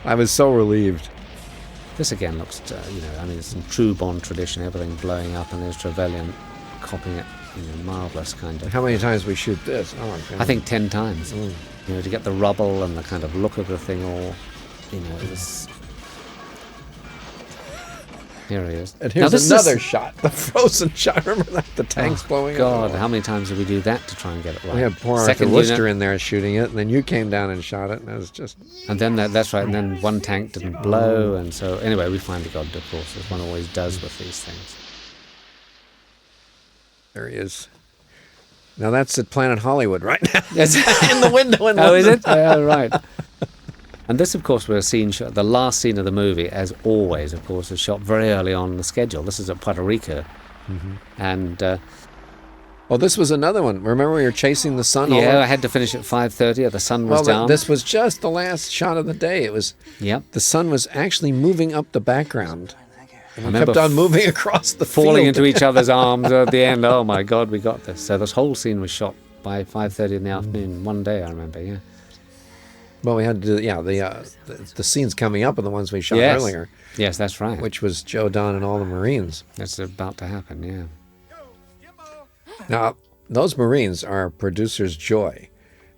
I was so relieved. This again looks, I mean, it's some true Bond tradition. Everything blowing up, and there's Trevelyan copying it. Marvelous kind of. How many times we shoot this? Oh, God. I think 10 times. To get the rubble and the kind of look of the thing all, it was. Here he is. And Now, here's this another is- shot, the frozen shot. Remember that? The tanks blowing God, up? how many times did we do that to try and get it right? We had poor Arthur Second Worcester unit, in there shooting it, and then you came down and shot it, and it was just... and then that's right, and then one tank didn't blow, and so anyway, we finally got it, of course, as one always does with these things. There he is. Now that's at Planet Hollywood right now. It's in the window in London. Oh, is it? Oh, right. And this, of course, was a scene shot. The last scene of the movie, as always, of course, is shot very early on in the schedule. This is at Puerto Rico. And this was another one. Remember we were chasing the sun? yeah, I had to finish at 5:30. The sun was down. This was just the last shot of the day. It was. Yep. The sun was actually moving up the background. And we remember kept on moving across the falling field. into each other's arms at the end. Oh my God, we got this. So this whole scene was shot by 5:30 in the afternoon. One day, I remember. Yeah. Well, we had to do the scenes coming up are the ones we shot earlier. Yes, that's right. Which was Joe Don and all the Marines. That's about to happen. Yeah. Now those Marines are producer's joy.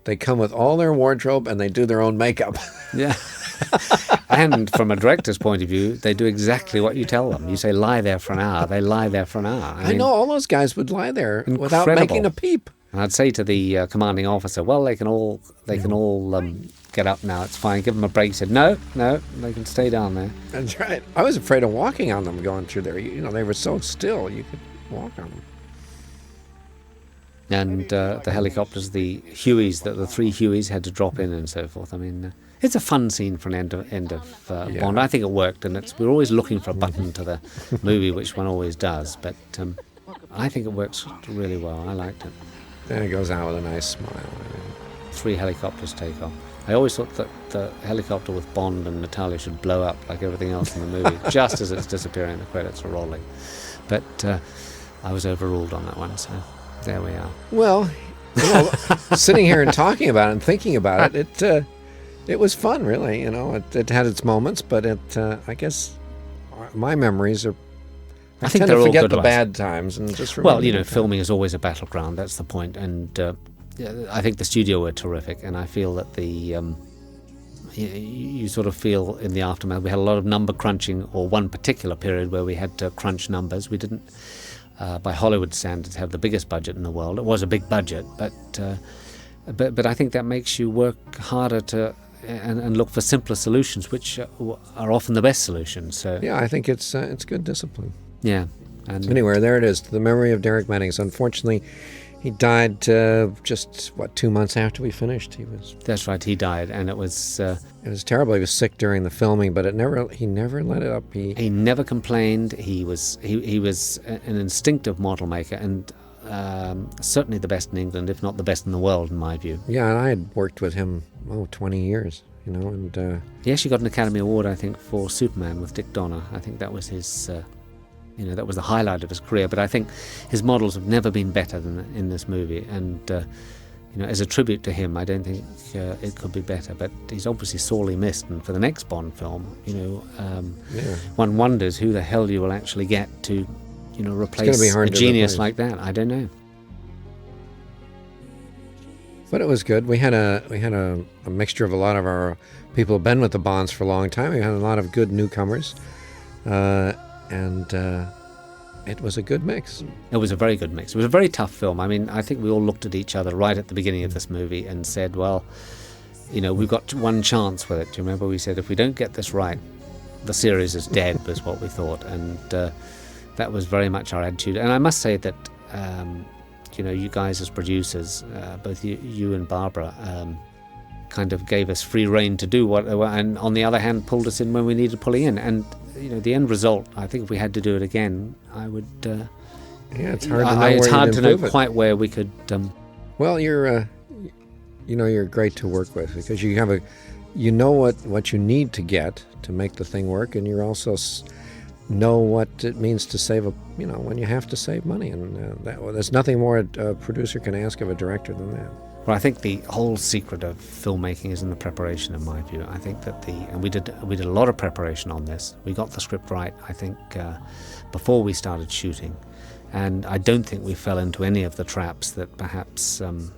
They come with all their wardrobe and they do their own makeup. Yeah. And from a director's point of view, they do exactly what you tell them. You say, lie there for an hour. They lie there for an hour. I know, all those guys would lie there without making a peep. And I'd say to the commanding officer, well, they can all get up now. It's fine. Give them a break. He said, no, they can stay down there. That's right. I was afraid of walking on them going through there. You know, they were so still, you could walk on them. And the helicopters, the Hueys, the three Hueys had to drop in and so forth. I mean, it's a fun scene for an end of Bond. I think it worked, and we're always looking for a button to the movie, which one always does. But I think it works really well. I liked it. And it goes out with a nice smile. Three helicopters take off. I always thought that the helicopter with Bond and Natalya should blow up like everything else in the movie, just as it's disappearing, the credits are rolling. But I was overruled on that one, so there we are. Well, sitting here and talking about it and thinking about it, it was fun, really. You know, it had its moments, but I guess my memories are. I think tend they're to forget all good the bad times and just remember. Well, you know, filming is always a battleground. That's the point, and I think the studio were terrific, and I feel that you sort of feel in the aftermath. We had a lot of number crunching, or one particular period where we had to crunch numbers. We didn't, by Hollywood standards, have the biggest budget in the world. It was a big budget, but I think that makes you work harder to. And look for simpler solutions, which are often the best solutions. So yeah, I think it's good discipline. Yeah. And anyway, there it is, to the memory of Derek Meddings. Unfortunately, he died just 2 months after we finished. That's right. He died, and it was terrible. He was sick during the filming, but he never let it up. He never complained. He was an instinctive model maker, and certainly the best in England, if not the best in the world, in my view. Yeah, and I had worked with him 20 years, you know, and he actually got an Academy Award, I think, for Superman with Dick Donner. I think that was his, that was the highlight of his career. But I think his models have never been better than in this movie, and as a tribute to him, I don't think it could be better. But he's obviously sorely missed, and for the next Bond film, one wonders who the hell you will actually get to, replace a genius like that. I don't know. But it was good. We had a mixture of a lot of our people who've been with the Bonds for a long time. We had a lot of good newcomers, and it was a good mix. It was a very good mix. It was a very tough film. I mean, I think we all looked at each other right at the beginning of this movie and said, well, we've got one chance with it. Do you remember we said, if we don't get this right, the series is dead, was what we thought. And that was very much our attitude. And I must say that you guys as producers, both you and Barbara, kind of gave us free rein to do what, and on the other hand, pulled us in when we needed pulling in. And the end result, I think if we had to do it again, I would. It's hard to know. It's hard to know quite where we could. Well, you're great to work with because you have what you need to get to make the thing work, and you're also know what it means to save when you have to save money, and there's nothing more a producer can ask of a director than that. Well, I think the whole secret of filmmaking is in the preparation, in my view. I think that we did a lot of preparation on this. We got the script right, I think, before we started shooting, and I don't think we fell into any of the traps that perhaps often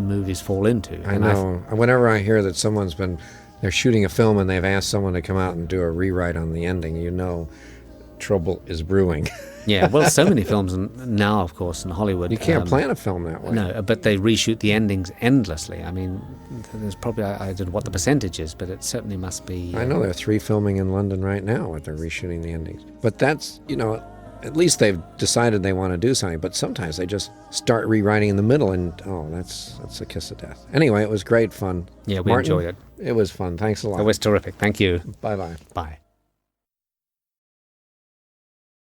movies fall into. I know. Whenever I hear that they're shooting a film and they've asked someone to come out and do a rewrite on the ending, trouble is brewing. Yeah, well, so many films now, of course, in Hollywood. You can't plan a film that way. No, but they reshoot the endings endlessly. I mean, there's probably, I don't know what the percentage is, but it certainly must be. I know there are 3 filming in London right now where they're reshooting the endings. But that's, at least they've decided they want to do something, but sometimes they just start rewriting in the middle, and that's a kiss of death. Anyway, it was great fun. Yeah, we Martin, enjoyed it. It was fun. Thanks a lot. It was terrific. Thank you. Bye-bye. Bye.